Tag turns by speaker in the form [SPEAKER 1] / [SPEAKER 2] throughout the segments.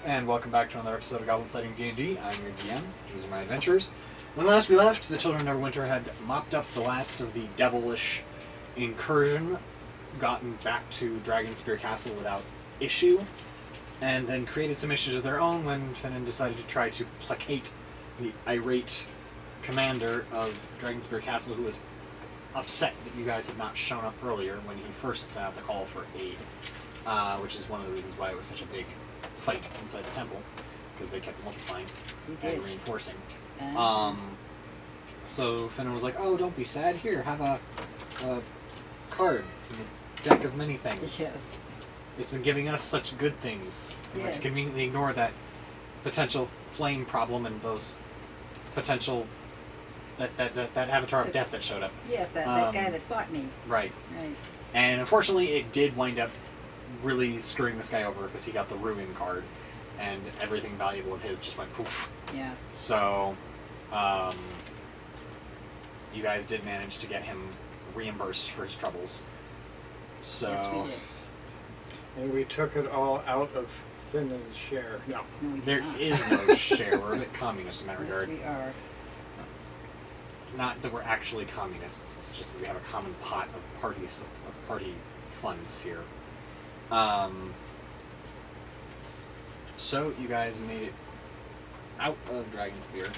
[SPEAKER 1] and welcome back to another episode of Goblin-Sighting D&D. I'm your DM. These are my adventures. When last we left, the Children of Neverwinter had mopped up the last of the devilish incursion, gotten back to Dragonspear Castle without issue, and then created some issues of their own when Finnan decided to try to placate the irate commander of Dragonspear Castle, who was upset that you guys had not shown up earlier when he first sent out the call for aid, which is one of the reasons why it was such a big fight inside the temple, because they kept multiplying and reinforcing. So Finnan was like, "Oh, don't be sad. Here, have a card from the deck of many things.
[SPEAKER 2] Yes. It's
[SPEAKER 1] been giving us such good things.
[SPEAKER 2] Yes.
[SPEAKER 1] To conveniently ignore that potential flame problem and those potential that avatar of death that showed up."
[SPEAKER 2] Yes, that guy that fought me.
[SPEAKER 1] Right.
[SPEAKER 2] Right.
[SPEAKER 1] And unfortunately, it did wind up really screwing this guy over because he got the ruin card, and everything valuable of his just went poof.
[SPEAKER 2] Yeah.
[SPEAKER 1] So, you guys did manage to get him reimbursed for his troubles. So,
[SPEAKER 2] Yes, we did.
[SPEAKER 3] And we took it all out of Finnan's share. No.
[SPEAKER 2] No, we did
[SPEAKER 1] there
[SPEAKER 2] not.
[SPEAKER 1] is no share. We're a bit communist in that
[SPEAKER 2] Yes,
[SPEAKER 1] regard.
[SPEAKER 2] we are.
[SPEAKER 1] Not that we're actually communists. It's just that we have a common pot of party funds here. So you guys made it out of Dragonspear,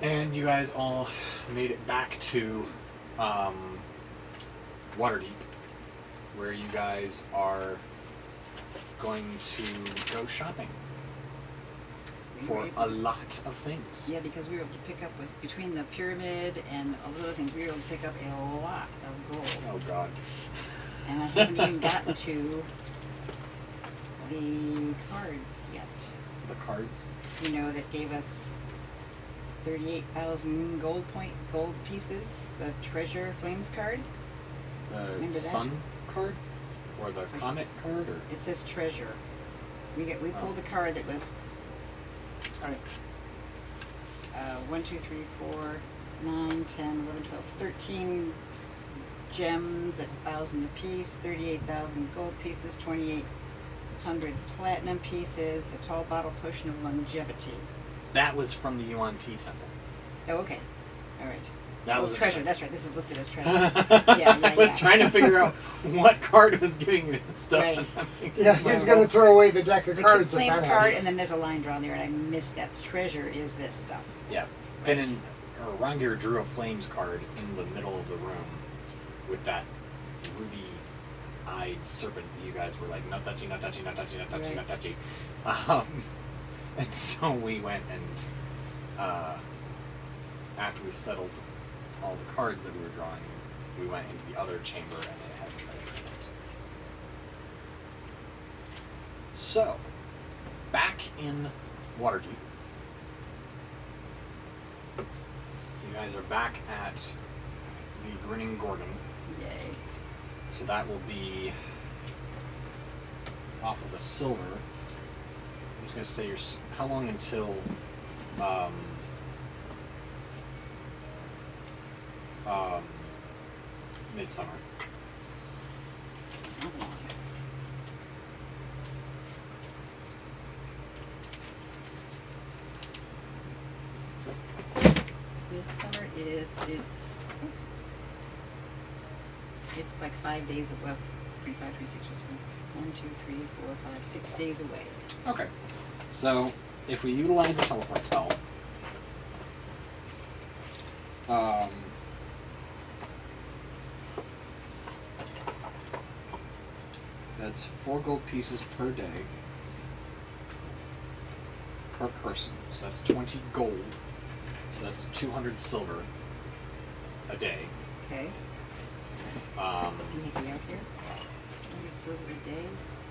[SPEAKER 1] and you guys all made it back to Waterdeep, where you guys are going to go shopping for
[SPEAKER 2] Right.
[SPEAKER 1] a lot of things.
[SPEAKER 2] Yeah, because we were able to pick up between the pyramid and all the other things, we were able to pick up a lot of gold.
[SPEAKER 1] Oh God.
[SPEAKER 2] And I haven't even gotten to the cards yet.
[SPEAKER 1] The cards.
[SPEAKER 2] You know, that gave us 38,000 gold pieces. The treasure flames card.
[SPEAKER 1] The
[SPEAKER 2] Remember that?
[SPEAKER 1] sun card? Or the
[SPEAKER 2] Says-
[SPEAKER 1] comet card? Or?
[SPEAKER 2] It says treasure. We pulled a card that was 1, 2, 3, 4, 9, 10, 11, 12, 13 gems at 1,000 apiece, 38,000 gold pieces, 2,800 platinum pieces, a tall bottle potion of longevity.
[SPEAKER 1] That was from the Yuan Ti temple.
[SPEAKER 2] Oh, okay. All right.
[SPEAKER 1] That was a
[SPEAKER 2] treasure.
[SPEAKER 1] treasure.
[SPEAKER 2] That's right. This is listed as treasure. Yeah,
[SPEAKER 1] I was
[SPEAKER 2] yeah.
[SPEAKER 1] trying to figure out what card was giving you this stuff.
[SPEAKER 2] Right.
[SPEAKER 3] Yeah, he's going to throw away the deck of
[SPEAKER 2] The
[SPEAKER 3] cards.
[SPEAKER 2] flames
[SPEAKER 3] that
[SPEAKER 2] card,
[SPEAKER 3] happens.
[SPEAKER 2] and then there's a line drawn there, and I missed that. Treasure is this stuff.
[SPEAKER 1] Yeah. Finnan, or Rangir drew a flames card in the middle of the room with that ruby-eyed serpent that you guys were like, not touchy, not touchy, not touchy, not touchy,
[SPEAKER 2] Right.
[SPEAKER 1] not touchy. And so we went and, after we settled all the cards that we were drawing, we went into the other chamber and it had treasure in it. So, back in Waterdeep, you guys are back at the Grinning Gorgon.
[SPEAKER 2] Yay.
[SPEAKER 1] So that will be off of the silver. I'm just going to say how long until Midsummer?
[SPEAKER 2] Not long. Midsummer it's like 5 days away. 3, 5, 3, 6, 7, 1, 2, 3, 4, 5, 6 days away.
[SPEAKER 1] Okay. So if we utilize the teleport spell, that's 4 gold pieces per day per person. So that's 20 gold. So that's 200 silver a day.
[SPEAKER 2] Okay.
[SPEAKER 1] Um,
[SPEAKER 2] Can you be out here? 100 silver a day.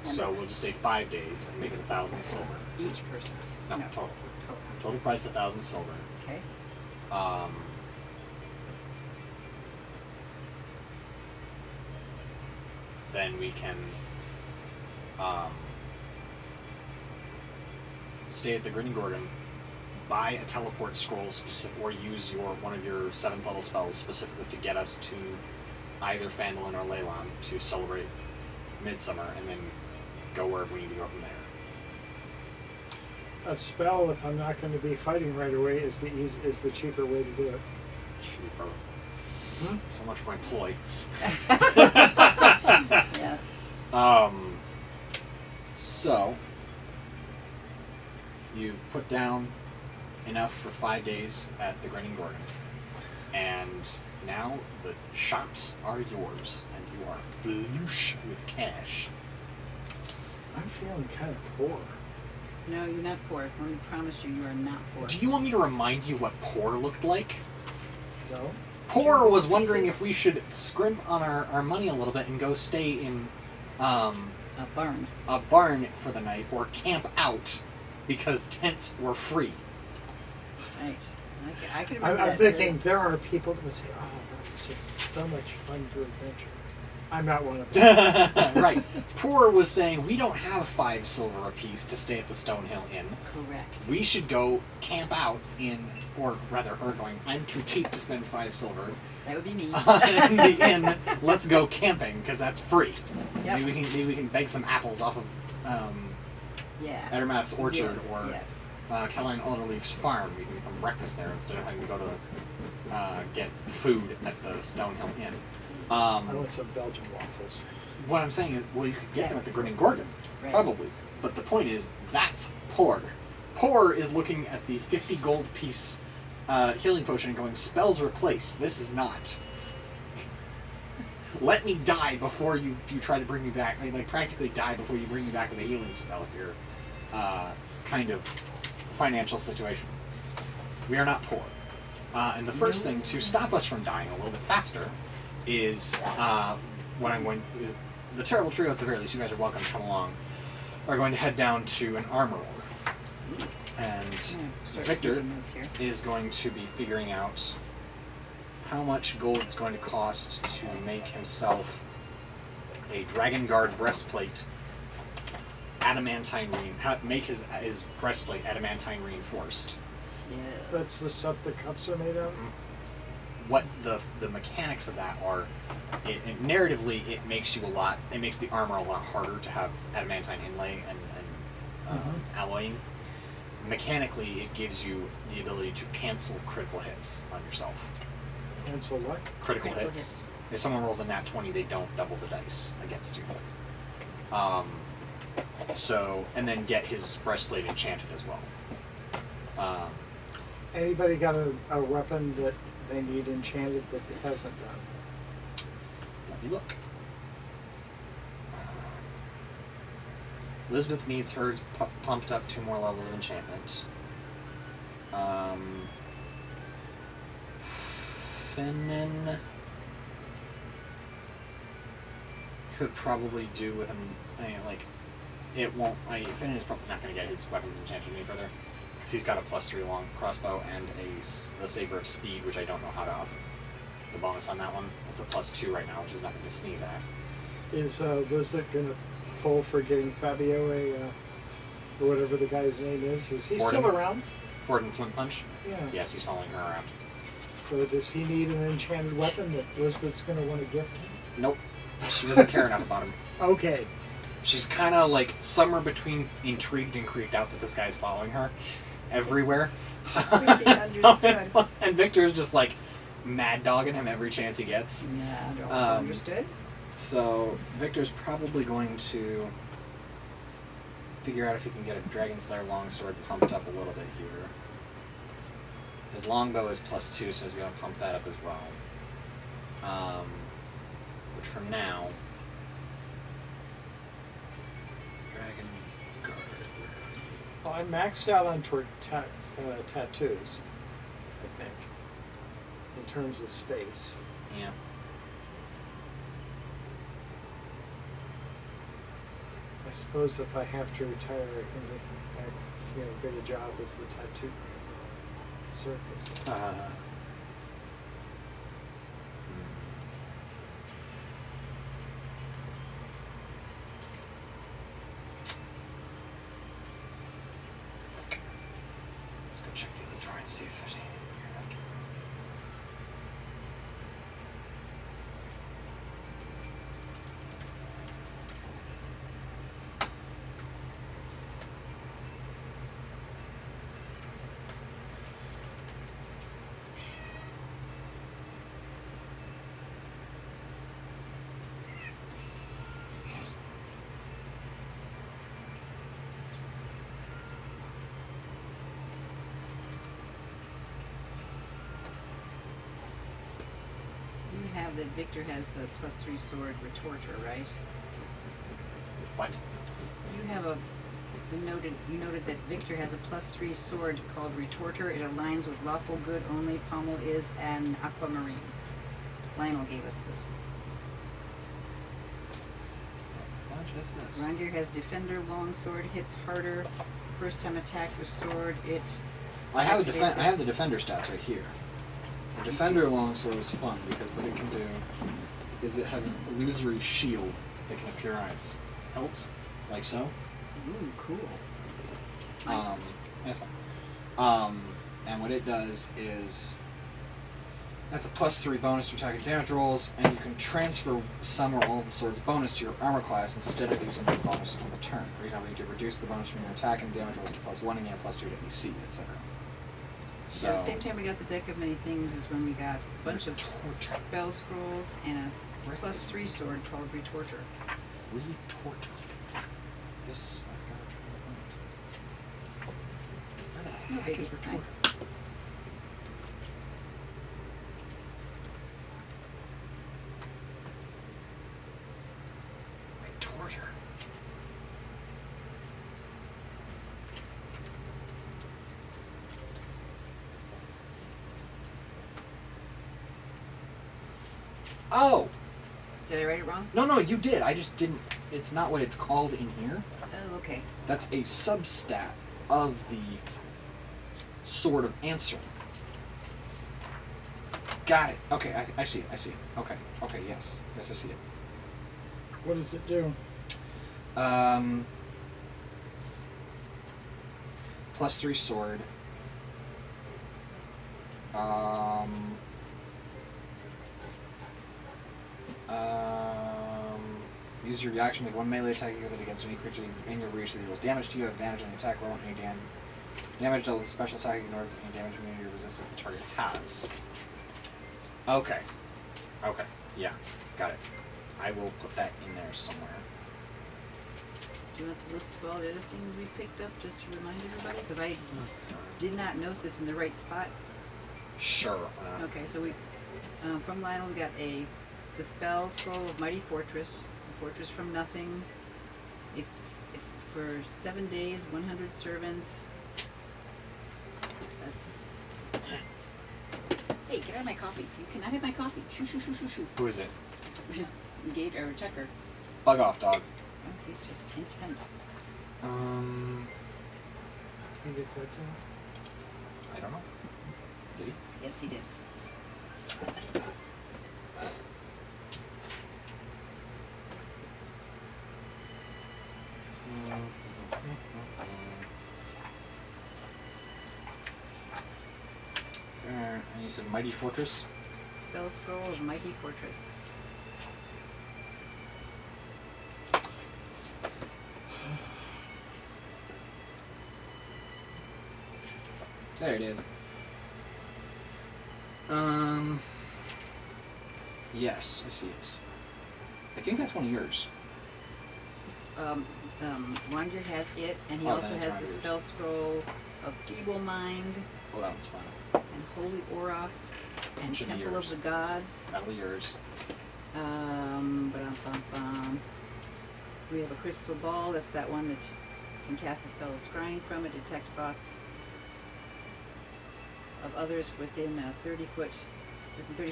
[SPEAKER 2] And
[SPEAKER 1] so we'll just say 5 days and make it 1,000 silver.
[SPEAKER 2] each person.
[SPEAKER 1] No, total.
[SPEAKER 2] Total.
[SPEAKER 1] Total price 1,000 silver.
[SPEAKER 2] Okay.
[SPEAKER 1] Then we can stay at the Grinning Gorgon, buy a teleport scroll or use one of your 7th level spells specifically to get us to either Phandalin or Leyland to celebrate Midsummer, and then go wherever we need to go from there.
[SPEAKER 3] a spell, if I'm not going to be fighting right away, is the cheaper way to do it.
[SPEAKER 1] Cheaper.
[SPEAKER 3] Hmm?
[SPEAKER 1] So much for my ploy.
[SPEAKER 2] Yes.
[SPEAKER 1] So you put down enough for 5 days at the Grinning Gorgon, and now the shops are yours, and you are flush with cash.
[SPEAKER 3] I'm feeling kind of poor.
[SPEAKER 2] No, you're not poor. I already promised you are not poor.
[SPEAKER 1] Do you want me to remind you what poor looked like?
[SPEAKER 3] No?
[SPEAKER 1] Poor was wondering
[SPEAKER 2] Pieces?
[SPEAKER 1] if we should scrimp on our money a little bit and go stay in
[SPEAKER 2] A barn.
[SPEAKER 1] a barn for the night, or camp out because tents were free.
[SPEAKER 2] Right. I could remember
[SPEAKER 3] I'm
[SPEAKER 2] that.
[SPEAKER 3] thinking there are people that would say, oh, that's just so much fun to adventure. I'm not one of them.
[SPEAKER 1] Right. Poor was saying, we don't have 5 silver apiece to stay at the Stonehill Inn.
[SPEAKER 2] Correct.
[SPEAKER 1] We should go camp out in, or rather, her going, I'm too cheap to spend 5 silver
[SPEAKER 2] That would be me.
[SPEAKER 1] in the inn. Let's go camping, because that's free.
[SPEAKER 2] Yep.
[SPEAKER 1] Maybe we can beg some apples off of
[SPEAKER 2] Yeah.
[SPEAKER 1] Edermath's orchard,
[SPEAKER 2] Yes,
[SPEAKER 1] or
[SPEAKER 2] yes.
[SPEAKER 1] Caroline Alderleaf's farm. We can get some breakfast there instead of having to go to get food at the Stonehill Inn.
[SPEAKER 3] I want some Belgian waffles.
[SPEAKER 1] What I'm saying is, well, you could get them at the Grinning Gorgon,
[SPEAKER 2] Right.
[SPEAKER 1] probably. But the point is, that's poor. Poor is looking at the 50 gold piece healing potion and going, spells replaced. This is not. Let me die before you try to bring me back. Like practically die before you bring me back with a healing spell if you're kind of financial situation. We are not poor. And the first thing to stop us from dying a little bit faster is what I'm going is the terrible trio at the very least, you guys are welcome to come along, are going to head down to an armorer. And
[SPEAKER 2] Start
[SPEAKER 1] Victor
[SPEAKER 2] taking notes here.
[SPEAKER 1] is going to be figuring out how much gold it's going to cost to make himself a Dragon Guard breastplate, make his breastplate adamantine reinforced.
[SPEAKER 2] Yes.
[SPEAKER 3] That's the stuff the cups are made of?
[SPEAKER 1] What the mechanics of that are, narratively it makes the armor a lot harder to have adamantine inlay and alloying. Mechanically, it gives you the ability to cancel critical hits on yourself.
[SPEAKER 3] Cancel what?
[SPEAKER 1] Critical hits. If someone rolls a nat 20, they don't double the dice against you. And then get his breastplate enchanted as well.
[SPEAKER 3] Anybody got a weapon that they need enchanted that hasn't done?
[SPEAKER 1] Let me look. Elizabeth needs hers pumped up 2 more levels of enchantment. Finnan could probably do with him. It won't. Finnan is probably not going to get his weapons enchanted any further because he's got a +3 long crossbow and the saber of speed, which I don't know how to up the bonus on that one. It's a +2 right now, which is nothing to sneeze at.
[SPEAKER 3] Is Elizabeth going to pull for getting Fabio or whatever the guy's name is? Is he
[SPEAKER 1] Borden.
[SPEAKER 3] still around?
[SPEAKER 1] Borden Flint Punch?
[SPEAKER 3] Yeah.
[SPEAKER 1] Yes, he's following her around.
[SPEAKER 3] So does he need an enchanted weapon that Elizabeth's going to want to gift him?
[SPEAKER 1] Nope. She doesn't care enough about him.
[SPEAKER 3] Okay.
[SPEAKER 1] She's kind of like somewhere between intrigued and creeped out that this guy's following her everywhere.
[SPEAKER 2] Really understood.
[SPEAKER 1] And Victor's just like mad dogging him every chance he gets.
[SPEAKER 2] Yeah, also understood.
[SPEAKER 1] So Victor's probably going to figure out if he can get a Dragon Slayer longsword pumped up a little bit here. His longbow is +2, so he's going to pump that up as well. Which for now, Dragon Guard.
[SPEAKER 3] Well, I'm maxed out on tattoos, I think, in terms of space.
[SPEAKER 1] Yeah.
[SPEAKER 3] I suppose if I have to retire, I can get a job as the tattoo circus.
[SPEAKER 1] Let's go check the other drawer and see if there's anything here.
[SPEAKER 2] that Victor has the +3 sword retorter, right?
[SPEAKER 1] What?
[SPEAKER 2] You have you noted that Victor has a +3 sword called retorter. It aligns with lawful good only. Pommel is an aquamarine. Lionel gave us this.
[SPEAKER 1] What is this?
[SPEAKER 2] Rangir has defender longsword, hits harder. First time attack with sword, it
[SPEAKER 1] I have
[SPEAKER 2] activates
[SPEAKER 1] I have the defender stats right here. The defender longsword is fun because what it can do is it has an illusory shield that can appear on its hilt, like so.
[SPEAKER 2] Ooh, cool.
[SPEAKER 1] That's fine. And what it does is that's a +3 bonus to attack and damage rolls, and you can transfer some or all of the sword's bonus to your armor class instead of using the bonus on the turn. For example, you can reduce the bonus from your attack and damage rolls to +1 and gain +2 to AC, etc. So,
[SPEAKER 2] Yeah, the same time we got the deck of many things is when we got a bunch of spell scrolls and a +3 sword called retorter.
[SPEAKER 1] Retorter. This I've got to try to find. Where the
[SPEAKER 2] No
[SPEAKER 1] heck is
[SPEAKER 2] biggie.
[SPEAKER 1] retorter? Retorter. Oh!
[SPEAKER 2] Did I write it wrong?
[SPEAKER 1] No, you did. I just didn't. It's not what it's called in here.
[SPEAKER 2] Oh, okay.
[SPEAKER 1] That's a substat of the Sword of Answer. Got it. Okay, I see it. Okay, yes. Yes, I see it.
[SPEAKER 3] What does it do?
[SPEAKER 1] +3 sword. Use your reaction, make one melee attack with it against any creature in your reach that deals damage to you. Have advantage on the attack roll, and any damage dealt with special attack ignores any damage immunity or resistance the target has. Okay. Yeah, got it. I will put that in there somewhere.
[SPEAKER 2] Do you want the list of all the other things we picked up just to remind everybody? Because I did not note this in the right spot.
[SPEAKER 1] Sure.
[SPEAKER 2] Okay, so we, from Lionel, we got the spell scroll of Mighty Fortress, a fortress from nothing. If for 7 days, 100 servants. That's. Hey, get out of my coffee! You cannot have my coffee. Shoo.
[SPEAKER 1] Who is it?
[SPEAKER 2] It's his gate or Tucker.
[SPEAKER 1] Bug off, dog.
[SPEAKER 2] Oh, he's just intent.
[SPEAKER 3] Can you get that down?
[SPEAKER 1] I don't know. Did he?
[SPEAKER 2] Yes, he did.
[SPEAKER 1] And you said Mighty Fortress?
[SPEAKER 2] Spell scroll of Mighty Fortress.
[SPEAKER 1] There it is. Yes, I see it. I think that's one of yours.
[SPEAKER 2] Wander has it, and he
[SPEAKER 1] Oh,
[SPEAKER 2] also
[SPEAKER 1] then it's
[SPEAKER 2] has the
[SPEAKER 1] Wander's.
[SPEAKER 2] spell scroll of Feeble Mind,
[SPEAKER 1] Oh, that one's fine.
[SPEAKER 2] and Holy Aura, and
[SPEAKER 1] Should be
[SPEAKER 2] Temple
[SPEAKER 1] yours.
[SPEAKER 2] of the Gods.
[SPEAKER 1] That'll be yours.
[SPEAKER 2] Ba-dum-bum-bum. We have a crystal ball. That's that one that can cast a spell of scrying from it, detect thoughts of others within 30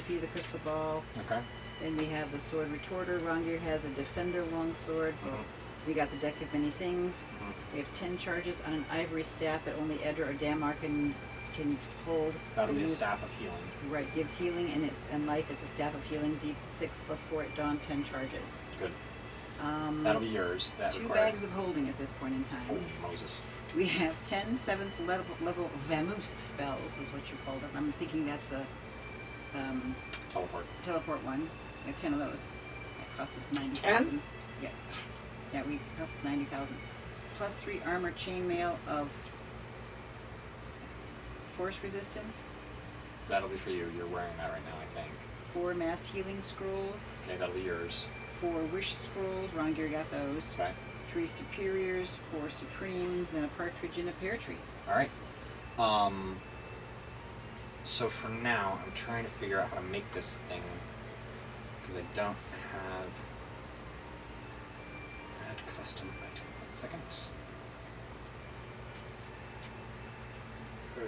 [SPEAKER 2] feet of the crystal ball.
[SPEAKER 1] Okay.
[SPEAKER 2] Then we have the sword retorter. Rongir has a defender longsword.
[SPEAKER 1] Mhm.
[SPEAKER 2] We got the deck of many things. We have 10 charges on an ivory staff that only Edra or Damar can hold.
[SPEAKER 1] That'll be a
[SPEAKER 2] Remove-
[SPEAKER 1] staff of healing.
[SPEAKER 2] Right, gives healing and life. It's a staff of healing. Deep 6 + 4 at dawn. 10 charges.
[SPEAKER 1] Good. That'll be yours. That
[SPEAKER 2] 2
[SPEAKER 1] required.
[SPEAKER 2] bags of holding at this point in time.
[SPEAKER 1] Holy Moses.
[SPEAKER 2] We have 10 7th level Vamoose spells, is what you called them. I'm thinking that's the
[SPEAKER 1] Teleport.
[SPEAKER 2] teleport one. We have 10 of those. That cost us 90,000. Yeah. Yeah, we cost us 90,000. +3 armor chainmail of force resistance.
[SPEAKER 1] That'll be for you. You're wearing that right now, I think.
[SPEAKER 2] 4 mass healing scrolls.
[SPEAKER 1] Okay, that'll be yours.
[SPEAKER 2] 4 wish scrolls. Rongir got those.
[SPEAKER 1] Okay.
[SPEAKER 2] 3 superiors, 4 supremes, and a partridge in a pear tree.
[SPEAKER 1] Alright. So for now, I'm trying to figure out how to make this thing because I don't have add custom item. 1 second. Erg.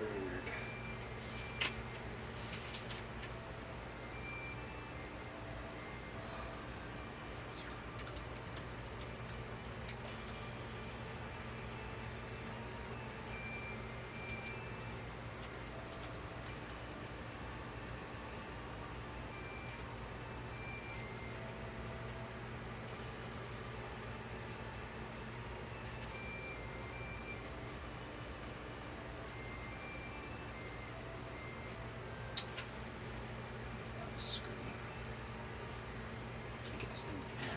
[SPEAKER 1] Screw me. Can't get this thing to add.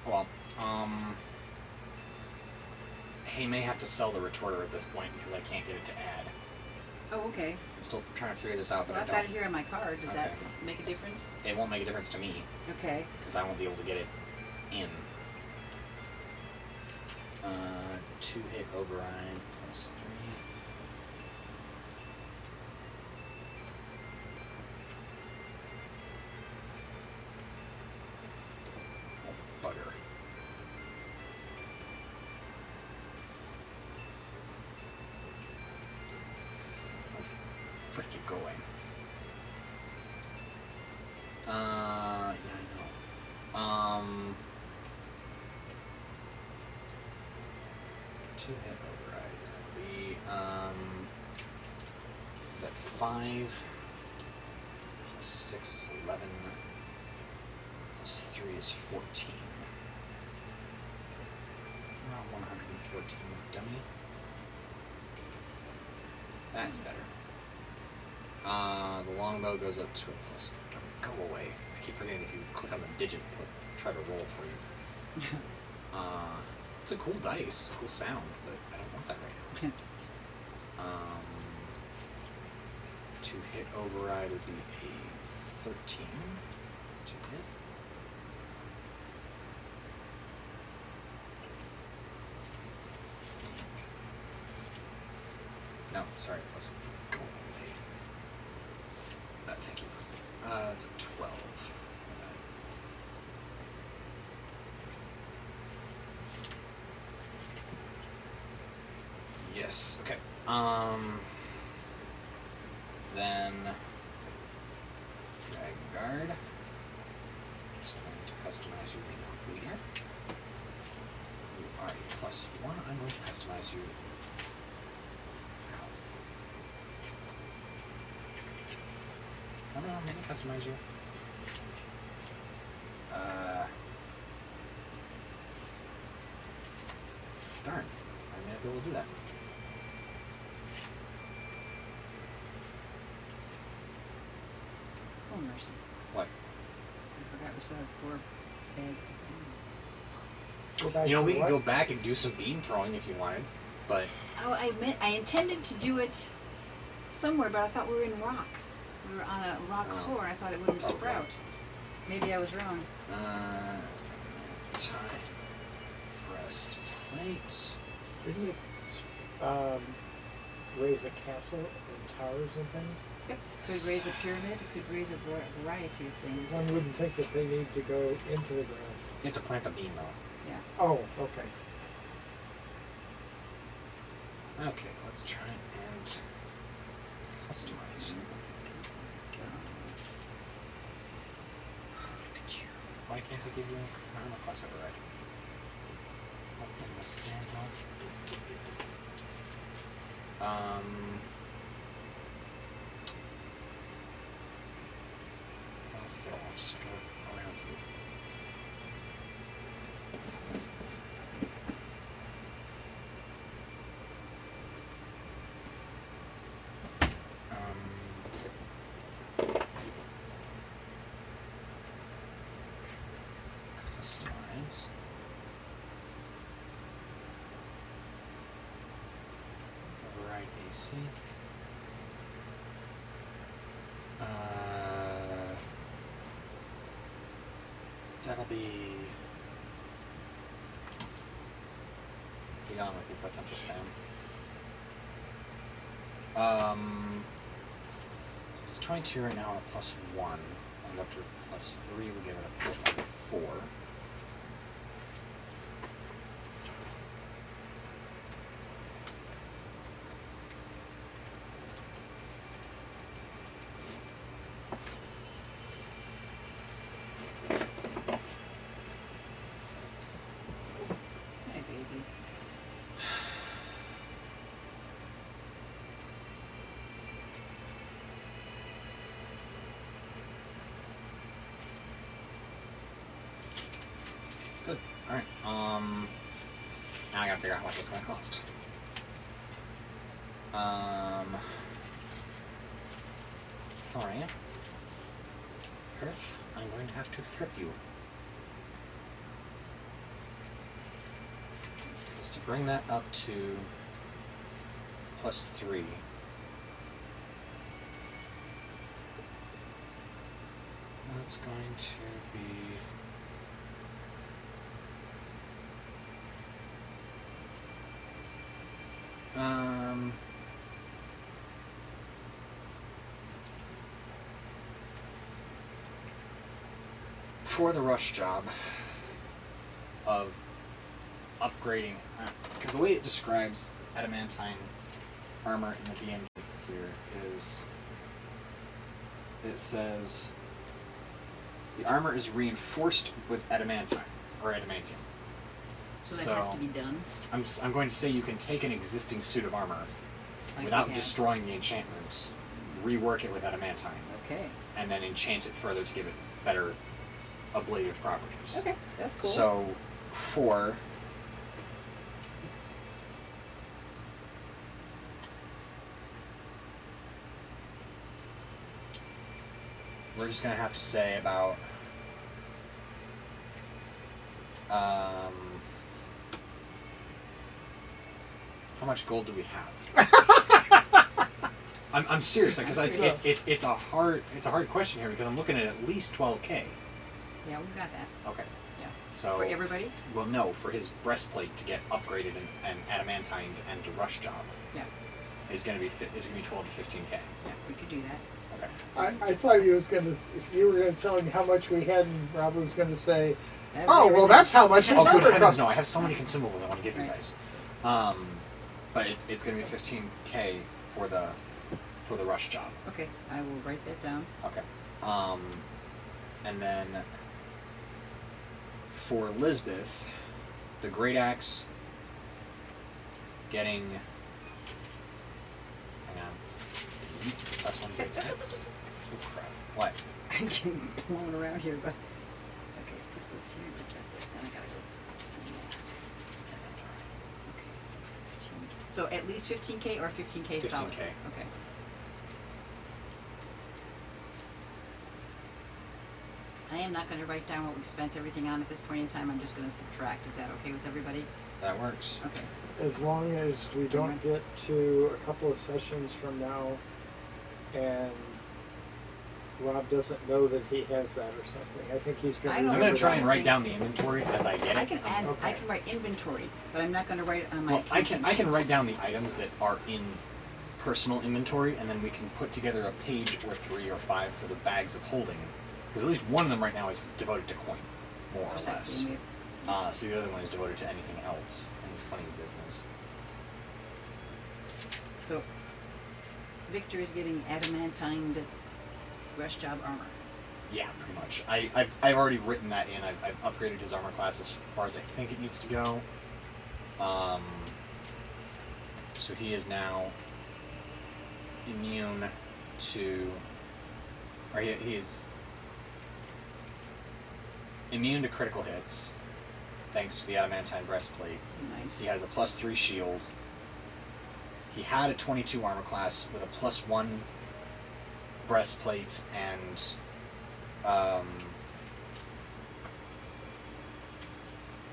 [SPEAKER 1] Well, he may have to sell the retorter at this point because I can't get it to add.
[SPEAKER 2] Oh, okay.
[SPEAKER 1] I'm still trying to figure this out, but
[SPEAKER 2] Well,
[SPEAKER 1] I
[SPEAKER 2] I've
[SPEAKER 1] don't.
[SPEAKER 2] got it here on my card. Does that
[SPEAKER 1] Okay.
[SPEAKER 2] make a difference?
[SPEAKER 1] It won't make a difference to me
[SPEAKER 2] Okay.
[SPEAKER 1] because I won't be able to get it in. 2-hit override plus 3. Oh, bugger. Oh, freaking go away. Yeah, I know. 2-hit override. Is that 5? Plus 6 is 11. Plus 3 is 14. Not 114, dummy. That's better. The longbow goes up to a plus. Go away. I keep forgetting if you click on the digit, it'll try to roll for you. It's a cool dice, it's a cool sound, but I don't want that right now. 2-hit override would be a 13. 2-hit. No, sorry, plus go away. Thank you. It's a 12. Yes. Okay. Then Dragon Guard. Just going to customize you real here. You are a +1. I'm going to customize you. I don't know. Maybe customize you. Darn. I may not be able to do that.
[SPEAKER 2] Oh, mercy.
[SPEAKER 1] What?
[SPEAKER 2] I forgot we still have 4 bags of beans.
[SPEAKER 3] Go back
[SPEAKER 1] You know,
[SPEAKER 3] to
[SPEAKER 1] we can
[SPEAKER 3] what?
[SPEAKER 1] go back and do some beam throwing if you wanted, but
[SPEAKER 2] Oh, I intended to do it somewhere, but I thought we were in rock. We were on a rock
[SPEAKER 1] Oh.
[SPEAKER 2] floor. I thought it wouldn't
[SPEAKER 1] Okay.
[SPEAKER 2] sprout. Maybe I was wrong.
[SPEAKER 1] tie breastplate.
[SPEAKER 3] Didn't it raise a castle and towers and things?
[SPEAKER 2] Yep. Could raise a pyramid. It could raise a variety of things.
[SPEAKER 3] One wouldn't think that they need to go into the ground.
[SPEAKER 1] You have to plant the beam though.
[SPEAKER 2] Yeah.
[SPEAKER 3] Oh, okay.
[SPEAKER 1] Okay, let's try and customize. Look at you. Why can't I give you a class override? Up in the sandal. Phil, I'll just go around you. Customize. is. Override AC. That'll be beyond with your potential spam. It's 22 right now, a +1. And up to +3, we give it a 24.
[SPEAKER 2] Hey, baby.
[SPEAKER 1] Good. Alright. Now I gotta figure out how much it's gonna cost. Alright. Perth, I'm going to have to thrip you. Just to bring that up to +3. That's going to be for the rush job of upgrading, because the way it describes adamantine armor in the DM here is, it says the armor is reinforced with adamantine or adamantium.
[SPEAKER 2] So that has to be done?
[SPEAKER 1] I'm going to say you can take an existing suit of armor
[SPEAKER 2] Like
[SPEAKER 1] without
[SPEAKER 2] we have.
[SPEAKER 1] destroying the enchantments, rework it with adamantine,
[SPEAKER 2] Okay.
[SPEAKER 1] and then enchant it further to give it better ablative properties.
[SPEAKER 2] Okay, that's cool.
[SPEAKER 1] So, for we're just gonna have to say about how much gold do we have? I'm serious, because it's a hard question here, because I'm looking at least 12K.
[SPEAKER 2] Yeah, we've got that.
[SPEAKER 1] Okay.
[SPEAKER 2] Yeah.
[SPEAKER 1] So
[SPEAKER 2] For everybody?
[SPEAKER 1] Well, no, for his breastplate to get upgraded and adamantined and to rush job
[SPEAKER 2] Yeah.
[SPEAKER 1] is going to be 12 to 15K.
[SPEAKER 2] Yeah, we could do that.
[SPEAKER 1] Okay.
[SPEAKER 3] I thought you were gonna tell me how much we had, and Rob was gonna say,
[SPEAKER 2] That'd
[SPEAKER 3] "Oh,
[SPEAKER 2] be
[SPEAKER 3] well,
[SPEAKER 2] everything.
[SPEAKER 3] that's how much his
[SPEAKER 1] Oh, good
[SPEAKER 3] armor
[SPEAKER 1] heavens,
[SPEAKER 3] costs."
[SPEAKER 1] no! I have so many consumables I want to give you
[SPEAKER 2] Right.
[SPEAKER 1] guys. But it's going to be 15K for the rush job.
[SPEAKER 2] Okay, I will write that down.
[SPEAKER 1] Okay. And then for Lisbeth, the great axe getting. Hang on. Plus one great axe. Oh crap! What?
[SPEAKER 2] I can blown around here, but okay, put this here, put that there. Then I gotta go do some math. Okay, so 15. So at least 15K or 15K solid?
[SPEAKER 1] 15K.
[SPEAKER 2] Okay. I am not going to write down what we've spent everything on at this point in time. I'm just going to subtract. Is that okay with everybody?
[SPEAKER 1] That works.
[SPEAKER 2] Okay.
[SPEAKER 3] As long as we don't get to a couple of sessions from now, and Rob doesn't know that he has that or something. I think he's going
[SPEAKER 2] I
[SPEAKER 3] to.
[SPEAKER 2] don't
[SPEAKER 1] I'm
[SPEAKER 2] know
[SPEAKER 1] going to try and
[SPEAKER 2] those
[SPEAKER 1] write down the
[SPEAKER 2] things.
[SPEAKER 1] inventory as I get it.
[SPEAKER 2] I can add.
[SPEAKER 3] Okay.
[SPEAKER 2] I can write inventory, but I'm not going to write it on my.
[SPEAKER 1] Well, I can
[SPEAKER 2] accounting sheet.
[SPEAKER 1] write down the items that are in personal inventory, and then we can put together a page or 3 or 5 for the bags of holding, because at least one of them right now is devoted to coin, more or less.
[SPEAKER 2] Precisely. Yes.
[SPEAKER 1] So the other one is devoted to anything else, any funny business.
[SPEAKER 2] So, Victor is getting adamantined rush job armor.
[SPEAKER 1] Yeah, pretty much. I've already written that in. I've upgraded his armor class as far as I think it needs to go. So he is now immune to, or he is immune to critical hits, thanks to the adamantine breastplate.
[SPEAKER 2] Nice.
[SPEAKER 1] He has a +3 shield. He had a 22 armor class with a +1 breastplate and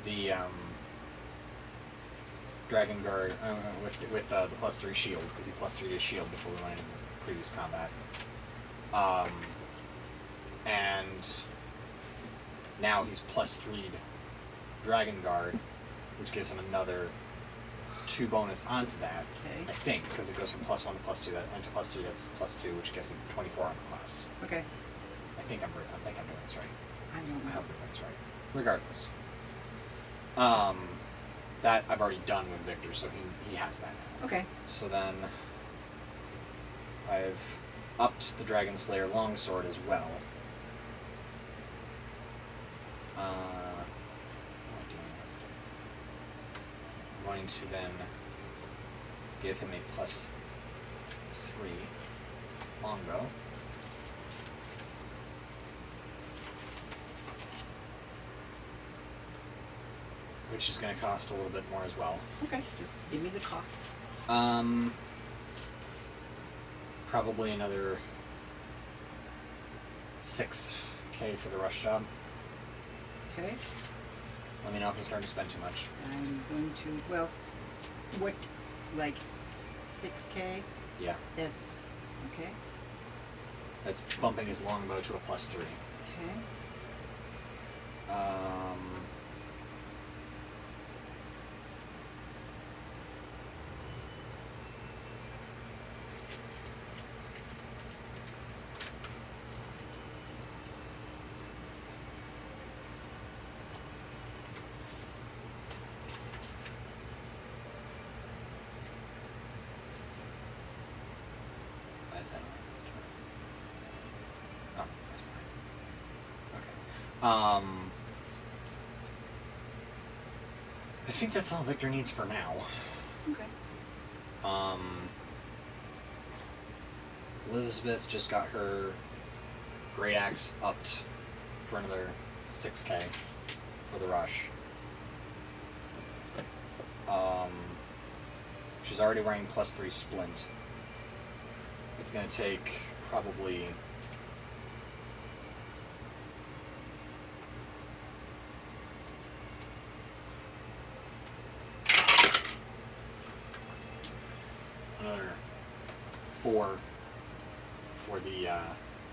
[SPEAKER 1] the Dragon Guard with the +3 shield, because he +3 his shield before we went into previous combat. And now he's +3'd Dragon Guard, which gives him another 2 bonus onto that.
[SPEAKER 2] Okay.
[SPEAKER 1] I think, because it goes from +1 to +2. That went to +3. That's +2, which gives him 24 armor class.
[SPEAKER 2] Okay.
[SPEAKER 1] I think I'm doing this right.
[SPEAKER 2] I don't
[SPEAKER 1] I
[SPEAKER 2] know.
[SPEAKER 1] hope I'm doing this right. Regardless, that I've already done with Victor, so he has that now.
[SPEAKER 2] Okay.
[SPEAKER 1] So then I've upped the Dragon Slayer longsword as well. I'm going to then give him a +3 longbow. Which is going to cost a little bit more as well.
[SPEAKER 2] Okay. Just give me the cost.
[SPEAKER 1] Probably another 6K for the rush job.
[SPEAKER 2] Okay.
[SPEAKER 1] Let me know if I'm starting to spend too much.
[SPEAKER 2] I'm going to, well, what, like 6K?
[SPEAKER 1] Yeah,
[SPEAKER 2] That's, okay.
[SPEAKER 1] that's bumping his longbow to a +3.
[SPEAKER 2] Okay.
[SPEAKER 1] Why is that? Oh, that's fine. Okay. I think that's all Victor needs for now.
[SPEAKER 2] Okay.
[SPEAKER 1] Elizabeth just got her great axe upped for another 6K for the rush. She's already wearing +3 splint. It's gonna take probably another 4 for the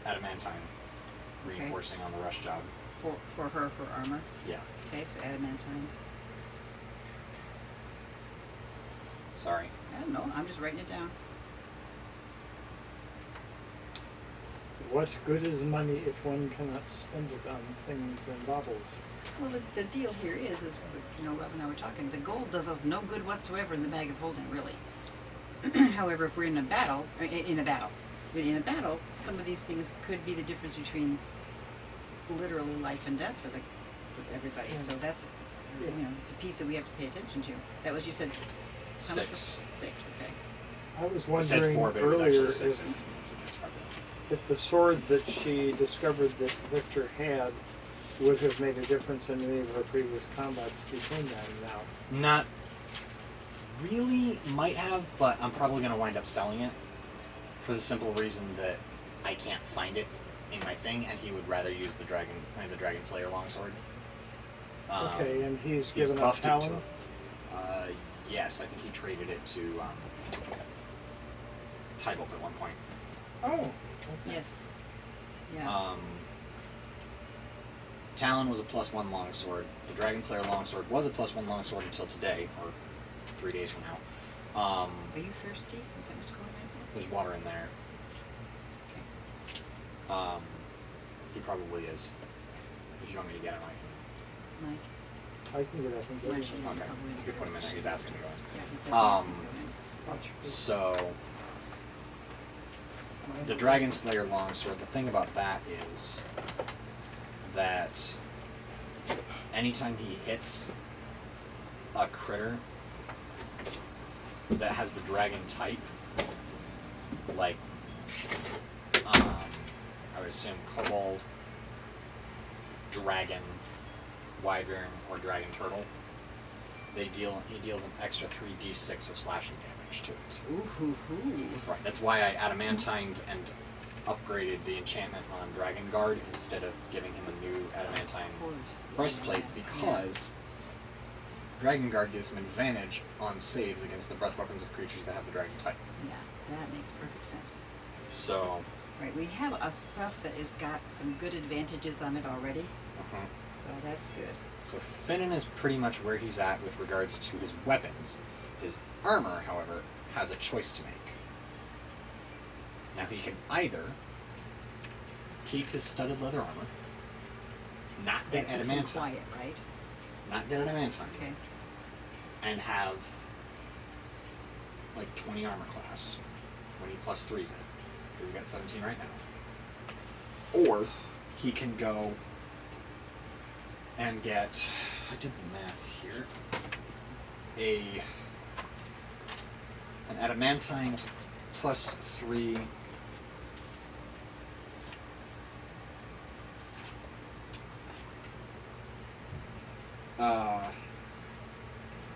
[SPEAKER 1] adamantine
[SPEAKER 2] Okay.
[SPEAKER 1] reinforcing on the rush job.
[SPEAKER 2] For her, for armor.
[SPEAKER 1] Yeah.
[SPEAKER 2] Okay, so adamantine.
[SPEAKER 1] Sorry.
[SPEAKER 2] I don't know. I'm just writing it down.
[SPEAKER 3] What good is money if one cannot spend it on things and baubles?
[SPEAKER 2] Well, the deal here is, you know, Rob and I were talking, the gold does us no good whatsoever in the bag of holding, really. However, if we're in a battle, some of these things could be the difference between literally life and death for everybody.
[SPEAKER 3] Yeah.
[SPEAKER 2] So that's, you know, it's a piece that we have to pay attention to. That was, you said, how much was-
[SPEAKER 1] 6.
[SPEAKER 2] 6, okay.
[SPEAKER 3] I was
[SPEAKER 1] I said
[SPEAKER 3] wondering
[SPEAKER 1] 4, but it was
[SPEAKER 3] earlier
[SPEAKER 1] actually 6.
[SPEAKER 3] if the sword that she discovered that Victor had would have made a difference in any of her previous combats between then and now.
[SPEAKER 1] Not really, might have, but I'm probably going to wind up selling it for the simple reason that I can't find it in my thing, and he would rather use the Dragon Slayer longsword.
[SPEAKER 3] Okay, and he's
[SPEAKER 1] He's
[SPEAKER 3] given up
[SPEAKER 1] buffed it to
[SPEAKER 3] Talon?
[SPEAKER 1] him. Yes, I think he traded it to Tybalt at one point.
[SPEAKER 3] Oh, okay.
[SPEAKER 2] Yes. Yeah.
[SPEAKER 1] Talon was a +1 longsword. The Dragon Slayer longsword was a +1 longsword until today, or 3 days from now.
[SPEAKER 2] Are you thirsty? Is that what's going on?
[SPEAKER 1] There's water in there.
[SPEAKER 2] Okay.
[SPEAKER 1] He probably is. If you want me to get it,
[SPEAKER 2] Mike?
[SPEAKER 3] I can get up and get
[SPEAKER 2] Mike
[SPEAKER 3] it.
[SPEAKER 2] should
[SPEAKER 1] okay.
[SPEAKER 2] probably
[SPEAKER 1] You could put him in there. He's asking to go in.
[SPEAKER 2] Yeah, he's definitely asking to go in.
[SPEAKER 3] Watch.
[SPEAKER 1] So, the Dragon Slayer longsword, the thing about that is that anytime he hits a critter that has the dragon type, like, I would assume kobold, dragon, wyvern, or dragon turtle, he deals an extra 3d6 of slashing damage to it.
[SPEAKER 2] Ooh hoo hoo.
[SPEAKER 1] Right, that's why I adamantined and upgraded the enchantment on Dragon Guard instead of giving him a new adamantine
[SPEAKER 2] Of course.
[SPEAKER 1] breastplate,
[SPEAKER 2] Yeah.
[SPEAKER 1] because Dragon Guard gives him advantage on saves against the breath weapons of creatures that have the dragon type.
[SPEAKER 2] Yeah, that makes perfect sense.
[SPEAKER 1] So,
[SPEAKER 2] Right, we have a stuff that has got some good advantages on it already,
[SPEAKER 1] uh-huh.
[SPEAKER 2] so that's good.
[SPEAKER 1] So Finnan is pretty much where he's at with regards to his weapons. His armor, however, has a choice to make. Now he can either keep his studded leather armor, not get
[SPEAKER 2] That keeps him
[SPEAKER 1] adamantine,
[SPEAKER 2] quiet, right?
[SPEAKER 1] not get adamantine,
[SPEAKER 2] Okay.
[SPEAKER 1] and have like 20 armor class when he plus 3s in, because he's got 17 right now. Or he can go and get, I did the math here, an adamantine plus 3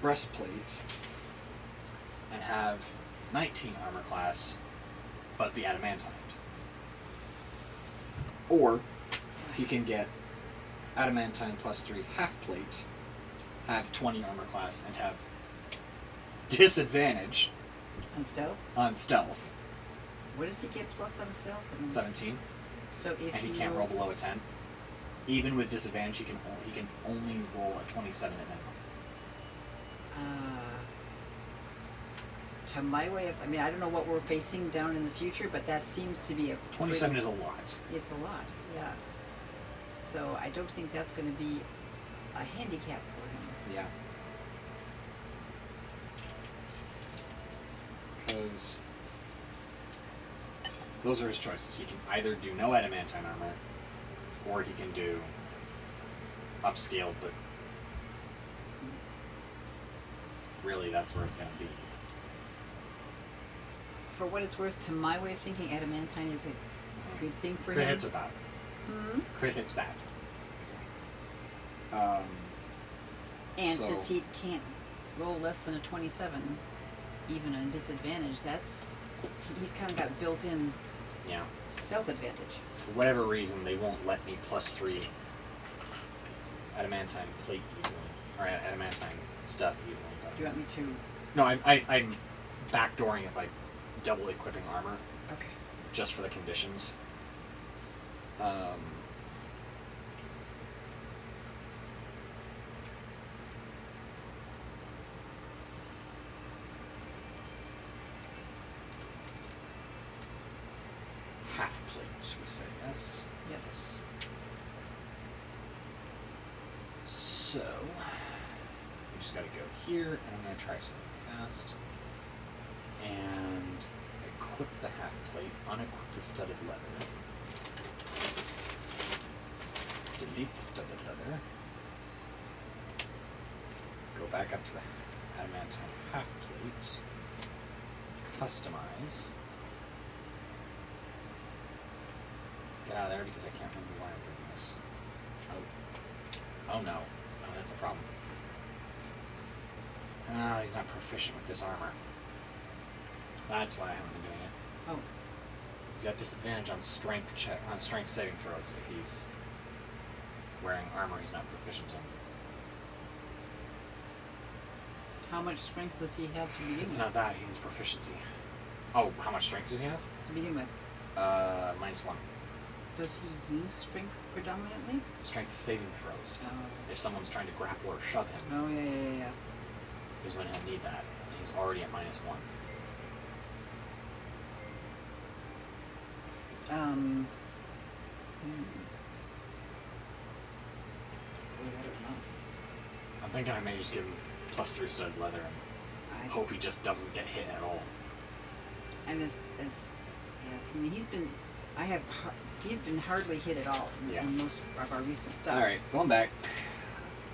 [SPEAKER 1] breastplate and have 19 armor class, but be adamantine. Or he can get adamantine plus 3 half plate, have 20 armor class, and have disadvantage
[SPEAKER 2] On stealth?
[SPEAKER 1] on stealth,
[SPEAKER 2] What does he get plus on a stealth?
[SPEAKER 1] 17,
[SPEAKER 2] So if
[SPEAKER 1] and he can't roll below a 10. Even with disadvantage, he can only roll a 27 at minimum.
[SPEAKER 2] To my way of, I mean, I don't know what we're facing down in the future, but that seems to be a
[SPEAKER 1] 27 is a lot.
[SPEAKER 2] It's a lot, yeah. So I don't think that's going to be a handicap for him.
[SPEAKER 1] Yeah. Because those are his choices. He can either do no adamantine armor, or he can do upscaled, but really that's where it's going to be.
[SPEAKER 2] For what it's worth, to my way of thinking, adamantine is a good thing for
[SPEAKER 1] Crit
[SPEAKER 2] him.
[SPEAKER 1] hits are bad.
[SPEAKER 2] Hmm?
[SPEAKER 1] Crit hits bad.
[SPEAKER 2] Exactly. And
[SPEAKER 1] so-
[SPEAKER 2] since he can't roll less than a 27, even a disadvantage, he's kind of got built-in
[SPEAKER 1] Yeah.
[SPEAKER 2] stealth advantage.
[SPEAKER 1] For whatever reason, they won't let me plus 3 adamantine plate easily, or adamantine stuff easily. But
[SPEAKER 2] Do you want me to?
[SPEAKER 1] no, I'm backdooring it by double equipping armor
[SPEAKER 2] Okay.
[SPEAKER 1] just for the conditions. Half plate, we say, yes?
[SPEAKER 2] Yes.
[SPEAKER 1] So, we just gotta go here, and I'm gonna try something fast. And equip the half plate, unequip the studded leather. Delete the studded leather. Go back up to the adamantine half plate. Customize. Get out of there because I can't remember why I'm doing this. Oh no. Oh, that's a problem. Ah, he's not proficient with this armor. That's why I haven't been doing it.
[SPEAKER 2] Oh.
[SPEAKER 1] He's got disadvantage on strength saving throws if he's wearing armor he's not proficient in.
[SPEAKER 2] How much strength does he have to begin
[SPEAKER 1] It's
[SPEAKER 2] with?
[SPEAKER 1] not that, he needs proficiency. Oh, how much strength does he have?
[SPEAKER 2] To begin with.
[SPEAKER 1] -1.
[SPEAKER 2] Does he use strength predominantly?
[SPEAKER 1] Strength saving throws.
[SPEAKER 2] Oh.
[SPEAKER 1] If someone's trying to grapple or shove him,
[SPEAKER 2] Oh, yeah.
[SPEAKER 1] is when he'll need that. And he's already at -1.
[SPEAKER 2] Boy, I don't know.
[SPEAKER 1] I'm thinking I may just give him +3 studded leather and
[SPEAKER 2] I
[SPEAKER 1] hope he just doesn't get hit at all.
[SPEAKER 2] And yeah, I mean, he's been hardly hit at all in,
[SPEAKER 1] Yeah.
[SPEAKER 2] in most of our recent stuff.
[SPEAKER 1] Alright, going back.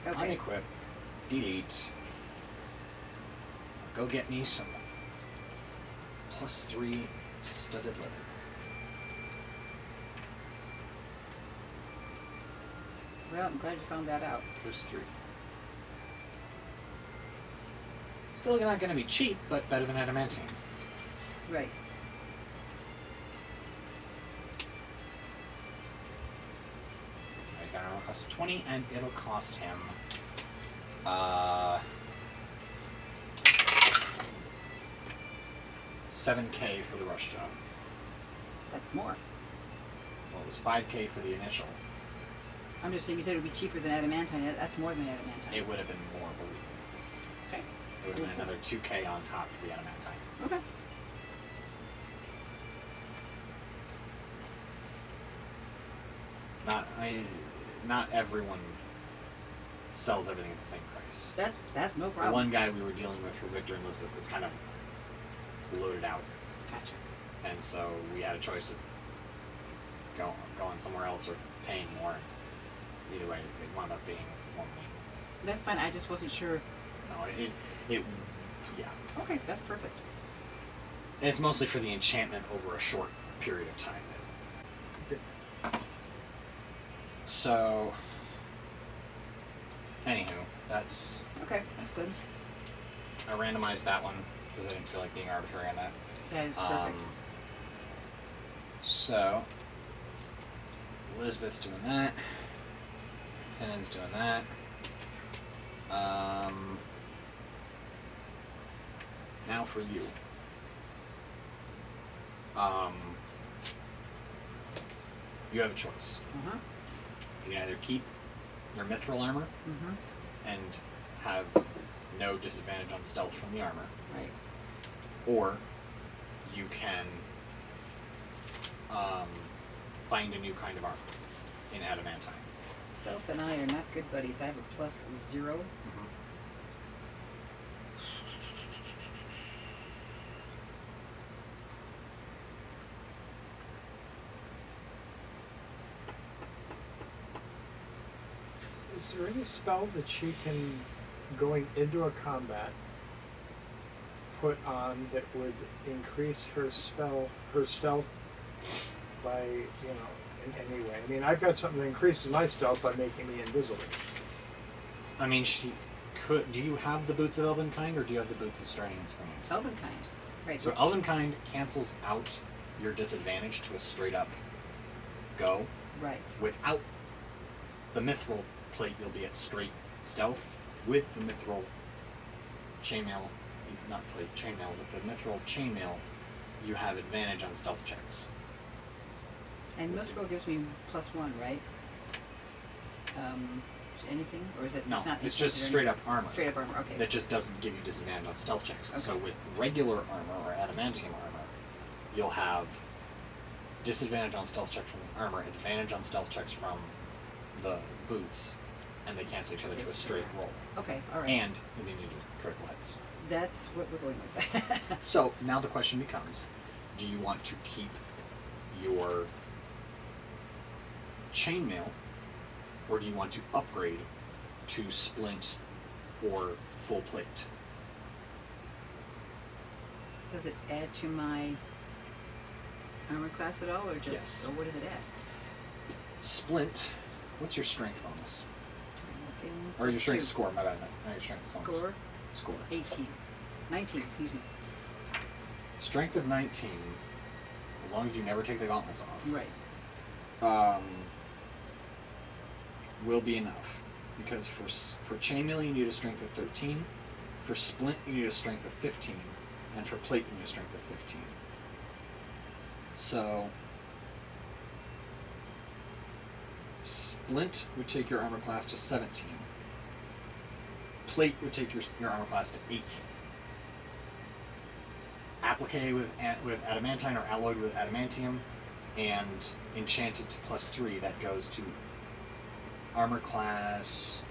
[SPEAKER 2] Okay.
[SPEAKER 1] Unequip. Delete. Go get me some +3 studded leather.
[SPEAKER 2] Well, I'm glad you found that out.
[SPEAKER 1] There's 3. Still not going to be cheap, but better than adamantine.
[SPEAKER 2] Right.
[SPEAKER 1] I got an armor cost of 20, and it'll cost him 7K for the rush job.
[SPEAKER 2] That's more.
[SPEAKER 1] Well, it was 5K for the initial.
[SPEAKER 2] I'm just saying, you said it would be cheaper than adamantine. That's more than adamantine.
[SPEAKER 1] It would have been more, believe me.
[SPEAKER 2] Okay.
[SPEAKER 1] It would have been another 2K on top for the adamantine.
[SPEAKER 2] Okay.
[SPEAKER 1] Not everyone sells everything at the same price.
[SPEAKER 2] That's no
[SPEAKER 1] The
[SPEAKER 2] problem.
[SPEAKER 1] one guy we were dealing with for Victor and Elizabeth was kind of loaded out,
[SPEAKER 2] Gotcha.
[SPEAKER 1] and so we had a choice of going somewhere else or paying more. Either way, it wound up being more money.
[SPEAKER 2] That's fine. I just wasn't sure.
[SPEAKER 1] No, yeah.
[SPEAKER 2] Okay, that's perfect.
[SPEAKER 1] And it's mostly for the enchantment over a short period of time. So, anywho, that's
[SPEAKER 2] Okay, that's good.
[SPEAKER 1] I randomized that one because I didn't feel like being arbitrary on that.
[SPEAKER 2] That is perfect.
[SPEAKER 1] So, Elizabeth's doing that. Tennan's doing that. Now for you. You have a choice.
[SPEAKER 2] Uh-huh.
[SPEAKER 1] You can either keep your mithril armor
[SPEAKER 2] Mm-hmm.
[SPEAKER 1] and have no disadvantage on stealth from the armor,
[SPEAKER 2] Right.
[SPEAKER 1] or you can find a new kind of armor in adamantine.
[SPEAKER 2] Stealth and I are not good buddies. I have a +0.
[SPEAKER 3] Is there any spell that she can, going into a combat, put on that would increase her stealth by, in any way? I mean, I've got something that increases my stealth by making me invisible.
[SPEAKER 1] I mean, she could. Do you have the boots of Elvenkind, or do you have the boots of Striding and Swinging?
[SPEAKER 2] Elvenkind. Right.
[SPEAKER 1] So
[SPEAKER 2] which-
[SPEAKER 1] Elvenkind cancels out your disadvantage to a straight up go.
[SPEAKER 2] Right.
[SPEAKER 1] Without the mithril plate, you'll be at straight stealth. With the mithril chainmail, not plate, chainmail, with the mithril chainmail, you have advantage on stealth checks.
[SPEAKER 2] And Mithril gives me +1, right? Anything? Or is it
[SPEAKER 1] No,
[SPEAKER 2] it's not
[SPEAKER 1] it's just
[SPEAKER 2] enchanted or
[SPEAKER 1] straight up
[SPEAKER 2] anything?
[SPEAKER 1] armor.
[SPEAKER 2] Straight up armor, okay.
[SPEAKER 1] That just doesn't give you disadvantage on stealth checks.
[SPEAKER 2] Okay.
[SPEAKER 1] So with regular armor or adamantium armor, you'll have disadvantage on stealth checks from the armor, advantage on stealth checks from the boots, and they cancel each other to a straight roll.
[SPEAKER 2] Okay, alright.
[SPEAKER 1] And you'll be immune to critical hits.
[SPEAKER 2] That's what we're going with.
[SPEAKER 1] So now the question becomes, do you want to keep your chainmail, or do you want to upgrade to splint or full plate?
[SPEAKER 2] Does it add to my armor class at all, or just,
[SPEAKER 1] Yes.
[SPEAKER 2] or what does it add?
[SPEAKER 1] Splint, what's your strength bonus?
[SPEAKER 2] I'm looking.
[SPEAKER 1] Or your
[SPEAKER 2] Plus
[SPEAKER 1] strength
[SPEAKER 2] 2.
[SPEAKER 1] score, my bad, not your strength bonus.
[SPEAKER 2] Score?
[SPEAKER 1] Score.
[SPEAKER 2] 18. 19, excuse me.
[SPEAKER 1] Strength of 19, as long as you never take the gauntlets off,
[SPEAKER 2] Right.
[SPEAKER 1] will be enough. Because for chainmail you need a strength of 13, for splint you need a strength of 15, and for plate you need a strength of 15. So splint would take your armor class to 17. Plate would take your armor class to 18. Applique with adamantine or alloyed with adamantium, and enchanted to +3, that goes to armor class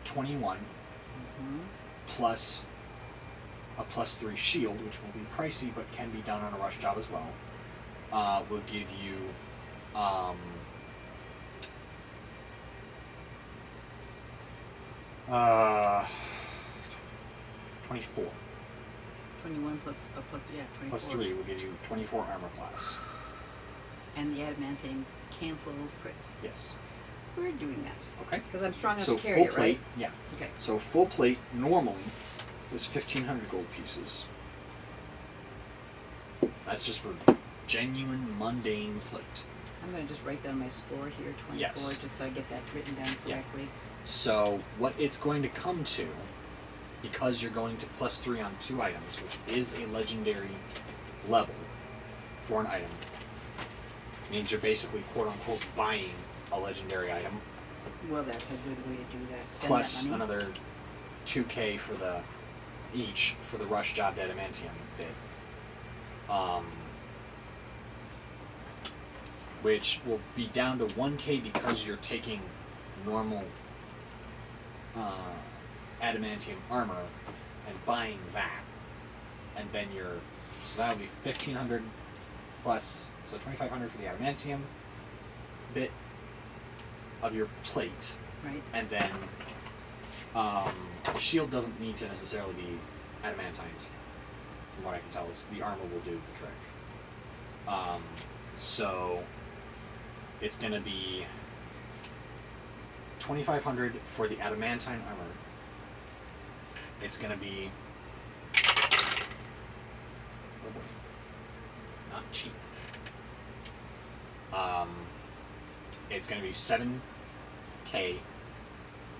[SPEAKER 1] 21
[SPEAKER 2] Mm-hmm.
[SPEAKER 1] plus a +3 shield, which will be pricey but can be done on a rush job as well. Will give you 24.
[SPEAKER 2] 21 plus, yeah, 24.
[SPEAKER 1] +3 will give you 24 armor class.
[SPEAKER 2] And the adamantine cancels crits.
[SPEAKER 1] Yes.
[SPEAKER 2] We're doing that.
[SPEAKER 1] Okay.
[SPEAKER 2] Because I'm strong enough
[SPEAKER 1] So
[SPEAKER 2] to carry
[SPEAKER 1] full
[SPEAKER 2] it,
[SPEAKER 1] plate,
[SPEAKER 2] right?
[SPEAKER 1] yeah.
[SPEAKER 2] Okay.
[SPEAKER 1] So full plate normally is 1,500 gold pieces. That's just for genuine mundane plate.
[SPEAKER 2] I'm going to just write down my score here, 24,
[SPEAKER 1] Yes.
[SPEAKER 2] just so I get that written down
[SPEAKER 1] Yeah.
[SPEAKER 2] correctly.
[SPEAKER 1] So what it's going to come to, because you're going to +3 on 2 items, which is a legendary level for an item means you're basically quote-unquote buying a legendary item,
[SPEAKER 2] Well, that's a good way to do that. Spend
[SPEAKER 1] plus
[SPEAKER 2] that money.
[SPEAKER 1] another 2k for the each for the rush job adamantium bit, which will be down to 1k because you're taking normal adamantium armor and buying that, and then so that'll be 1500 plus, so 2500 for the adamantium bit of your plate,
[SPEAKER 2] Right.
[SPEAKER 1] and then the shield doesn't need to necessarily be adamantine. From what I can tell, is the armor will do the trick. So it's going to be 2500 for the adamantine armor. It's going to be not cheap. It's going to be 7k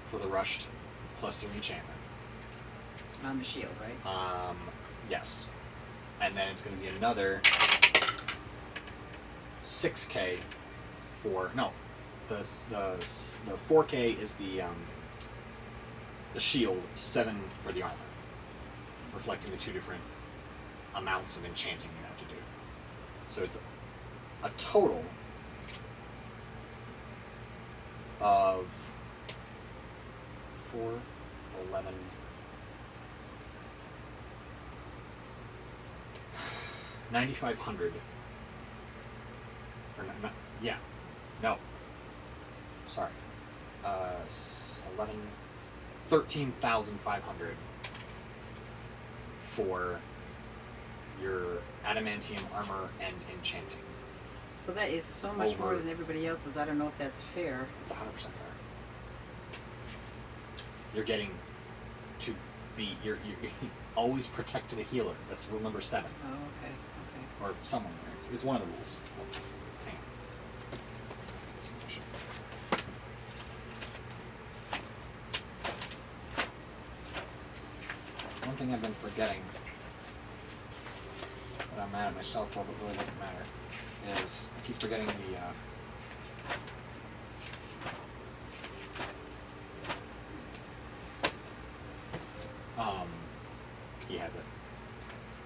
[SPEAKER 1] for the rushed plus 3 enchantment.
[SPEAKER 2] On the shield, right?
[SPEAKER 1] Yes. And then it's going to be another 6k for the 4k is the shield, 7 for the armor, reflecting the 2 different amounts of enchanting you have to do. So it's a total of 4, 11, 9,500. Or not, yeah. No. Sorry. 11, 13,500 for your adamantium armor and enchanting.
[SPEAKER 2] So that is so much more
[SPEAKER 1] Over.
[SPEAKER 2] than everybody else's. I don't know if that's fair.
[SPEAKER 1] It's 100% fair. You're getting to be you're always protect the healer. That's rule number 7,
[SPEAKER 2] Oh, okay, okay.
[SPEAKER 1] or somewhere. It's one of the rules. Hang on. One thing I've been forgetting, that I'm mad at myself for, but really doesn't matter, is I keep forgetting the he has it.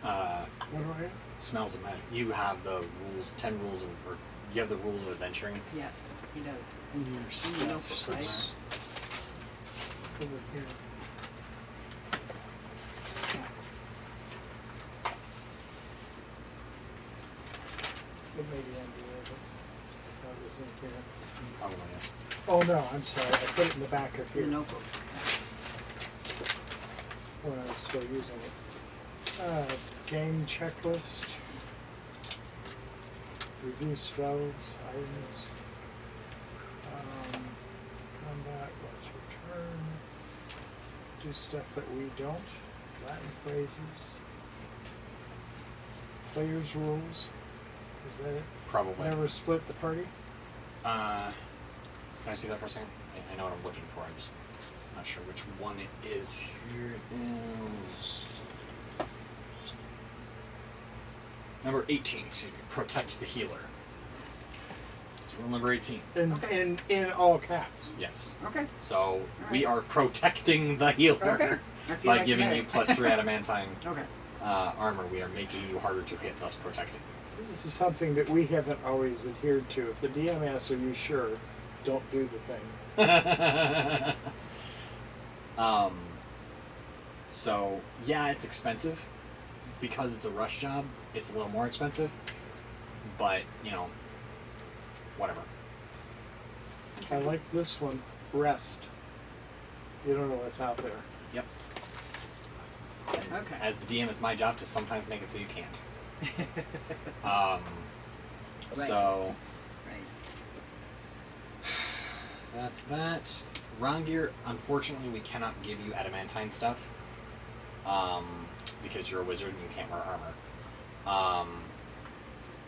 [SPEAKER 3] What do I have?
[SPEAKER 1] Smells of magic. You have the rules, 10 rules of, or you have the rules of adventuring.
[SPEAKER 2] Yes, he does.
[SPEAKER 3] In your
[SPEAKER 2] In the notebook,
[SPEAKER 3] stuff.
[SPEAKER 2] right?
[SPEAKER 3] It's over here. It may be under there, but that was in here.
[SPEAKER 1] Probably is.
[SPEAKER 3] Oh no, I'm sorry. I put it in the back of
[SPEAKER 2] It's in
[SPEAKER 3] here
[SPEAKER 2] the notebook.
[SPEAKER 3] when I was still using it. Game checklist. Review spells, items. Combat, watch your turn. Do stuff that we don't. Latin phrases. Players' rules. Is that it?
[SPEAKER 1] Probably.
[SPEAKER 3] Never split the party?
[SPEAKER 1] Can I see that for a second? I know what I'm looking for. I'm just not sure which one it is. Here it is. Number 18, excuse me. Protect the healer. It's rule number 18.
[SPEAKER 3] In all caps.
[SPEAKER 1] Yes.
[SPEAKER 2] Okay.
[SPEAKER 1] So we
[SPEAKER 2] Alright.
[SPEAKER 1] are protecting the healer
[SPEAKER 2] Okay. I feel
[SPEAKER 1] by
[SPEAKER 2] like
[SPEAKER 1] giving you
[SPEAKER 2] medic.
[SPEAKER 1] plus 3 adamantine
[SPEAKER 2] Okay.
[SPEAKER 1] armor. We are making you harder to hit, thus protecting you.
[SPEAKER 3] This is something that we haven't always adhered to. If the DM asks, are you sure? Don't do the thing.
[SPEAKER 1] So yeah, it's expensive because it's a rush job. It's a little more expensive, but whatever.
[SPEAKER 3] I like this one. Rest. You don't know what's out there.
[SPEAKER 1] Yep.
[SPEAKER 2] Okay.
[SPEAKER 1] As the DM, it's my job to sometimes make it so you can't. So
[SPEAKER 2] Right.
[SPEAKER 1] that's that. Rongir, unfortunately, we cannot give you adamantine stuff. Because you're a wizard and you can't wear armor.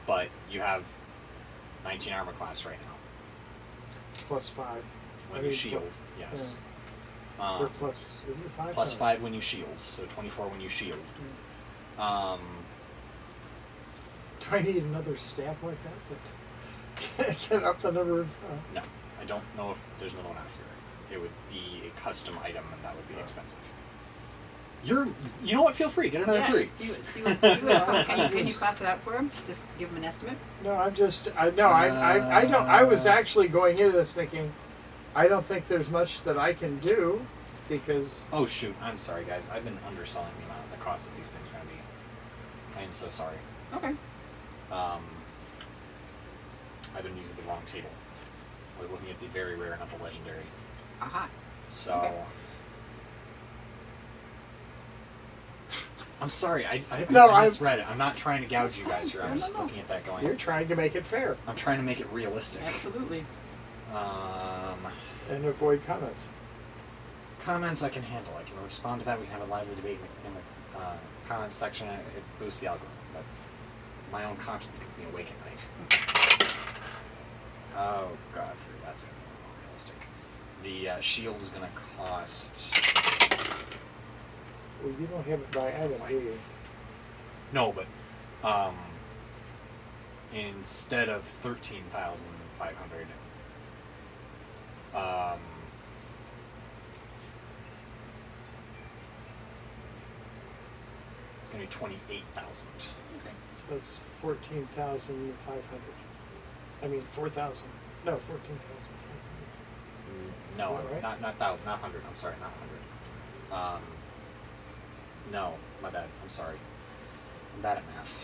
[SPEAKER 1] But you have 19 armor class right now.
[SPEAKER 3] +5.
[SPEAKER 1] When
[SPEAKER 3] I
[SPEAKER 1] you
[SPEAKER 3] mean,
[SPEAKER 1] shield, yes.
[SPEAKER 3] Or plus, is it 5?
[SPEAKER 1] Plus 5 when you shield, so 24 when you shield.
[SPEAKER 3] Do I need another staff like that? Get up the number of...
[SPEAKER 1] No, I don't know if there's another one out here. It would be a custom item, and that would be expensive. You know what? Feel free. Get another 3.
[SPEAKER 2] See what can you class it out for him? Just give him an estimate.
[SPEAKER 3] No, I'm just... I don't... I was actually going into this thinking, I don't think there's much that I can do, because...
[SPEAKER 1] Oh, shoot. I'm sorry, guys. I've been underselling the cost of these things are going to be. I am so sorry.
[SPEAKER 2] Okay.
[SPEAKER 1] I've been using the wrong table. I was looking at the very rare, not the legendary.
[SPEAKER 2] Aha.
[SPEAKER 1] So...
[SPEAKER 2] Okay.
[SPEAKER 1] I'm sorry, I
[SPEAKER 3] No,
[SPEAKER 1] misread it. I'm not trying to gouge you guys here. I'm just looking at that going.
[SPEAKER 3] You're trying to make it fair.
[SPEAKER 1] I'm trying to make it realistic.
[SPEAKER 2] Absolutely.
[SPEAKER 3] And avoid comments.
[SPEAKER 1] Comments I can handle. I can respond to that. We can have a lively debate in the comments section. It boosts the algorithm. But my own conscience keeps me awake at night. Oh, Godfrey, that's going to be more realistic. The shield is going to cost...
[SPEAKER 3] Well, you don't have it by item, do you?
[SPEAKER 1] No, but instead of 13,500, it's going to be 28,000.
[SPEAKER 2] Okay.
[SPEAKER 3] So that's 14,500. I mean, 4,000. No, 14,500.
[SPEAKER 1] No,
[SPEAKER 3] Is that right?
[SPEAKER 1] not 1,000, not 100. I'm sorry, not 100. No, my bad. I'm sorry. I'm bad at math.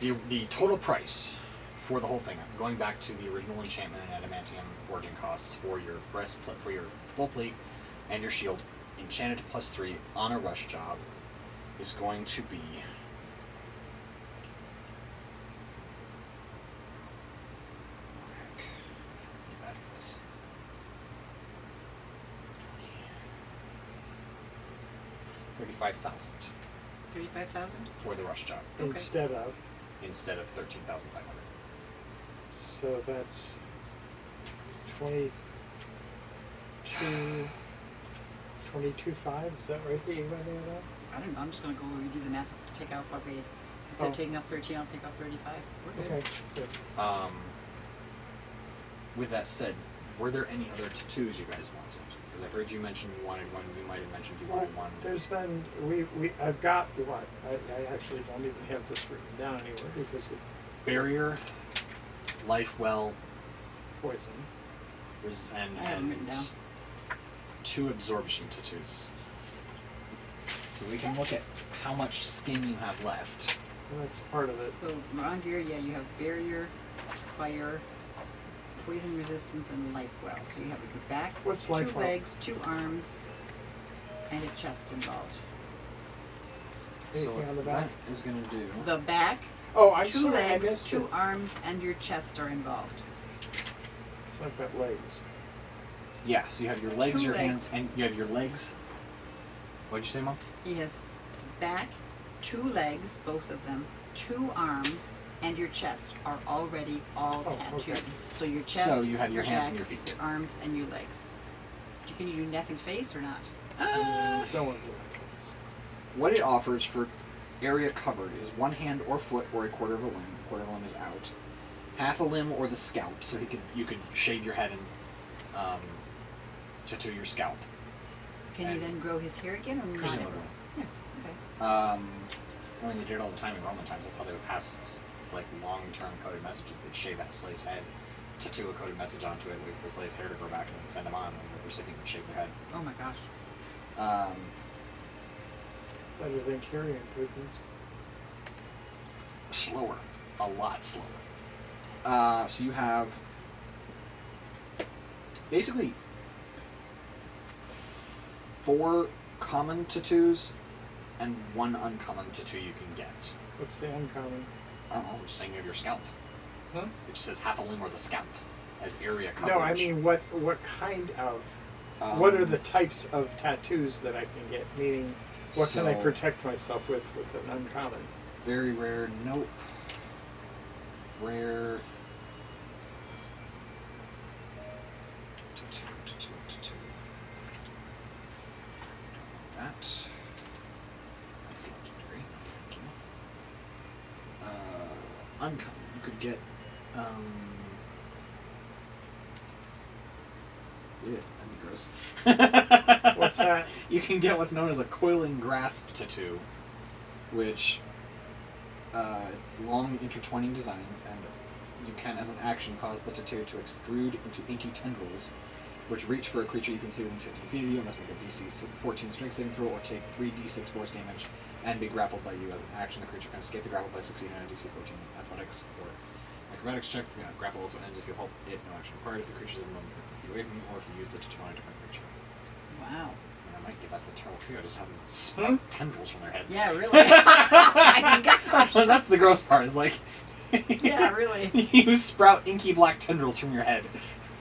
[SPEAKER 1] The total price for the whole thing, going back to the original enchantment and adamantium forging costs for your breastplate, for your full plate, and your shield, enchanted to +3 on a rush job, is going to be bad for this. 35,000
[SPEAKER 2] 35,000.
[SPEAKER 1] for the rush job
[SPEAKER 2] Okay.
[SPEAKER 3] Instead of.
[SPEAKER 1] instead of 13,500.
[SPEAKER 3] So that's 22.5. Is that right that you read it out?
[SPEAKER 2] I don't know. I'm just gonna go redo the math. Take off what we instead of
[SPEAKER 3] Oh.
[SPEAKER 2] taking off 13, I'll take off 35. We're good.
[SPEAKER 3] Okay, good.
[SPEAKER 1] With that said, were there any other tattoos you guys wanted? Because I heard you mention you wanted one. You might have mentioned you wanted one.
[SPEAKER 3] There's been I've got what I actually don't even have this written down anywhere because of
[SPEAKER 1] Barrier, life well,
[SPEAKER 3] poison.
[SPEAKER 2] I have them written down.
[SPEAKER 1] 2 absorption tattoos. So we can look at how much skin you have left.
[SPEAKER 3] And that's part of it.
[SPEAKER 2] So around here, yeah, you have barrier, fire, poison resistance, and life well. So you have your back,
[SPEAKER 3] What's
[SPEAKER 2] 2
[SPEAKER 3] life well?
[SPEAKER 2] legs, 2 arms, and a chest involved.
[SPEAKER 3] Anything
[SPEAKER 1] so
[SPEAKER 3] on the back?
[SPEAKER 1] that is going to do.
[SPEAKER 2] The back,
[SPEAKER 3] Oh, I'm
[SPEAKER 2] 2
[SPEAKER 3] sorry, I
[SPEAKER 2] legs,
[SPEAKER 3] missed
[SPEAKER 2] 2
[SPEAKER 3] it.
[SPEAKER 2] arms, and your chest are involved.
[SPEAKER 3] So I've got legs.
[SPEAKER 1] Yeah, so you have your legs,
[SPEAKER 2] 2
[SPEAKER 1] your
[SPEAKER 2] legs.
[SPEAKER 1] hands, and you have your legs. What'd you say, Mom?
[SPEAKER 2] He has back, 2 legs, both of them, 2 arms, and your chest are already all
[SPEAKER 3] Oh,
[SPEAKER 2] tattooed.
[SPEAKER 3] okay.
[SPEAKER 2] So your chest,
[SPEAKER 1] So you have your hands
[SPEAKER 2] back,
[SPEAKER 1] and your feet.
[SPEAKER 2] your arms, and your legs. Can you do neck and face or not?
[SPEAKER 3] Don't want to do legs.
[SPEAKER 1] What it offers for area covered is 1 hand or foot or a quarter of a limb. A quarter of a limb is out. Half a limb or the scalp, so you could shave your head and tattoo your scalp.
[SPEAKER 2] Can you
[SPEAKER 1] And
[SPEAKER 2] then grow his hair again or not?
[SPEAKER 1] presumably.
[SPEAKER 2] Yeah. Okay.
[SPEAKER 1] I mean, they did it all the time in Roman times. That's how they would pass like long-term coded messages. They'd shave that slave's head, tattoo a coded message onto it, wait for the slave's hair to grow back, and then send them on. And the recipient would shave their head.
[SPEAKER 2] Oh my gosh.
[SPEAKER 3] Better than carrying improvements.
[SPEAKER 1] Slower, a lot slower. So you have basically 4 common tattoos and 1 uncommon tattoo you can get.
[SPEAKER 3] What's the uncommon?
[SPEAKER 1] I don't know, just saying you have your scalp.
[SPEAKER 3] Huh?
[SPEAKER 1] It just says half a limb or the scalp as area coverage.
[SPEAKER 3] No, I mean what kind of what are the types of tattoos that I can get? Meaning, what can I
[SPEAKER 1] So-
[SPEAKER 3] protect myself with an uncommon?
[SPEAKER 1] Very rare, nope. Rare. Tattoo. That's legendary. Thank you. uncommon. You could get yeah, that'd be gross.
[SPEAKER 3] What's that?
[SPEAKER 1] You can get what's known as a coiling grasp tattoo, which it's long intertwining designs, and you can, as an action, cause the tattoo to extrude into inky tendrils, which reach for a creature you can see within 15 feet of you, must make a DC 14 strength saving throw or take 3d6 force damage, and be grappled by you. As an action, the creature can escape the grapple by succeeding on a DC 14 athletics or acrobatics check. Grapple also ends if you hold it, no action required if the creature is in 1 feet away from you, or if you use the tattoo on a different creature.
[SPEAKER 2] Wow.
[SPEAKER 1] And I might give that to the turtle trio, just have them sprout tendrils from their heads.
[SPEAKER 2] Yeah, really. My gosh.
[SPEAKER 1] So that's the gross part, is like...
[SPEAKER 2] Yeah, really.
[SPEAKER 1] You sprout inky black tendrils from your head.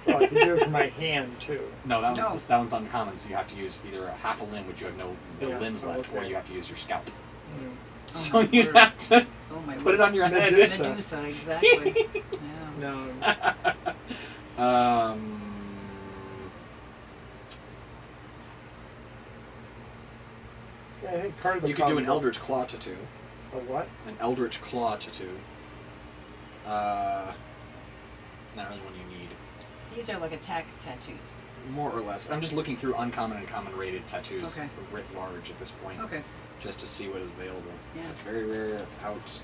[SPEAKER 3] Well, I can do it for my hand too.
[SPEAKER 1] No, that one's uncommon, so you have to use either a half a limb, which you have no limbs left, or
[SPEAKER 3] okay.
[SPEAKER 1] you have to use your scalp.
[SPEAKER 3] Mm.
[SPEAKER 2] Oh
[SPEAKER 1] So
[SPEAKER 2] my
[SPEAKER 1] you
[SPEAKER 2] word.
[SPEAKER 1] have to
[SPEAKER 2] Oh my
[SPEAKER 1] put it on your head.
[SPEAKER 3] Medusa.
[SPEAKER 2] Medusa, exactly. Yeah.
[SPEAKER 3] No. Yeah, I think part of the
[SPEAKER 1] You could do an
[SPEAKER 3] problem
[SPEAKER 1] Eldritch Claw tattoo.
[SPEAKER 3] A what?
[SPEAKER 1] An Eldritch Claw tattoo. Not really one you need.
[SPEAKER 2] These are like attack tattoos.
[SPEAKER 1] More or less. I'm just looking through uncommon and common rated tattoos
[SPEAKER 2] Okay.
[SPEAKER 1] writ large at this point.
[SPEAKER 2] Okay.
[SPEAKER 1] Just to see what is available.
[SPEAKER 2] Yeah.
[SPEAKER 1] It's very rare, that's out.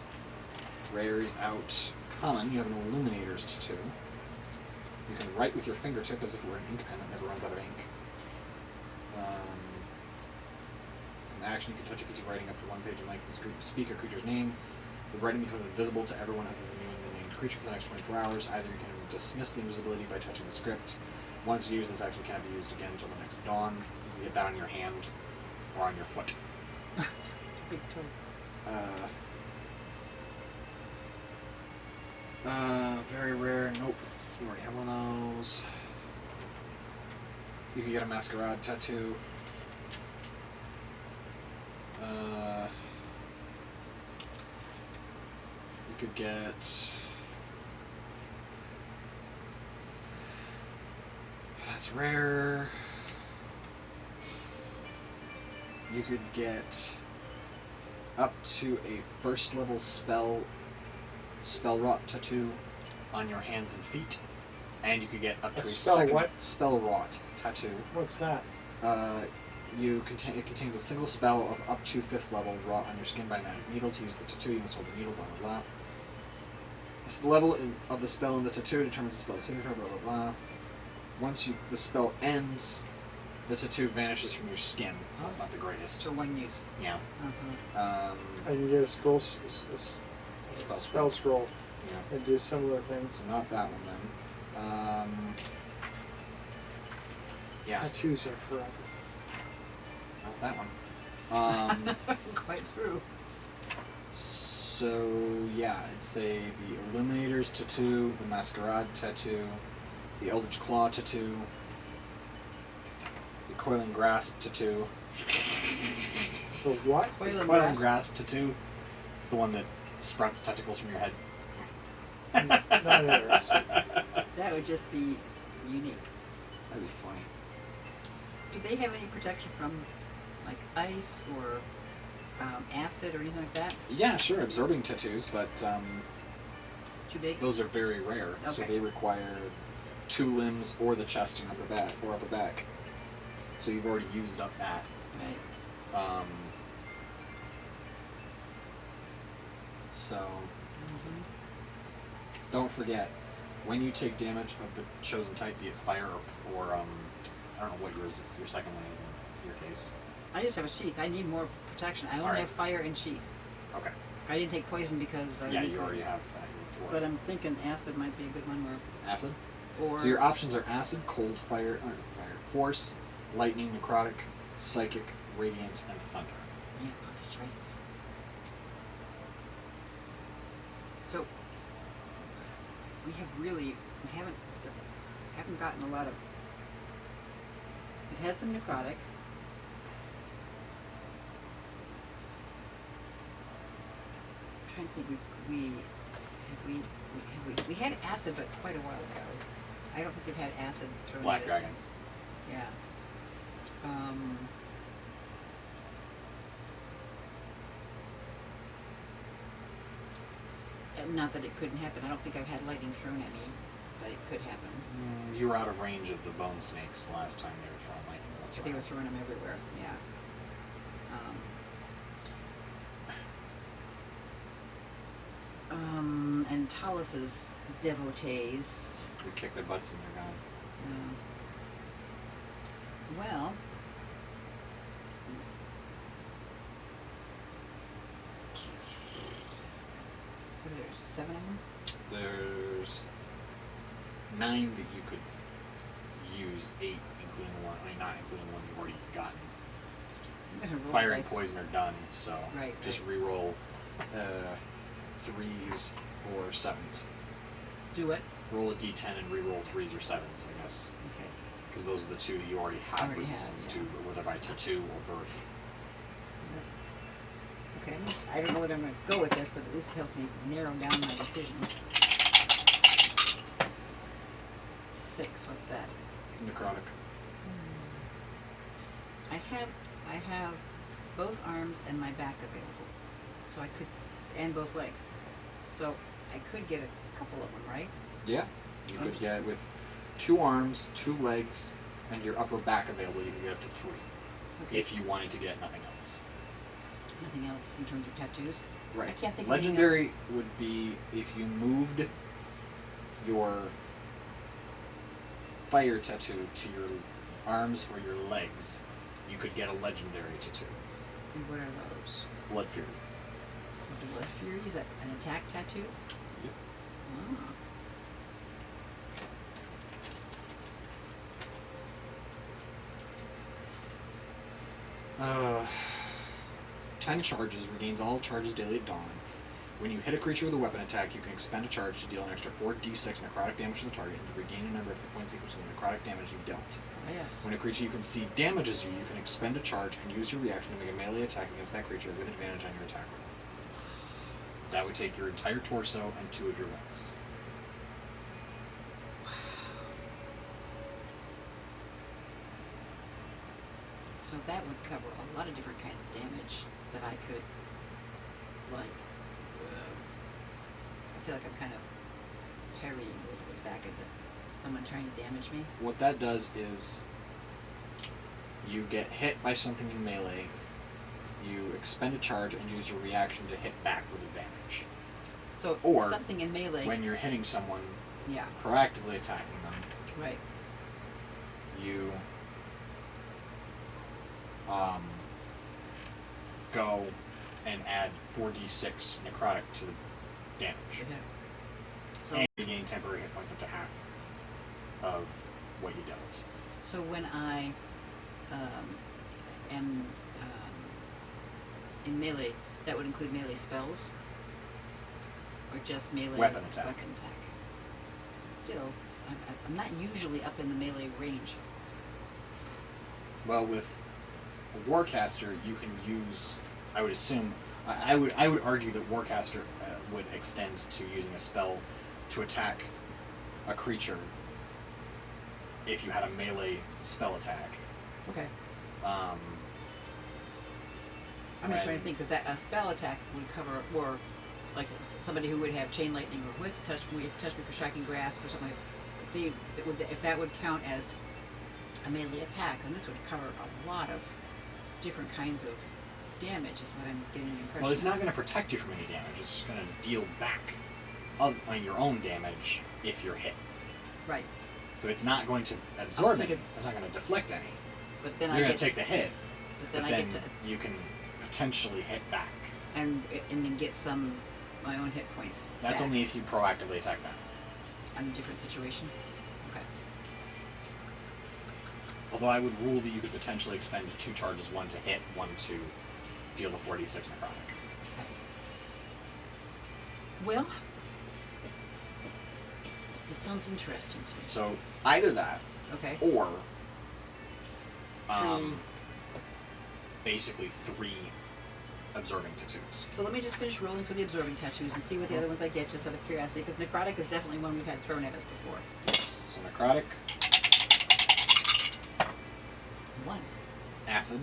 [SPEAKER 1] Rare is out. Common, you have an Illuminator's tattoo. You can write with your fingertip as if it were an ink pen that never runs out of ink. As an action, you can touch a piece of writing up to 1 page in length and speak a creature's name. The writing becomes invisible to everyone other than you and the named creature for the next 24 hours. Either you can dismiss the invisibility by touching the script. Once used, this action cannot be used again until the next dawn. You can get that on your hand or on your foot.
[SPEAKER 2] Big toe.
[SPEAKER 1] Very rare. Nope. You already have one of those. You can get a masquerade tattoo. You could get. That's rare. You could get up to a first level spell rot tattoo on your hands and feet, and you could get up to a
[SPEAKER 3] spell
[SPEAKER 1] second
[SPEAKER 3] what?
[SPEAKER 1] spell rot tattoo.
[SPEAKER 3] What's that?
[SPEAKER 1] It contains a single spell of up to 5th level wrought on your skin by a magic needle. To use the tattoo, you must hold the needle, blah blah blah. It's the level of the spell in the tattoo determines the spell's signature, blah blah blah. Once the spell ends, the tattoo vanishes from your skin, so it's not the greatest.
[SPEAKER 2] For one use.
[SPEAKER 1] Yeah.
[SPEAKER 2] Uh-huh.
[SPEAKER 3] I can get a
[SPEAKER 1] Spell
[SPEAKER 3] spell scroll
[SPEAKER 1] Yeah.
[SPEAKER 3] and do similar things.
[SPEAKER 1] So not that one then. Yeah,
[SPEAKER 3] Tattoos are forever.
[SPEAKER 1] not that one.
[SPEAKER 2] Quite true.
[SPEAKER 1] So yeah, I'd say the Illuminator's tattoo, the Masquerade tattoo, the Eldritch Claw tattoo, the Coiling Grasp tattoo.
[SPEAKER 3] The what?
[SPEAKER 2] Coiling
[SPEAKER 1] Coiling
[SPEAKER 2] grasp.
[SPEAKER 1] Grasp tattoo. It's the one that sprouts tentacles from your head.
[SPEAKER 3] Not interesting.
[SPEAKER 2] That would just be unique.
[SPEAKER 1] That'd be funny.
[SPEAKER 2] Do they have any protection from, like, ice or acid or anything like that?
[SPEAKER 1] Yeah, sure, absorbing tattoos, but
[SPEAKER 2] Too big?
[SPEAKER 1] those are very rare. So
[SPEAKER 2] Okay.
[SPEAKER 1] they require 2 limbs or the chest and upper back. So you've already used up that.
[SPEAKER 2] Right.
[SPEAKER 1] So
[SPEAKER 2] Mm-hmm.
[SPEAKER 1] don't forget, when you take damage of the chosen type, be it fire or I don't know what your second one is in your case.
[SPEAKER 2] I just have a sheath. I need more protection. I only
[SPEAKER 1] Alright.
[SPEAKER 2] have fire and sheath.
[SPEAKER 1] Okay.
[SPEAKER 2] I didn't take poison because I
[SPEAKER 1] Yeah,
[SPEAKER 2] need
[SPEAKER 1] you
[SPEAKER 2] poison.
[SPEAKER 1] already have that.
[SPEAKER 2] But I'm thinking acid might be a good one,
[SPEAKER 1] Acid.
[SPEAKER 2] or
[SPEAKER 1] So your options are acid, cold, fire, force, lightning, necrotic, psychic, radiant, and thunder.
[SPEAKER 2] yeah, lots of choices. So we haven't gotten a lot of. We've had some necrotic. I'm trying to think. We had acid, but quite a while ago. I don't think they've had acid thrown
[SPEAKER 1] Black
[SPEAKER 2] at us.
[SPEAKER 1] dragons.
[SPEAKER 2] Yeah. Not that it couldn't happen. I don't think I've had lightning thrown at me, but it could happen.
[SPEAKER 1] You were out of range of the bone snakes the last time they were throwing lightning bolts
[SPEAKER 2] They were
[SPEAKER 1] around.
[SPEAKER 2] throwing them everywhere. Yeah. And Talus's devotees.
[SPEAKER 1] We kick their butts and they're gone.
[SPEAKER 2] Well, what are there, 7 of them?
[SPEAKER 1] There's 9 that you could use, 8 including the one. I mean, not including the one you've already gotten.
[SPEAKER 2] I'm gonna roll
[SPEAKER 1] Fire
[SPEAKER 2] the
[SPEAKER 1] and
[SPEAKER 2] dice.
[SPEAKER 1] poison are done, so
[SPEAKER 2] Right,
[SPEAKER 1] just
[SPEAKER 2] right.
[SPEAKER 1] re-roll 3s or 7s.
[SPEAKER 2] Do it.
[SPEAKER 1] Roll a d10 and re-roll 3s or 7s, I guess.
[SPEAKER 2] Okay.
[SPEAKER 1] Because those are the 2 that you already have
[SPEAKER 2] Already
[SPEAKER 1] resistance
[SPEAKER 2] have,
[SPEAKER 1] to,
[SPEAKER 2] yeah.
[SPEAKER 1] whether by tattoo or birth.
[SPEAKER 2] Okay. I don't know whether I'm going to go with this, but at least it helps me narrow down my decision. 6. What's that?
[SPEAKER 1] Necrotic.
[SPEAKER 2] I have both arms and my back available, so I could, and both legs, so I could get a couple of them, right?
[SPEAKER 1] Yeah. You could get with 2 arms, 2 legs, and your upper back available, you can get up to 3.
[SPEAKER 2] Okay.
[SPEAKER 1] If you wanted to get nothing else.
[SPEAKER 2] Nothing else in terms of tattoos.
[SPEAKER 1] Right.
[SPEAKER 2] I can't think of anything
[SPEAKER 1] Legendary would be if you moved your fire tattoo to your arms or your legs, you could get a legendary tattoo.
[SPEAKER 2] And what are those?
[SPEAKER 1] Blood Fury.
[SPEAKER 2] Blood Fury? Is that an attack tattoo?
[SPEAKER 1] Yep.
[SPEAKER 2] Ah.
[SPEAKER 1] 10 charges, regains all charges daily at dawn. When you hit a creature with a weapon attack, you can expend a charge to deal an extra 4d6 necrotic damage to the target and to regain a number of hit points equal to the necrotic damage you dealt.
[SPEAKER 2] Yes.
[SPEAKER 1] When a creature you can see damages you, you can expend a charge and use your reaction to make a melee attack against that creature with advantage on your attack roll. That would take your entire torso and 2 of your legs.
[SPEAKER 2] So that would cover a lot of different kinds of damage that I could, like, I feel like I'm kind of parrying a little bit back at someone trying to damage me.
[SPEAKER 1] What that does is you get hit by something in melee, you expend a charge and use your reaction to hit back with advantage.
[SPEAKER 2] So
[SPEAKER 1] Or
[SPEAKER 2] something in melee.
[SPEAKER 1] When you're hitting someone,
[SPEAKER 2] Yeah.
[SPEAKER 1] proactively attacking them,
[SPEAKER 2] Right.
[SPEAKER 1] you go and add 4d6 necrotic to the damage.
[SPEAKER 2] Yeah. So
[SPEAKER 1] And you gain temporary hit points up to half of what you dealt.
[SPEAKER 2] so when I am in melee, that would include melee spells, or just melee
[SPEAKER 1] Weapon attack.
[SPEAKER 2] Weapon attack. Still, I'm not usually up in the melee range.
[SPEAKER 1] Well, with a Warcaster, you can use, I would assume, I would argue that Warcaster would extend to using a spell to attack a creature if you had a melee spell attack.
[SPEAKER 2] Okay.
[SPEAKER 1] Um,
[SPEAKER 2] I'm just trying
[SPEAKER 1] when-
[SPEAKER 2] to think, because that a spell attack would cover, or like somebody who would have chain lightning, or who has to touch me for striking grasp or something like that. If that would count as a melee attack, then this would cover a lot of different kinds of damage, is what I'm getting the impression.
[SPEAKER 1] well, it's not going to protect you from any damage. It's just going to deal back on your own damage if you're hit.
[SPEAKER 2] Right.
[SPEAKER 1] So it's not going to absorb any.
[SPEAKER 2] thinking-
[SPEAKER 1] It's not going to deflect any.
[SPEAKER 2] But then
[SPEAKER 1] You're
[SPEAKER 2] I
[SPEAKER 1] going
[SPEAKER 2] get
[SPEAKER 1] to take the hit,
[SPEAKER 2] but then
[SPEAKER 1] but
[SPEAKER 2] I
[SPEAKER 1] then
[SPEAKER 2] get to
[SPEAKER 1] you can potentially hit back.
[SPEAKER 2] and then get some my own hit points.
[SPEAKER 1] That's
[SPEAKER 2] back
[SPEAKER 1] only if you proactively attack them.
[SPEAKER 2] on a different situation. Okay.
[SPEAKER 1] Although I would rule that you could potentially expend 2 charges, 1 to hit, 1 to deal the 46 necrotic.
[SPEAKER 2] Well, this sounds interesting to me.
[SPEAKER 1] So either that,
[SPEAKER 2] Okay.
[SPEAKER 1] or
[SPEAKER 2] Three.
[SPEAKER 1] basically 3 absorbing tattoos.
[SPEAKER 2] So let me just finish rolling for the absorbing tattoos and see what the other ones I get, just out of curiosity, because necrotic is definitely one we've had thrown at us before.
[SPEAKER 1] Yes. So necrotic,
[SPEAKER 2] 1.
[SPEAKER 1] acid,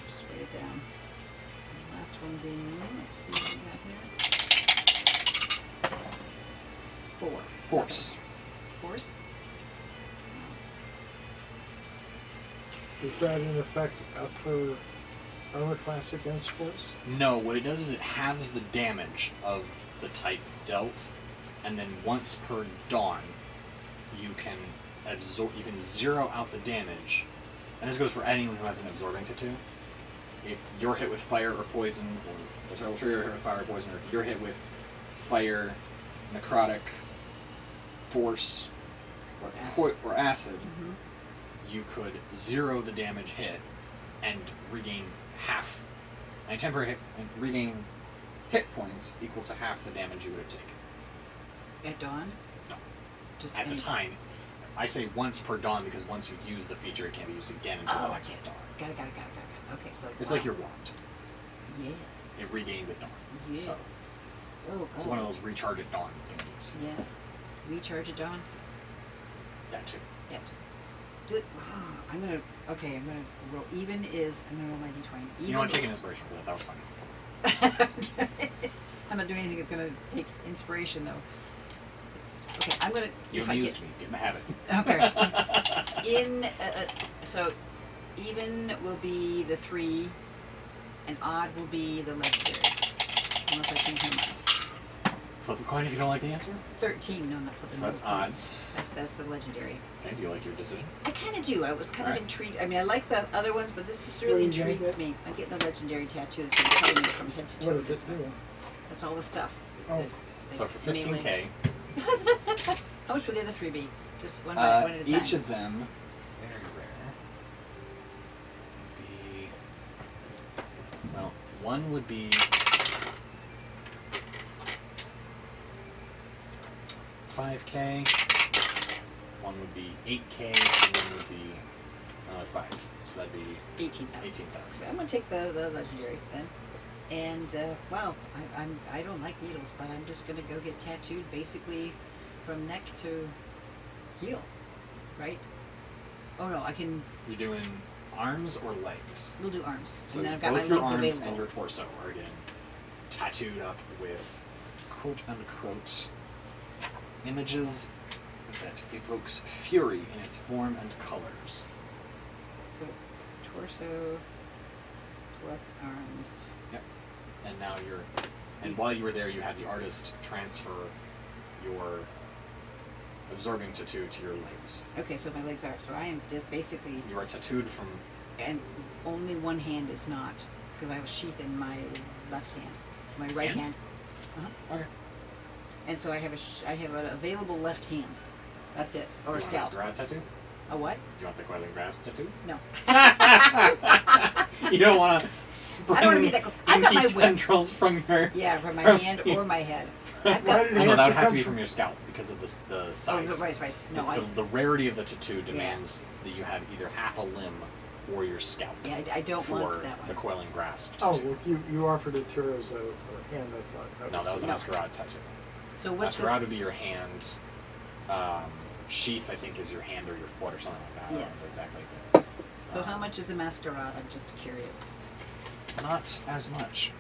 [SPEAKER 2] Just write it down. And the last one being, let's see what we got here.
[SPEAKER 1] Force.
[SPEAKER 2] Force?
[SPEAKER 3] Does that in effect up her armor class against force?
[SPEAKER 1] No, what it does is it halves the damage of the type dealt, and then once per dawn, you can zero out the damage. And this goes for anyone who has an absorbing tattoo. If you're hit with fire or poison, or sorry, you're hit with fire or poison, or if you're hit with fire, necrotic, force, or acid,
[SPEAKER 2] Mm-hmm.
[SPEAKER 1] you could zero the damage hit and regain half. And temporary hit and regain hit points equal to half the damage you would have taken.
[SPEAKER 2] At dawn?
[SPEAKER 1] No.
[SPEAKER 2] Just
[SPEAKER 1] At the
[SPEAKER 2] any
[SPEAKER 1] time. I say once per dawn because once you use the feature, it can't be used again until the next
[SPEAKER 2] okay.
[SPEAKER 1] dawn.
[SPEAKER 2] Got it. Okay, so...
[SPEAKER 1] It's
[SPEAKER 2] wow.
[SPEAKER 1] like your wand.
[SPEAKER 2] Yes.
[SPEAKER 1] It regains at dawn.
[SPEAKER 2] Yes.
[SPEAKER 1] So
[SPEAKER 2] Oh, God.
[SPEAKER 1] it's one of those recharge at dawn things.
[SPEAKER 2] Yeah. Recharge at dawn?
[SPEAKER 1] That too.
[SPEAKER 2] Yeah, just... Do it. I'm gonna roll. I'm gonna roll my d20.
[SPEAKER 1] You don't want to take an inspiration for that. That was funny.
[SPEAKER 2] I'm not doing anything that's gonna take inspiration, though. Okay, I'm gonna...
[SPEAKER 1] You
[SPEAKER 2] if I
[SPEAKER 1] amused
[SPEAKER 2] get,
[SPEAKER 1] me. Get in the habit.
[SPEAKER 2] Okay. So, even will be the 3, and odd will be the legendary. Unless I change my mind.
[SPEAKER 1] Flip a coin if you don't like the answer.
[SPEAKER 2] 13, no, not flipping.
[SPEAKER 1] So that's
[SPEAKER 2] those
[SPEAKER 1] odds.
[SPEAKER 2] coins. That's the legendary.
[SPEAKER 1] Okay, do you like your decision?
[SPEAKER 2] I kind of do. I was kind of
[SPEAKER 1] Alright.
[SPEAKER 2] intrigued. I mean, I like the other ones, but this just
[SPEAKER 3] What
[SPEAKER 2] really
[SPEAKER 3] are you gonna
[SPEAKER 2] intrigues
[SPEAKER 3] get?
[SPEAKER 2] me. I'm getting the legendary tattoos. They're telling me from head to toe.
[SPEAKER 3] What does
[SPEAKER 2] this
[SPEAKER 3] it
[SPEAKER 2] time.
[SPEAKER 3] do?
[SPEAKER 2] That's all the stuff.
[SPEAKER 3] Oh.
[SPEAKER 2] that
[SPEAKER 1] So for
[SPEAKER 2] mainly-
[SPEAKER 1] 15K,
[SPEAKER 2] How much would the other 3 be? Just one at a time.
[SPEAKER 1] each of them, very rare, would be, well, one would be 5K, one would be 8K, and one would be another 5. So that'd be
[SPEAKER 2] 18,000.
[SPEAKER 1] 18,000.
[SPEAKER 2] So I'm gonna take the legendary then. And wow, I don't like needles, but I'm just gonna go get tattooed basically from neck to heel, right? Oh no, I can.
[SPEAKER 1] You're doing arms or legs?
[SPEAKER 2] We'll do arms,
[SPEAKER 1] So
[SPEAKER 2] and then I've got my
[SPEAKER 1] both your
[SPEAKER 2] legs
[SPEAKER 1] arms
[SPEAKER 2] available.
[SPEAKER 1] and your torso are getting tattooed up with quote-unquote images that evokes fury in its form and colors.
[SPEAKER 2] So torso plus arms.
[SPEAKER 1] Yep. And now while you were there, you had the artist transfer your absorbing tattoo to your legs.
[SPEAKER 2] Okay, so my legs are. So I am just basically,
[SPEAKER 1] You are tattooed from.
[SPEAKER 2] and only one hand is not, because I have a sheath in my left hand. My right
[SPEAKER 1] Hand?
[SPEAKER 2] hand.
[SPEAKER 1] Okay.
[SPEAKER 2] And so I have I have an available left hand. That's it, or a
[SPEAKER 1] You want
[SPEAKER 2] scalp.
[SPEAKER 1] a Masquerade tattoo?
[SPEAKER 2] A what?
[SPEAKER 1] Do you want the Coiling Grasp tattoo?
[SPEAKER 2] No.
[SPEAKER 1] You don't want to spring
[SPEAKER 2] I don't want to be that close. I've got my
[SPEAKER 1] inky
[SPEAKER 2] whip.
[SPEAKER 1] tendrils from your.
[SPEAKER 2] Yeah, from my
[SPEAKER 1] from
[SPEAKER 2] hand
[SPEAKER 1] you.
[SPEAKER 2] or my head.
[SPEAKER 3] Why
[SPEAKER 2] I've got.
[SPEAKER 3] did
[SPEAKER 1] No,
[SPEAKER 3] it
[SPEAKER 1] that would have to
[SPEAKER 3] come
[SPEAKER 1] be
[SPEAKER 3] from-
[SPEAKER 1] from your scalp because of the
[SPEAKER 2] Oh,
[SPEAKER 1] size.
[SPEAKER 2] right. No,
[SPEAKER 1] It's the rarity of the tattoo demands that you have either half a limb or your scalp
[SPEAKER 2] Yeah, I don't
[SPEAKER 1] for
[SPEAKER 2] want that
[SPEAKER 1] the
[SPEAKER 2] one.
[SPEAKER 1] Coiling Grasp
[SPEAKER 3] Oh,
[SPEAKER 1] tattoo.
[SPEAKER 3] well, you offered it to her as a hand, I thought.
[SPEAKER 1] No, that was a
[SPEAKER 2] No.
[SPEAKER 1] Masquerade tattoo.
[SPEAKER 2] So what's
[SPEAKER 1] Masquerade
[SPEAKER 2] this?
[SPEAKER 1] would be your hand. Sheath, I think, is your hand or your foot or something like that. I don't
[SPEAKER 2] Yes.
[SPEAKER 1] remember exactly.
[SPEAKER 2] So how much is the masquerade? I'm just curious.
[SPEAKER 1] Not as much.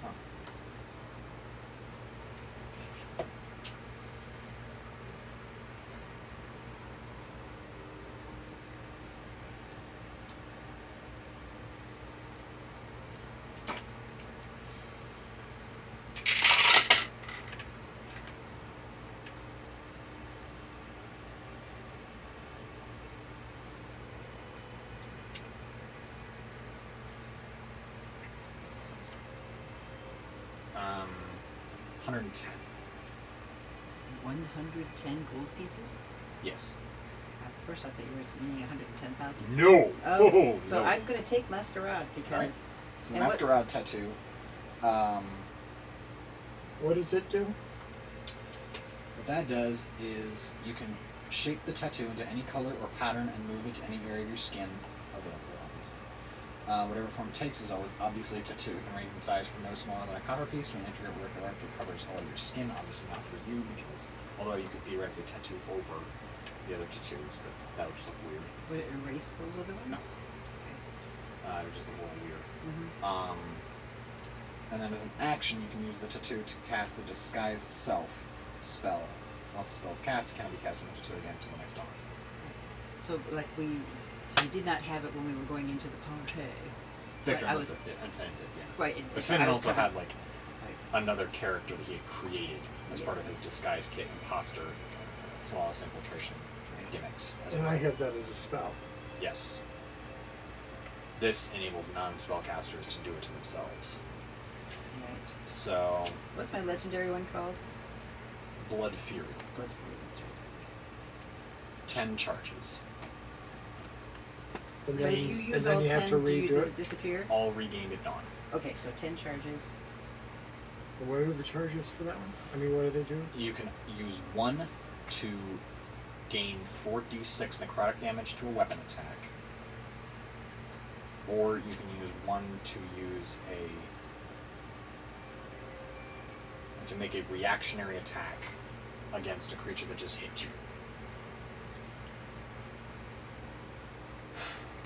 [SPEAKER 1] Huh. Um, 110.
[SPEAKER 2] 110 gold pieces?
[SPEAKER 1] Yes.
[SPEAKER 2] At first I thought you were meaning 110,000.
[SPEAKER 1] No.
[SPEAKER 2] Oh, so
[SPEAKER 1] no.
[SPEAKER 2] I'm going to take masquerade because.
[SPEAKER 1] Alright. So the
[SPEAKER 2] and what-
[SPEAKER 1] Masquerade tattoo.
[SPEAKER 3] What does it do?
[SPEAKER 1] What that does is you can shape the tattoo into any color or pattern and move it to any area of your skin available, obviously. Whatever form it takes is always obviously a tattoo. It can range in size from no smaller than a copper piece to an intricate work that directly covers all of your skin. Obviously not for you, because although you could theoretically tattoo over the other tattoos, but that would just look weird.
[SPEAKER 2] Would it erase those other ones?
[SPEAKER 1] No.
[SPEAKER 2] Okay.
[SPEAKER 1] It would just look a little weird.
[SPEAKER 2] Mm-hmm.
[SPEAKER 1] And then as an action, you can use the tattoo to cast the Disguise Self spell. Once the spell is cast, it cannot be cast on the tattoo again until the next dawn.
[SPEAKER 2] So, like, we did not have it when we were going into the party.
[SPEAKER 1] Victor
[SPEAKER 2] I
[SPEAKER 1] must
[SPEAKER 2] was
[SPEAKER 1] have did, and Finn did, yeah.
[SPEAKER 2] right.
[SPEAKER 1] But
[SPEAKER 2] so
[SPEAKER 1] Finn
[SPEAKER 2] I was
[SPEAKER 1] also
[SPEAKER 2] trying-
[SPEAKER 1] had, like,
[SPEAKER 2] right.
[SPEAKER 1] another character that he had created as part of his
[SPEAKER 2] Yes.
[SPEAKER 1] disguise kit, imposter, flawless infiltration gimmicks. As
[SPEAKER 3] And
[SPEAKER 1] well.
[SPEAKER 3] I had that as a spell.
[SPEAKER 1] Yes. This enables non-spellcasters to do it to themselves.
[SPEAKER 2] Right.
[SPEAKER 1] So,
[SPEAKER 2] What's my legendary one called?
[SPEAKER 1] Blood Fury.
[SPEAKER 2] Blood Fury. That's right.
[SPEAKER 1] 10 charges.
[SPEAKER 3] And
[SPEAKER 2] But
[SPEAKER 3] then,
[SPEAKER 2] if you use
[SPEAKER 3] and then
[SPEAKER 2] all
[SPEAKER 3] you
[SPEAKER 2] 10,
[SPEAKER 3] have to redo
[SPEAKER 2] does
[SPEAKER 3] it.
[SPEAKER 2] it disappear?
[SPEAKER 1] All regained at dawn.
[SPEAKER 2] Okay, so 10 charges.
[SPEAKER 3] And what are the charges for that one? I mean, what do they do?
[SPEAKER 1] You can use 1 to gain 4d6 necrotic damage to a weapon attack. Or you can use 1 to use to make a reactionary attack against a creature that just hit you.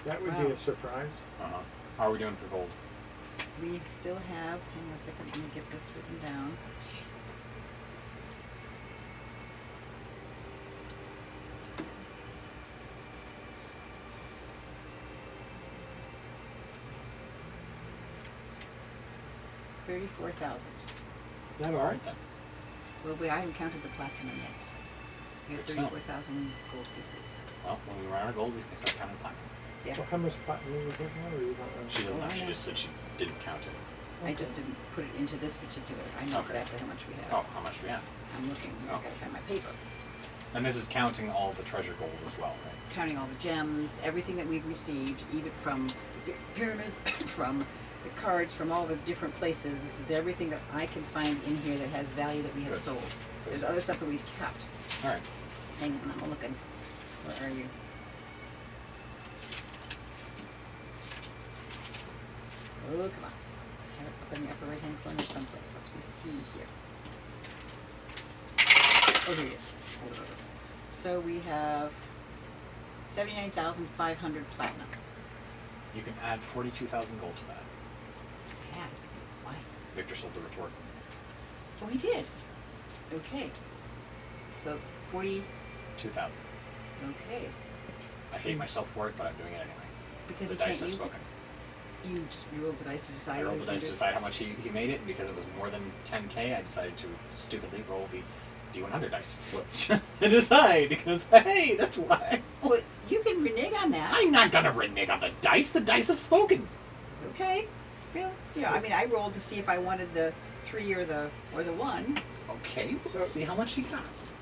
[SPEAKER 3] That would be
[SPEAKER 2] Wow.
[SPEAKER 3] a surprise.
[SPEAKER 1] How are we doing for gold?
[SPEAKER 2] We still have, hang on a second, let me get this written down. $34,000.
[SPEAKER 3] That all
[SPEAKER 1] All
[SPEAKER 3] right?
[SPEAKER 1] right then.
[SPEAKER 2] Well, I haven't counted the platinum yet. We have
[SPEAKER 1] Good to know.
[SPEAKER 2] 34,000 gold pieces.
[SPEAKER 1] Well, when we run out of gold, we can start counting platinum.
[SPEAKER 2] Yeah.
[SPEAKER 3] Well, how much platinum are you looking at, or you don't know?
[SPEAKER 1] She doesn't
[SPEAKER 2] Oh,
[SPEAKER 1] know.
[SPEAKER 2] I
[SPEAKER 1] She
[SPEAKER 2] know.
[SPEAKER 1] just said she didn't count it.
[SPEAKER 2] I just didn't put it into this particular. I know
[SPEAKER 1] Okay.
[SPEAKER 2] exactly how much we have.
[SPEAKER 1] Oh, how much do we have?
[SPEAKER 2] I'm looking.
[SPEAKER 1] Oh.
[SPEAKER 2] I gotta find my paper.
[SPEAKER 1] And this is counting all the treasure gold as well, right?
[SPEAKER 2] Counting all the gems, everything that we've received, even from the pyramids, from the cards, from all the different places. This is everything that I can find in here that has value that we have
[SPEAKER 1] Good.
[SPEAKER 2] sold.
[SPEAKER 1] Good.
[SPEAKER 2] There's other stuff that we've kept.
[SPEAKER 1] All right.
[SPEAKER 2] Hang on, I'm looking. Where are you? Oh, come on. I have it up in the upper right-hand corner someplace. Let me see here. Oh, here it is. Hold it over. So we have 79,500 platinum.
[SPEAKER 1] You can add 42,000 gold to that.
[SPEAKER 2] Yeah. Why?
[SPEAKER 1] Victor sold the retort.
[SPEAKER 2] Oh, he did. Okay. So 40.
[SPEAKER 1] 2,000.
[SPEAKER 2] Okay.
[SPEAKER 1] I hate myself for it, but I'm doing it anyway.
[SPEAKER 2] Because
[SPEAKER 1] The
[SPEAKER 2] he
[SPEAKER 1] dice
[SPEAKER 2] can't
[SPEAKER 1] has
[SPEAKER 2] use
[SPEAKER 1] spoken.
[SPEAKER 2] it. You just rolled the dice to decide.
[SPEAKER 1] I rolled the
[SPEAKER 2] whether
[SPEAKER 1] dice
[SPEAKER 2] you
[SPEAKER 1] to
[SPEAKER 2] did.
[SPEAKER 1] decide how much he made it, and because it was more than 10k, I decided to stupidly roll the D100 dice. Just to decide, because hey, that's why.
[SPEAKER 2] Well, you can renege on that.
[SPEAKER 1] I'm not gonna renege on the dice. The dice have spoken.
[SPEAKER 2] Okay. Yeah. I mean, I rolled to see if I wanted the 3 or the 1.
[SPEAKER 1] Okay, let's
[SPEAKER 3] So-
[SPEAKER 1] see how much he got.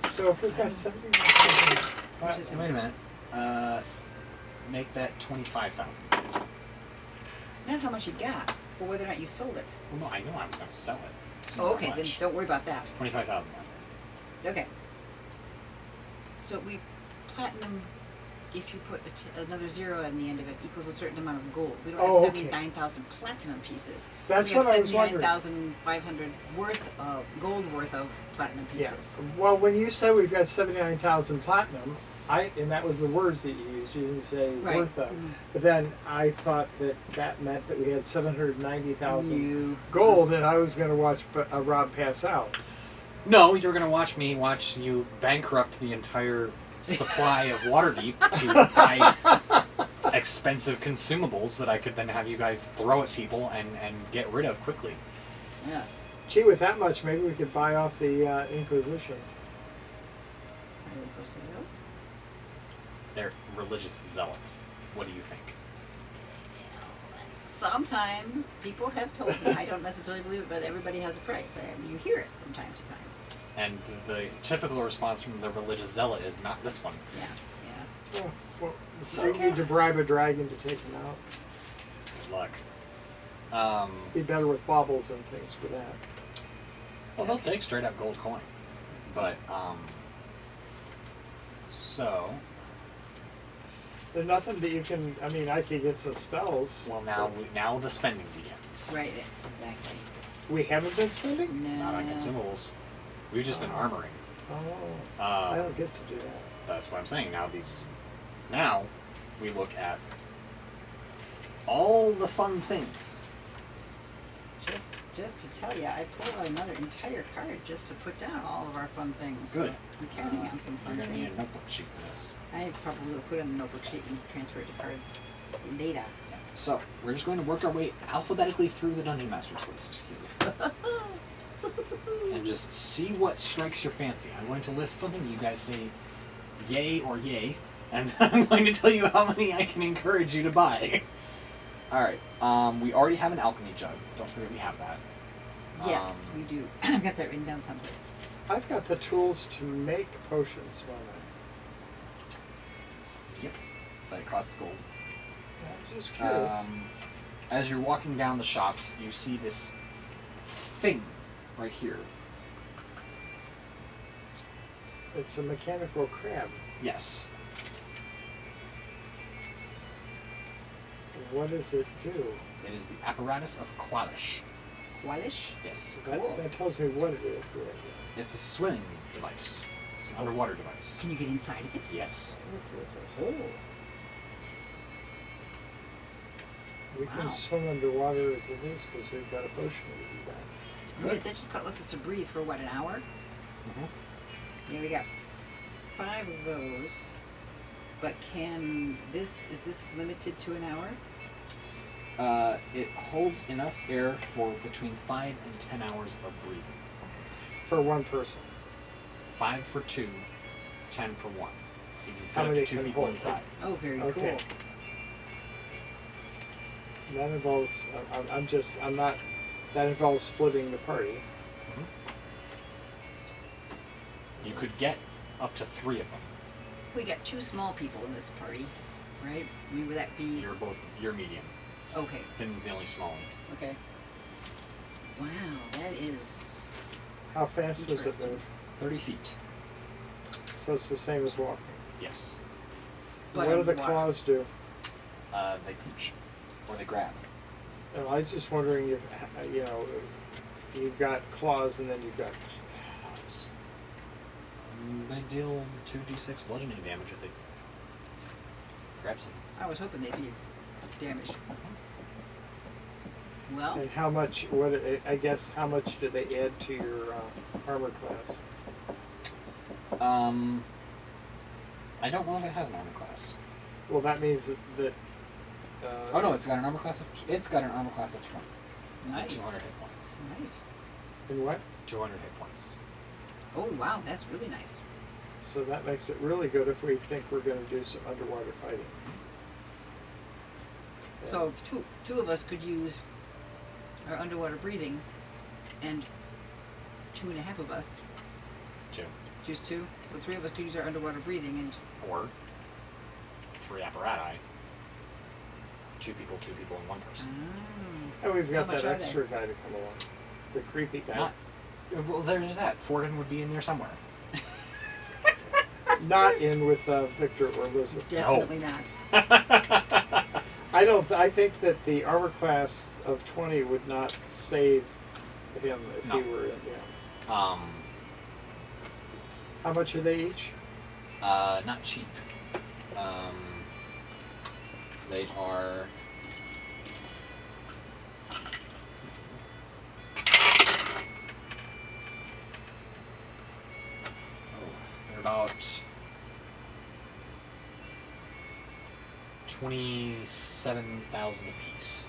[SPEAKER 3] So if we've got 70,
[SPEAKER 2] Which is
[SPEAKER 1] Wait a minute. Make that 25,000.
[SPEAKER 2] Not how much you got, but whether or not you sold it.
[SPEAKER 1] Well, no, I know I was gonna sell it.
[SPEAKER 2] Oh, okay. Then don't worry about that.
[SPEAKER 1] 25,000.
[SPEAKER 2] Okay. So we platinum. If you put another 0 on the end of it, equals a certain amount of gold. We don't have
[SPEAKER 3] Oh, okay.
[SPEAKER 2] 79,000 platinum pieces.
[SPEAKER 3] That's
[SPEAKER 2] we have
[SPEAKER 3] what I was wondering.
[SPEAKER 2] 79,500 worth of gold worth of platinum
[SPEAKER 3] yeah.
[SPEAKER 2] pieces.
[SPEAKER 3] Well, when you said we've got 79,000 platinum, and that was the words that you used. You didn't say
[SPEAKER 2] Right.
[SPEAKER 3] worth of.
[SPEAKER 2] Mm.
[SPEAKER 3] But then I thought that meant that we had 790,000
[SPEAKER 2] You
[SPEAKER 3] gold, and I was going to watch Rob pass out.
[SPEAKER 1] No, you're gonna watch you bankrupt the entire supply of Waterdeep to buy expensive consumables that I could then have you guys throw at people and get rid of quickly.
[SPEAKER 2] Yes.
[SPEAKER 3] Gee, with that much, maybe we could buy off the Inquisition.
[SPEAKER 2] Highly for sale.
[SPEAKER 1] They're religious zealots. What do you think?
[SPEAKER 2] Sometimes people have told me, I don't necessarily believe it, but everybody has a price, and you hear it from time to time.
[SPEAKER 1] And the typical response from the religious zealot is not this one.
[SPEAKER 2] Yeah, yeah.
[SPEAKER 3] Well,
[SPEAKER 1] So-
[SPEAKER 3] we need to bribe a dragon to take him out.
[SPEAKER 1] Good luck.
[SPEAKER 3] Be better with baubles and things for that.
[SPEAKER 1] Well, they'll take straight up gold coin. But, so,
[SPEAKER 3] There's nothing that you can. I mean, I could get some spells.
[SPEAKER 1] Well, now the spending begins.
[SPEAKER 2] Right, exactly.
[SPEAKER 3] We haven't been spending.
[SPEAKER 2] No.
[SPEAKER 1] Not on consumables. We've just been armoring.
[SPEAKER 3] Oh, I don't get to do that.
[SPEAKER 1] That's what I'm saying. Now we look at all the fun things.
[SPEAKER 2] Just to tell you, I pulled out another entire card just to put down all of our fun things.
[SPEAKER 1] Good.
[SPEAKER 2] So I'm counting on some fun
[SPEAKER 1] You're gonna need
[SPEAKER 2] things.
[SPEAKER 1] a notebook sheet for this.
[SPEAKER 2] I probably will put it on the notebook sheet and transfer it to cards later.
[SPEAKER 1] So we're just going to work our way alphabetically through the Dungeon Master's list here. And just see what strikes your fancy. I'm going to list something. You guys say yay or yay, and I'm going to tell you how many I can encourage you to buy. All right. We already have an alchemy jug. Don't forget we have that.
[SPEAKER 2] Yes, we do. I've got that written down someplace.
[SPEAKER 3] I've got the tools to make potions. Why not?
[SPEAKER 1] Yep. But it costs gold.
[SPEAKER 3] I'm just curious.
[SPEAKER 1] As you're walking down the shops, you see this thing right here.
[SPEAKER 3] It's a mechanical crab.
[SPEAKER 1] Yes.
[SPEAKER 3] What does it do?
[SPEAKER 1] It is the apparatus of Qualish.
[SPEAKER 2] Qualish?
[SPEAKER 1] Yes.
[SPEAKER 3] That tells me what it is.
[SPEAKER 1] It's a swimming device. It's an underwater device.
[SPEAKER 2] Can you get inside of it?
[SPEAKER 1] Yes.
[SPEAKER 2] Oh.
[SPEAKER 3] We can
[SPEAKER 2] Wow.
[SPEAKER 3] swim underwater as it is because we've got a potion to do that.
[SPEAKER 2] That just lets us to breathe for what, an hour?
[SPEAKER 1] Mm-hmm.
[SPEAKER 2] Yeah, we got 5 of those. But is this limited to an hour?
[SPEAKER 1] It holds enough air for between 5 and 10 hours of breathing.
[SPEAKER 3] For one person.
[SPEAKER 1] 5 for 2, 10 for 1. You can
[SPEAKER 3] How
[SPEAKER 1] fit up
[SPEAKER 3] many
[SPEAKER 1] to 2
[SPEAKER 3] can
[SPEAKER 1] people
[SPEAKER 3] hold?
[SPEAKER 1] inside.
[SPEAKER 2] Oh, very
[SPEAKER 3] Okay.
[SPEAKER 2] cool.
[SPEAKER 3] That involves. That involves splitting the party.
[SPEAKER 1] You could get up to 3 of them.
[SPEAKER 2] We got 2 small people in this party, right? Would that be...
[SPEAKER 1] You're medium.
[SPEAKER 2] Okay,
[SPEAKER 1] Finn's the only small one.
[SPEAKER 2] okay. Wow, that is...
[SPEAKER 3] How fast does it
[SPEAKER 2] Interesting.
[SPEAKER 3] move?
[SPEAKER 1] 30 feet.
[SPEAKER 3] So it's the same as walking.
[SPEAKER 1] Yes.
[SPEAKER 2] But
[SPEAKER 3] What do the
[SPEAKER 2] underwater.
[SPEAKER 3] claws do?
[SPEAKER 1] They pinch. Or they grab.
[SPEAKER 3] And I was just wondering if you've got claws and then you've got.
[SPEAKER 1] They deal 2d6 bludgeoning damage if they grab something.
[SPEAKER 2] I was hoping they'd be damaged. Well,
[SPEAKER 3] And how much? I guess how much do they add to your armor class?
[SPEAKER 1] I don't know if it has an armor class.
[SPEAKER 3] Well, that means that.
[SPEAKER 1] Oh no, it's got an armor class of 20. 200
[SPEAKER 2] nice.
[SPEAKER 1] hit points.
[SPEAKER 2] Nice.
[SPEAKER 3] In what?
[SPEAKER 1] 200 hit points.
[SPEAKER 2] Oh, wow, that's really nice.
[SPEAKER 3] So that makes it really good if we think we're going to do some underwater fighting. Yeah.
[SPEAKER 2] So two of us could use our underwater breathing, and 2.5 of us,
[SPEAKER 1] 2.
[SPEAKER 2] just 2. So 3 of us could use our underwater breathing, and
[SPEAKER 1] Or 3 apparati. 2 people, and 1 person.
[SPEAKER 3] And we've got
[SPEAKER 2] How much
[SPEAKER 3] that
[SPEAKER 2] are
[SPEAKER 3] extra guy to come along, the creepy guy.
[SPEAKER 1] Well, there's that. Forden would be in there somewhere.
[SPEAKER 3] Not in with Victor or Elizabeth.
[SPEAKER 2] definitely not.
[SPEAKER 3] I think that the armor class of 20 would not save him if
[SPEAKER 1] No.
[SPEAKER 3] he were in. Yeah. How much are they each?
[SPEAKER 1] Not cheap. They are. They're about 27,000 apiece.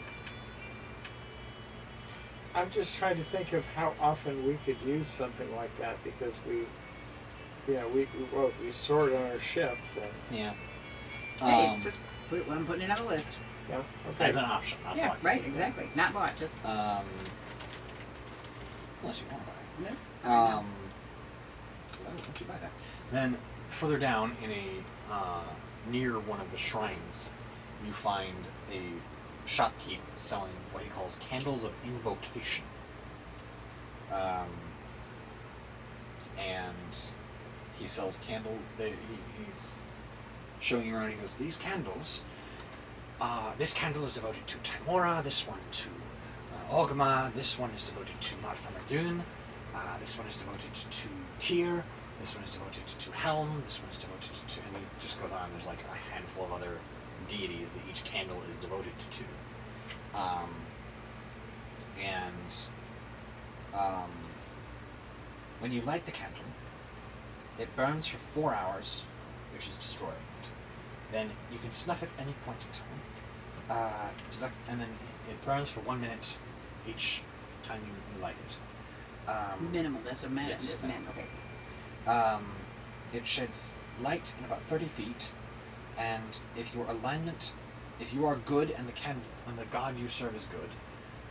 [SPEAKER 3] I'm just trying to think of how often we could use something like that because we store it on our ship. Then.
[SPEAKER 1] Yeah.
[SPEAKER 2] Hey, it's just I'm putting it on the list.
[SPEAKER 3] Yeah. Okay.
[SPEAKER 1] As an option, not
[SPEAKER 2] Yeah,
[SPEAKER 1] bought.
[SPEAKER 2] right, exactly. Not bought, just
[SPEAKER 1] Unless you want to buy it.
[SPEAKER 2] no.
[SPEAKER 1] I won't let you buy that. Then further down in a near one of the shrines, you find a shopkeep selling what he calls candles of invocation. And he sells he's showing you around. He goes, these candles, this candle is devoted to Timora, this one to Ogma, this one is devoted to Marfamadun, this one is devoted to Tyr, this one is devoted to Helm, this one is devoted to, and he just goes on, there's like a handful of other deities that each candle is devoted to. When you light the candle, it burns for 4 hours, which is destroying it. Then you can snuff it any point in time. And then it burns for 1 minute each time you light it.
[SPEAKER 2] Minimal, that's a man,
[SPEAKER 1] Yes,
[SPEAKER 2] this man,
[SPEAKER 1] minimal.
[SPEAKER 2] okay.
[SPEAKER 1] It sheds light in about 30 feet, and if your alignment, if you are good and the god you serve is good,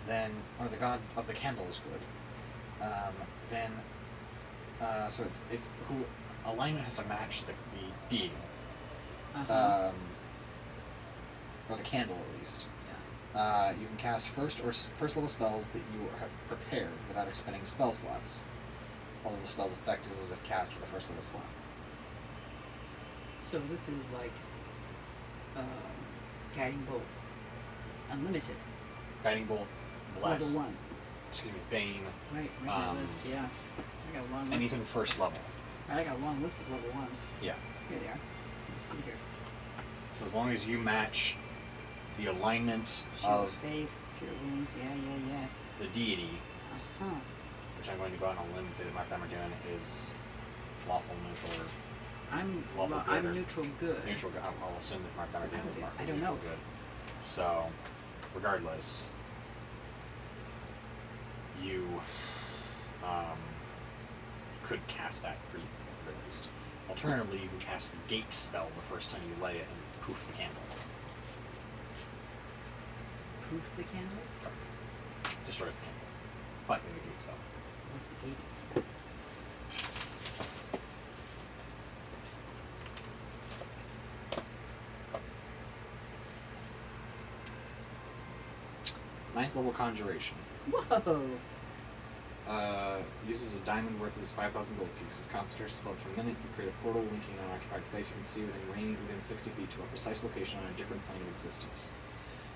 [SPEAKER 1] then, or the god of the candle is good, then, so it's who alignment has to match the deity,
[SPEAKER 2] Uh-huh.
[SPEAKER 1] or the candle at least.
[SPEAKER 2] Yeah.
[SPEAKER 1] You can cast first level spells that you have prepared without expending spell slots, although the spell's effect is as if cast with a first level slot.
[SPEAKER 2] So this is like guiding bolt, unlimited,
[SPEAKER 1] Guiding Bolt, Bless,
[SPEAKER 2] level 1.
[SPEAKER 1] excuse me, Bane,
[SPEAKER 2] Right, where's my
[SPEAKER 1] Um,
[SPEAKER 2] list? Yeah, I got a long list.
[SPEAKER 1] anything first level.
[SPEAKER 2] I got a long list of level 1s.
[SPEAKER 1] Yeah.
[SPEAKER 2] Here they are. Let's see here.
[SPEAKER 1] So as long as you match the alignment
[SPEAKER 2] Shield of
[SPEAKER 1] of
[SPEAKER 2] faith, cure wounds. Yeah.
[SPEAKER 1] the deity,
[SPEAKER 2] Uh huh.
[SPEAKER 1] which I'm going to go out on a limb and say that Mark Damergan is lawful, neutral, or
[SPEAKER 2] I'm neutral good.
[SPEAKER 1] neutral good. I'll assume that Mark Damergan is marked
[SPEAKER 2] I
[SPEAKER 1] as
[SPEAKER 2] don't
[SPEAKER 1] neutral
[SPEAKER 2] know.
[SPEAKER 1] good. So, regardless, you could cast that for at least. Alternatively, you can cast the gate spell the first time you light it and poof the candle.
[SPEAKER 2] Proof the candle?
[SPEAKER 1] Destroys the candle. But in the gate spell.
[SPEAKER 2] What's a gate spell?
[SPEAKER 1] Ninth level conjuration.
[SPEAKER 2] Whoa!
[SPEAKER 1] Uses a diamond worth of 5,000 gold pieces. Concentration spell for a minute. You create a portal linking an occupied space you can see within 60 feet to a precise location on a different plane of existence.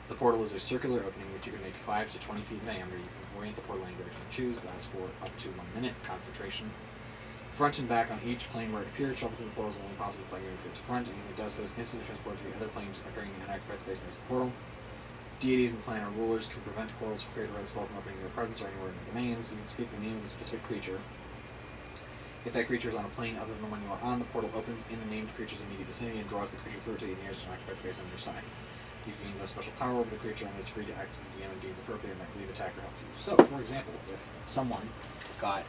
[SPEAKER 1] The portal is a circular opening which you can make 5 to 20 feet in diameter. You can orient the portal any direction you choose. It lasts for up to 1 minute. Concentration. Front and back on each plane where it appears. Travel to the portal is only possible by going through its front, and when it does so, it's instantly transported to the other planes occurring in unoccupied space next to the portal. Deities and planar rulers can prevent portals created by the spell from opening their presence or anywhere in the domains. You can speak the name of a specific creature. If that creature is on a plane other than the one you are on, the portal opens in the named creature's immediate vicinity and draws the creature through to the nearest unoccupied space on your side. You gain no special power over the creature and is free to act as the DM and deems appropriate and might leave attack or help you. So, for example, if someone got,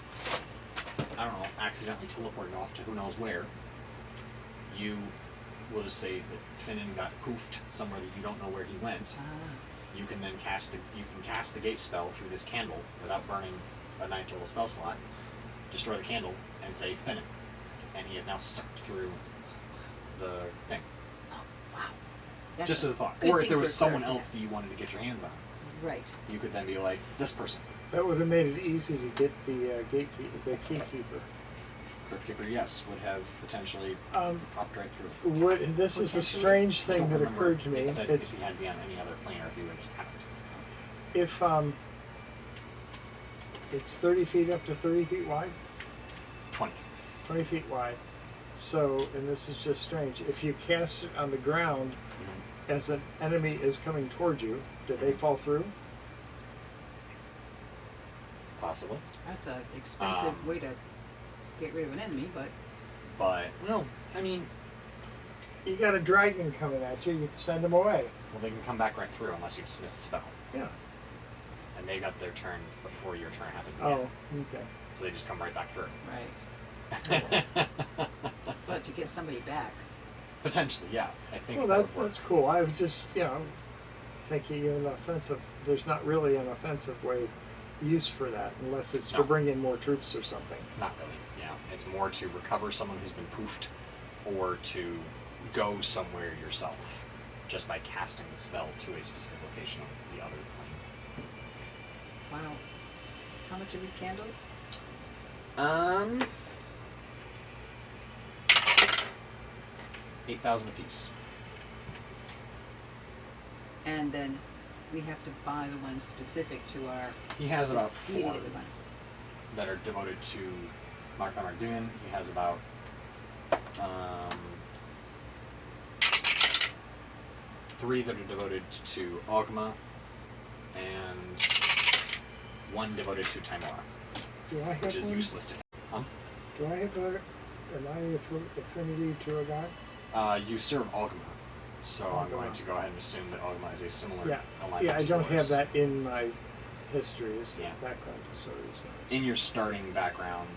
[SPEAKER 1] I don't know, accidentally teleported off to who knows where, you will just say that Finnan got poofed somewhere that you don't know where he went. You can then cast the gate spell through this candle without burning a 9th level spell slot, destroy the candle, and say Finnan. And he is now sucked through the thing.
[SPEAKER 2] Oh, wow. That's
[SPEAKER 1] Just as a thought.
[SPEAKER 2] good
[SPEAKER 1] Or if
[SPEAKER 2] thing
[SPEAKER 1] there
[SPEAKER 2] for
[SPEAKER 1] was
[SPEAKER 2] a
[SPEAKER 1] someone
[SPEAKER 2] cleric,
[SPEAKER 1] else that you wanted to get your hands on,
[SPEAKER 2] Right.
[SPEAKER 1] you could then be like, this person.
[SPEAKER 3] That would have made it easy to get the the keykeeper.
[SPEAKER 1] Crypt Keeper, yes, would have potentially popped right through.
[SPEAKER 3] This is a
[SPEAKER 2] Potentially.
[SPEAKER 3] strange
[SPEAKER 1] I
[SPEAKER 3] thing
[SPEAKER 1] don't
[SPEAKER 3] that
[SPEAKER 1] remember
[SPEAKER 3] occurred to me.
[SPEAKER 1] It said
[SPEAKER 3] It's
[SPEAKER 1] if he had to be on any other plane or if he would just have it.
[SPEAKER 3] if it's 30 feet up to 30 feet wide,
[SPEAKER 1] 20.
[SPEAKER 3] 20 feet wide. So, and this is just strange. If you cast it on the ground as an enemy is coming towards you, do they fall through?
[SPEAKER 1] Possibly.
[SPEAKER 2] That's an expensive way to get rid of an enemy, but
[SPEAKER 1] But, well, I mean,
[SPEAKER 3] You got a dragon coming at you, you can send them away.
[SPEAKER 1] well, they can come back right through unless you dismiss the spell.
[SPEAKER 3] Yeah.
[SPEAKER 1] And they got their turn before your turn happens again.
[SPEAKER 3] Oh, okay.
[SPEAKER 1] So they just come right back through.
[SPEAKER 2] right. But to get somebody back,
[SPEAKER 1] Potentially, yeah. I think
[SPEAKER 3] Well,
[SPEAKER 1] that
[SPEAKER 3] that's
[SPEAKER 1] would work.
[SPEAKER 3] that's cool. I was just, thinking an offensive. There's not really an offensive way use for that, unless it's
[SPEAKER 1] No.
[SPEAKER 3] to bring in more troops or something.
[SPEAKER 1] Not really, yeah. It's more to recover someone who's been poofed or to go somewhere yourself just by casting the spell to a specific location on the other plane.
[SPEAKER 2] wow. How much are these candles?
[SPEAKER 1] 8,000 apiece.
[SPEAKER 2] And then we have to buy the ones specific to our.
[SPEAKER 1] He has about
[SPEAKER 2] meeting
[SPEAKER 1] 4
[SPEAKER 2] that we want.
[SPEAKER 1] that are devoted to Mark Marduin. He has about 3 that are devoted to Ogma, and 1 devoted to Timora,
[SPEAKER 3] Do I have
[SPEAKER 1] which is
[SPEAKER 3] one?
[SPEAKER 1] useless to.
[SPEAKER 3] Do I have am I affinity to a god?
[SPEAKER 1] You serve Ogma, so I'm going to go ahead and assume that Ogma is a similar
[SPEAKER 3] Yeah.
[SPEAKER 1] alignment
[SPEAKER 3] Yeah, I
[SPEAKER 1] to
[SPEAKER 3] don't
[SPEAKER 1] yours.
[SPEAKER 3] have that in my histories,
[SPEAKER 1] Yeah.
[SPEAKER 3] background histories.
[SPEAKER 1] In your starting background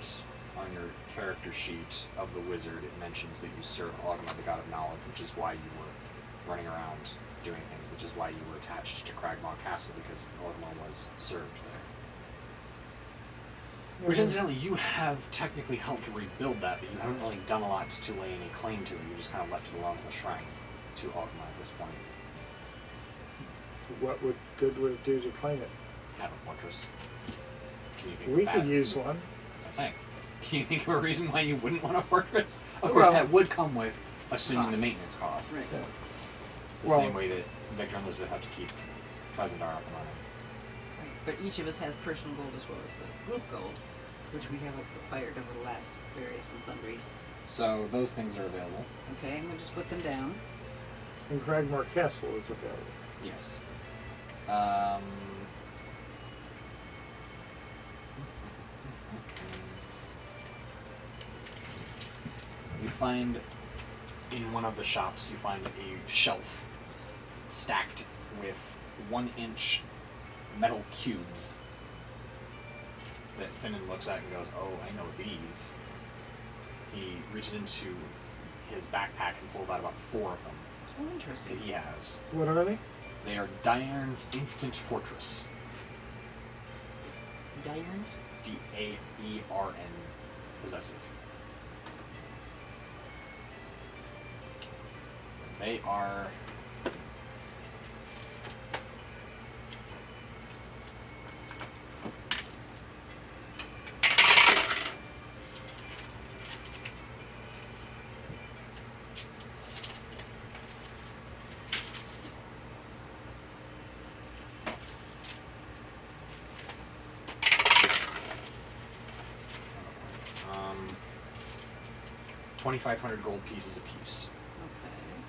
[SPEAKER 1] on your character sheet of the wizard, it mentions that you serve Ogma, the god of knowledge, which is why you were running around doing things, which is why you were attached to Cragmaw Castle, because Ogma was served there. Which, incidentally, you have technically helped rebuild that, but you haven't really done a lot to lay any claim to it. You just kind of left it alone as a shrine to Ogma at this point.
[SPEAKER 3] What good would it do to claim it?
[SPEAKER 1] Have a fortress. Can you think
[SPEAKER 3] We
[SPEAKER 1] of
[SPEAKER 3] could
[SPEAKER 1] that?
[SPEAKER 3] use one.
[SPEAKER 1] That's what I'm saying. Can you think of a reason why you wouldn't want a fortress? Of course,
[SPEAKER 3] Well-
[SPEAKER 1] that would come with assuming the
[SPEAKER 2] Costs.
[SPEAKER 1] maintenance costs.
[SPEAKER 2] Right.
[SPEAKER 3] Yeah.
[SPEAKER 1] The
[SPEAKER 3] Well-
[SPEAKER 1] same way that Victor and Elizabeth have to keep Trezendar up and running.
[SPEAKER 2] Right. But each of us has personal gold as well as the group gold, which we have acquired over the last various and sundry.
[SPEAKER 1] So those things are available.
[SPEAKER 2] Okay, and we'll just put them down.
[SPEAKER 3] And Cragmore Castle is available.
[SPEAKER 1] Yes. You find in one of the shops, you find a shelf stacked with 1-inch metal cubes that Finnan looks at and goes, "Oh, I know these." He reaches into his backpack and pulls out about 4 of them
[SPEAKER 2] Oh,
[SPEAKER 1] that
[SPEAKER 2] interesting.
[SPEAKER 1] he has.
[SPEAKER 3] What are they?
[SPEAKER 1] They are Diarn's Instant Fortress.
[SPEAKER 2] Diurns?
[SPEAKER 1] Daern. Possessive. They are... um, 2,500 gold pieces apiece.
[SPEAKER 2] Okay.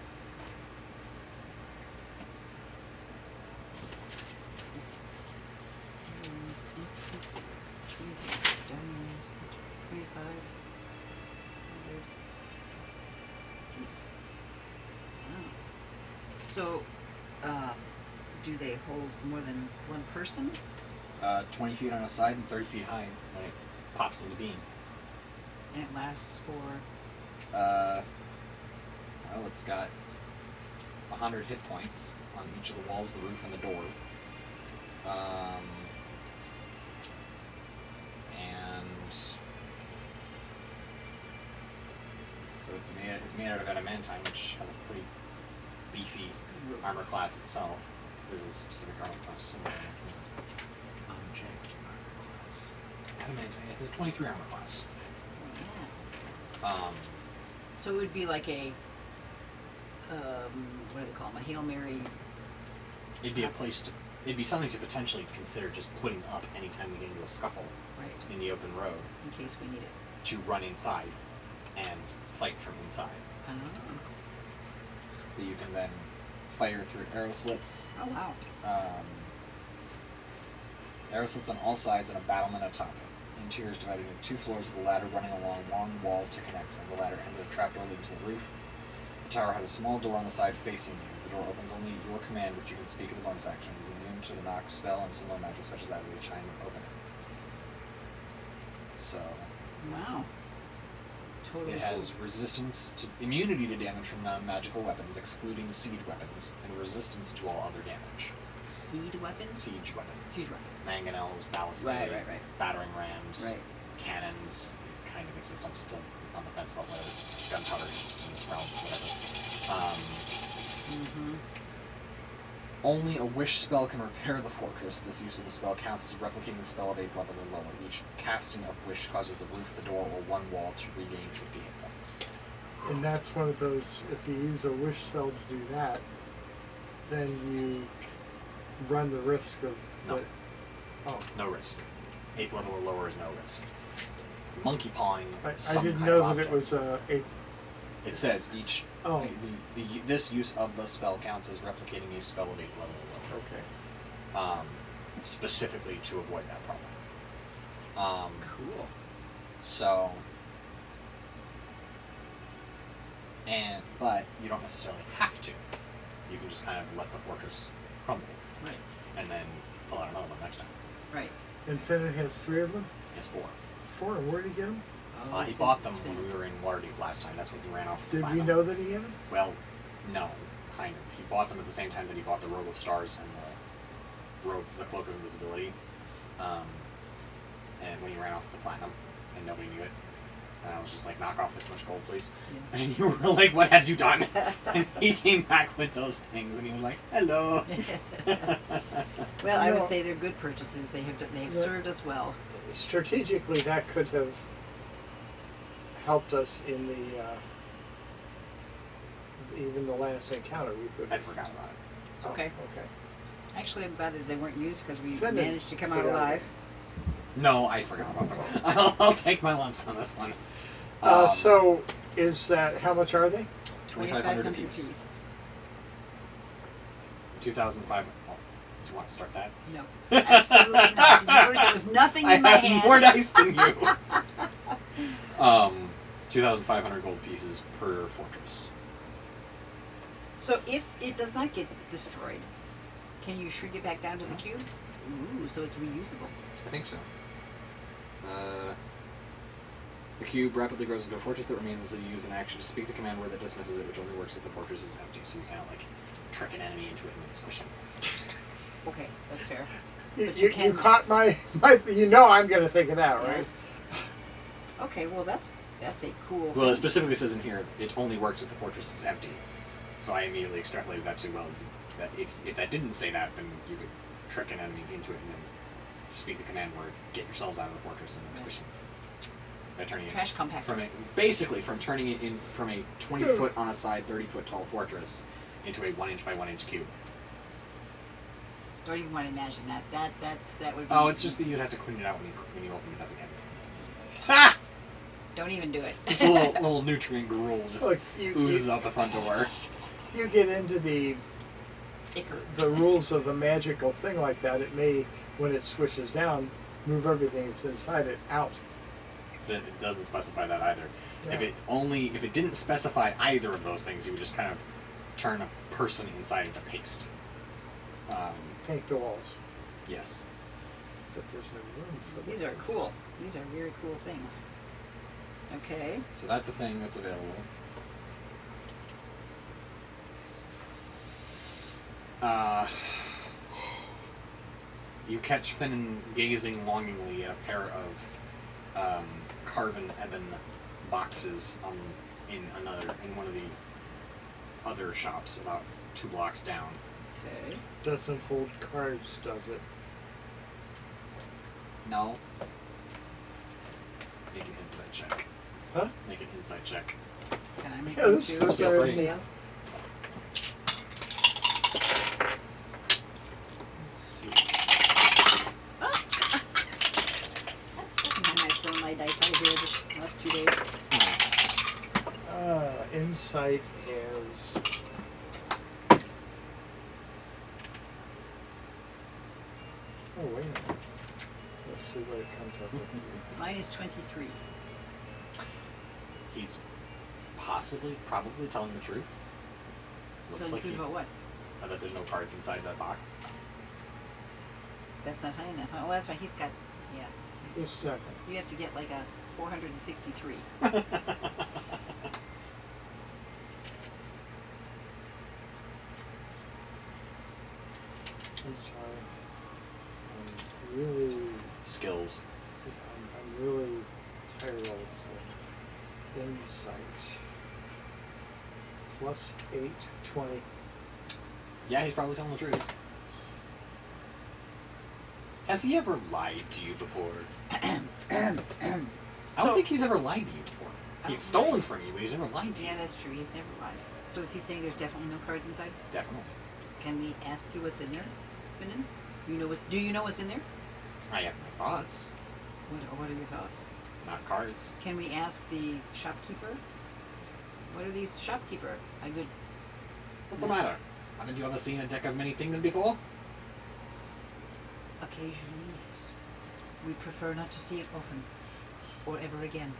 [SPEAKER 2] Diurns, instant, 20,000 diurns, 2,500 piece. Wow. So, do they hold more than one person?
[SPEAKER 1] 20 feet on a side and 30 feet high when it pops into beam.
[SPEAKER 2] And it lasts for.
[SPEAKER 1] Well, it's got 100 hit points on each of the walls, the roof, and the door. And so it's made out of adamantine, which has a pretty beefy armor class itself. There's a specific armor class somewhere. Unchecked armor class. Adamantine. It's a 23 armor class.
[SPEAKER 2] So it would be like a, what do they call them, a Hail Mary?
[SPEAKER 1] It'd be a place to. It'd be something to potentially consider just putting up anytime we get into a scuffle
[SPEAKER 2] Right,
[SPEAKER 1] in the open road
[SPEAKER 2] in case we need it.
[SPEAKER 1] to run inside and fight from inside.
[SPEAKER 2] Oh,
[SPEAKER 1] That you can then fire through arrow slits.
[SPEAKER 2] oh wow.
[SPEAKER 1] Arrow slits on all sides and a battlement atop it. Interior is divided into 2 floors with a ladder running along one wall to connect them. The ladder ends at a trapdoor leading to the roof. The tower has a small door on the side facing you. The door opens only at your command, which you can speak in the bonus action. It is immune to the knock, spell, and similar magic such as that of the chime opening. So
[SPEAKER 2] Wow. Totally
[SPEAKER 1] it has resistance to immunity to damage from non-magical weapons, excluding siege weapons, and resistance to all other damage.
[SPEAKER 2] Seed weapons?
[SPEAKER 1] Siege weapons.
[SPEAKER 2] Siege weapons.
[SPEAKER 1] Mangonels, ballistae,
[SPEAKER 2] Right.
[SPEAKER 1] battering rams,
[SPEAKER 2] Right.
[SPEAKER 1] cannons. They kind of exist. I'm still on the fence about whether gunpowder exists in this realm, whatever.
[SPEAKER 2] Mm-hmm.
[SPEAKER 1] Only a wish spell can repair the fortress. This use of the spell counts as replicating the spell of 8th level or lower. Each casting of wish causes the roof, the door, or one wall to regain 50 hit points.
[SPEAKER 3] And that's one of those, if you use a wish spell to do that, then you run the risk of...
[SPEAKER 1] No.
[SPEAKER 3] What, oh.
[SPEAKER 1] No risk. 8th level or lower is no risk. Monkey pawing
[SPEAKER 3] I
[SPEAKER 1] some
[SPEAKER 3] didn't
[SPEAKER 1] kind
[SPEAKER 3] know
[SPEAKER 1] of
[SPEAKER 3] that it
[SPEAKER 1] object.
[SPEAKER 3] was a...
[SPEAKER 1] It says each...
[SPEAKER 3] Oh.
[SPEAKER 1] This use of the spell counts as replicating a spell of 8th level or lower.
[SPEAKER 3] Okay.
[SPEAKER 1] Specifically to avoid that problem.
[SPEAKER 2] Cool.
[SPEAKER 1] So... But you don't necessarily have to. You can just kind of let the fortress crumble.
[SPEAKER 2] Right.
[SPEAKER 1] And then pull out another one next time.
[SPEAKER 2] Right.
[SPEAKER 3] And Finnan has 3 of them?
[SPEAKER 1] It's 4.
[SPEAKER 3] 4, and where did he get them?
[SPEAKER 1] He bought them when we were in Waterdeep last time. That's when he ran off. to
[SPEAKER 3] Did
[SPEAKER 1] buy
[SPEAKER 3] we
[SPEAKER 1] them.
[SPEAKER 3] know that he had them?
[SPEAKER 1] Well, no, kind of. He bought them at the same time that he bought the Robe of Stars and the Cloak of Invisibility. And when he ran off with the Platinum, and nobody knew it. And I was just like, knock off this much gold, please.
[SPEAKER 2] Yeah.
[SPEAKER 1] And you were like, what have you done? And he came back with those things, and he was like, hello.
[SPEAKER 2] Well, I would
[SPEAKER 3] No.
[SPEAKER 2] say they're good purchases. They have
[SPEAKER 3] Yeah.
[SPEAKER 2] served us well.
[SPEAKER 3] Strategically, that could have helped us in the even the last encounter. We could.
[SPEAKER 1] I forgot about it.
[SPEAKER 2] Okay.
[SPEAKER 3] Okay.
[SPEAKER 2] Actually, I'm glad that they weren't used because we
[SPEAKER 3] Finnan
[SPEAKER 2] managed to come out
[SPEAKER 3] forgot.
[SPEAKER 2] alive.
[SPEAKER 1] No, I forgot about them. I'll take my lumps on this one.
[SPEAKER 3] So, is that how much are they?
[SPEAKER 1] 2,500
[SPEAKER 2] $2,500
[SPEAKER 1] apiece. 2,500. Oh, do you want to start that?
[SPEAKER 2] No, absolutely not. Did you notice there was nothing in my
[SPEAKER 1] I
[SPEAKER 2] hand?
[SPEAKER 1] have more dice than you. 2,500 gold pieces per fortress.
[SPEAKER 2] So if it does not get destroyed, can you shrink it back down to the cube? Ooh, so it's reusable.
[SPEAKER 1] I think so. The cube rapidly grows into a fortress that remains until you use an action to speak the command word that dismisses it, which only works if the fortress is empty. So you kind of like trick an enemy into it and then squish him.
[SPEAKER 2] Okay, that's fair.
[SPEAKER 3] You,
[SPEAKER 2] But
[SPEAKER 3] you,
[SPEAKER 2] you can-
[SPEAKER 3] you caught my. You know I'm going to think of that, right?
[SPEAKER 2] Okay, well that's a cool
[SPEAKER 1] Well, it
[SPEAKER 2] thing.
[SPEAKER 1] specifically says in here it only works if the fortress is empty. So I immediately extrapolated that to, well, that if that didn't say that, then you could trick an enemy into it and then speak the command word, get yourselves out of the fortress, and then squish them. By turning it
[SPEAKER 2] Trash compactor.
[SPEAKER 1] from turning it in from a 20-foot on a side, 30-foot tall fortress into a 1-inch by 1-inch cube.
[SPEAKER 2] Don't even want to imagine that. That would be.
[SPEAKER 1] Oh, it's just that you'd have to clean it out when you open it up again. Ha!
[SPEAKER 2] Don't even do it.
[SPEAKER 1] Just a little nutrient gruel just
[SPEAKER 3] Look, you-
[SPEAKER 1] oozes out the front door.
[SPEAKER 3] You get into the rules of a magical thing like that, it may, when it swishes down, move everything that's inside it out.
[SPEAKER 1] It doesn't specify that either.
[SPEAKER 3] Yeah.
[SPEAKER 1] If it didn't specify either of those things, you would just kind of turn a person inside into paste.
[SPEAKER 3] Paint the walls.
[SPEAKER 1] Yes.
[SPEAKER 3] But there's no room for
[SPEAKER 2] These
[SPEAKER 3] the
[SPEAKER 2] are
[SPEAKER 3] things.
[SPEAKER 2] cool. These are very cool things. Okay.
[SPEAKER 1] So that's a thing that's available. You catch Finnan gazing longingly at a pair of carven ebon boxes in one of the other shops about 2 blocks down.
[SPEAKER 2] Okay.
[SPEAKER 3] Doesn't hold cards, does it?
[SPEAKER 1] No. Make an insight check.
[SPEAKER 3] Huh?
[SPEAKER 1] Make an insight check.
[SPEAKER 2] Can I make
[SPEAKER 3] Yeah,
[SPEAKER 2] one
[SPEAKER 3] this
[SPEAKER 2] too?
[SPEAKER 3] is first
[SPEAKER 1] Yes,
[SPEAKER 3] time.
[SPEAKER 2] Somebody else?
[SPEAKER 3] Let's see.
[SPEAKER 2] That's not nice throwing my dice out of here the last 2 days.
[SPEAKER 3] Insight is. Oh, wait a minute. Let's see what it comes up with.
[SPEAKER 2] Mine is 23.
[SPEAKER 1] He's probably telling the truth. Looks
[SPEAKER 2] Telling the
[SPEAKER 1] like
[SPEAKER 2] truth
[SPEAKER 1] he-
[SPEAKER 2] about what?
[SPEAKER 1] that there's no cards inside that box.
[SPEAKER 2] That's not high enough. Oh, that's right. He's got. Yes.
[SPEAKER 3] Just a second.
[SPEAKER 2] You have to get like a 463.
[SPEAKER 3] I'm sorry. I'm really,
[SPEAKER 1] Skills.
[SPEAKER 3] I'm really tired of it. Insight. Plus 8, 20.
[SPEAKER 1] Yeah, he's probably telling the truth. Has he ever lied to you before? I don't
[SPEAKER 2] So-
[SPEAKER 1] think he's ever lied to you before. He's stolen from you, but he's never lied to you.
[SPEAKER 2] Yeah, that's true. He's never lied. So is he saying there's definitely no cards inside?
[SPEAKER 1] Definitely.
[SPEAKER 2] Can we ask you what's in there, Finnan? You know what? Do you know what's in there?
[SPEAKER 1] I have my thoughts,
[SPEAKER 2] What are your thoughts?
[SPEAKER 1] not cards.
[SPEAKER 2] Can we ask the shopkeeper? What are these shopkeeper? I good.
[SPEAKER 1] What's the matter? Haven't you ever seen a deck of many things before?
[SPEAKER 2] Occasionally, yes. We prefer not to see it often, or ever again.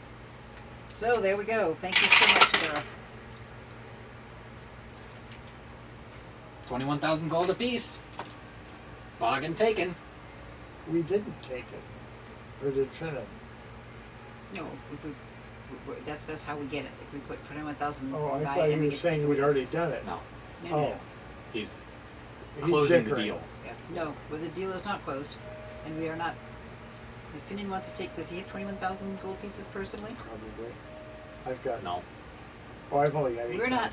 [SPEAKER 2] So there we go. Thank you so much, sir.
[SPEAKER 1] 21,000 gold apiece. Bargain taken.
[SPEAKER 3] We didn't take it. Or did Finnan?
[SPEAKER 2] No, if we, that's how we get it. If we put 21,000
[SPEAKER 3] Oh, I
[SPEAKER 2] by
[SPEAKER 3] thought
[SPEAKER 2] and
[SPEAKER 3] he
[SPEAKER 2] we
[SPEAKER 3] was
[SPEAKER 2] get
[SPEAKER 3] saying
[SPEAKER 2] taken
[SPEAKER 3] we'd
[SPEAKER 2] with
[SPEAKER 3] already
[SPEAKER 2] us.
[SPEAKER 3] done it.
[SPEAKER 1] No,
[SPEAKER 2] No, no,
[SPEAKER 3] Oh,
[SPEAKER 2] no.
[SPEAKER 1] he's
[SPEAKER 3] he's
[SPEAKER 1] closing the
[SPEAKER 3] dickering.
[SPEAKER 1] deal.
[SPEAKER 2] Yeah. No, well, the deal is not closed, and we are not. If Finnan wants to take, does he have 21,000 gold pieces personally?
[SPEAKER 3] Probably. I've got.
[SPEAKER 1] No.
[SPEAKER 3] Oh, I've only got 8,000.
[SPEAKER 2] We're not,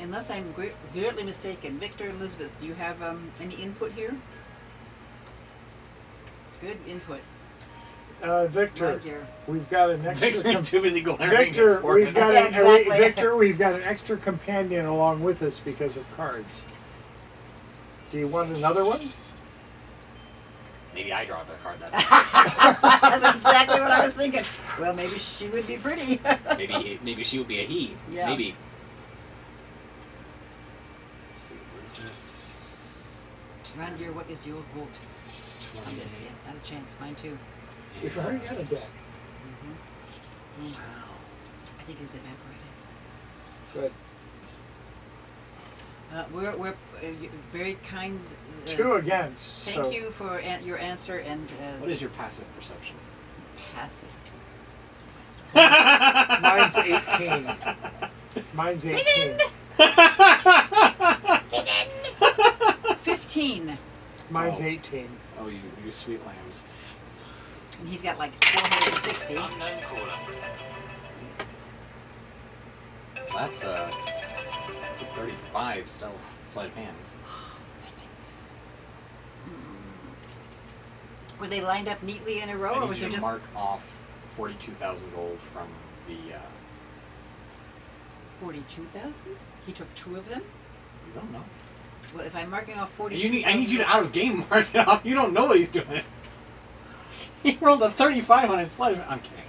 [SPEAKER 2] unless I'm greatly mistaken. Victor, Elizabeth, do you have any input here? Good input.
[SPEAKER 3] Victor,
[SPEAKER 2] Right here.
[SPEAKER 3] we've got an extra.
[SPEAKER 1] Victor's too busy glaring
[SPEAKER 3] Victor,
[SPEAKER 1] at
[SPEAKER 3] we've got
[SPEAKER 2] Yeah,
[SPEAKER 3] an
[SPEAKER 2] exactly.
[SPEAKER 3] Victor, we've got an extra companion along with us because of cards. Do you want another one?
[SPEAKER 1] Maybe I draw the card that time.
[SPEAKER 2] That's exactly what I was thinking. Well, maybe she would be pretty.
[SPEAKER 1] Maybe she would be a he.
[SPEAKER 2] Yeah.
[SPEAKER 1] Maybe. Let's see, Elizabeth.
[SPEAKER 2] Randir, what is your vote on this? Yeah, not a chance. Mine too.
[SPEAKER 3] We've already got a deck.
[SPEAKER 2] Mm-hmm.
[SPEAKER 1] Wow.
[SPEAKER 2] I think it's evaporated.
[SPEAKER 3] Good.
[SPEAKER 2] We're very kind.
[SPEAKER 3] 2 against.
[SPEAKER 2] Thank
[SPEAKER 3] so
[SPEAKER 2] you for your answer and.
[SPEAKER 1] What is your passive perception?
[SPEAKER 2] passive?
[SPEAKER 3] Mine's 18. Mine's 18.
[SPEAKER 2] 15.
[SPEAKER 3] Mine's
[SPEAKER 1] Oh.
[SPEAKER 3] 18.
[SPEAKER 1] Oh, you sweet lambs.
[SPEAKER 2] And he's got like 460.
[SPEAKER 1] That's a 35 stealth sleight of hand.
[SPEAKER 2] Were they lined up neatly in a row,
[SPEAKER 1] I
[SPEAKER 2] or
[SPEAKER 1] need
[SPEAKER 2] was
[SPEAKER 1] you
[SPEAKER 2] there
[SPEAKER 1] to
[SPEAKER 2] just
[SPEAKER 1] mark off 42,000 gold from the.
[SPEAKER 2] 42,000? He took 2 of them.
[SPEAKER 1] You don't know.
[SPEAKER 2] Well, if I'm marking off 42,
[SPEAKER 1] I need you to out of game mark it off. You don't know what he's doing. He rolled a 35 on his sleight of hand. I'm kidding.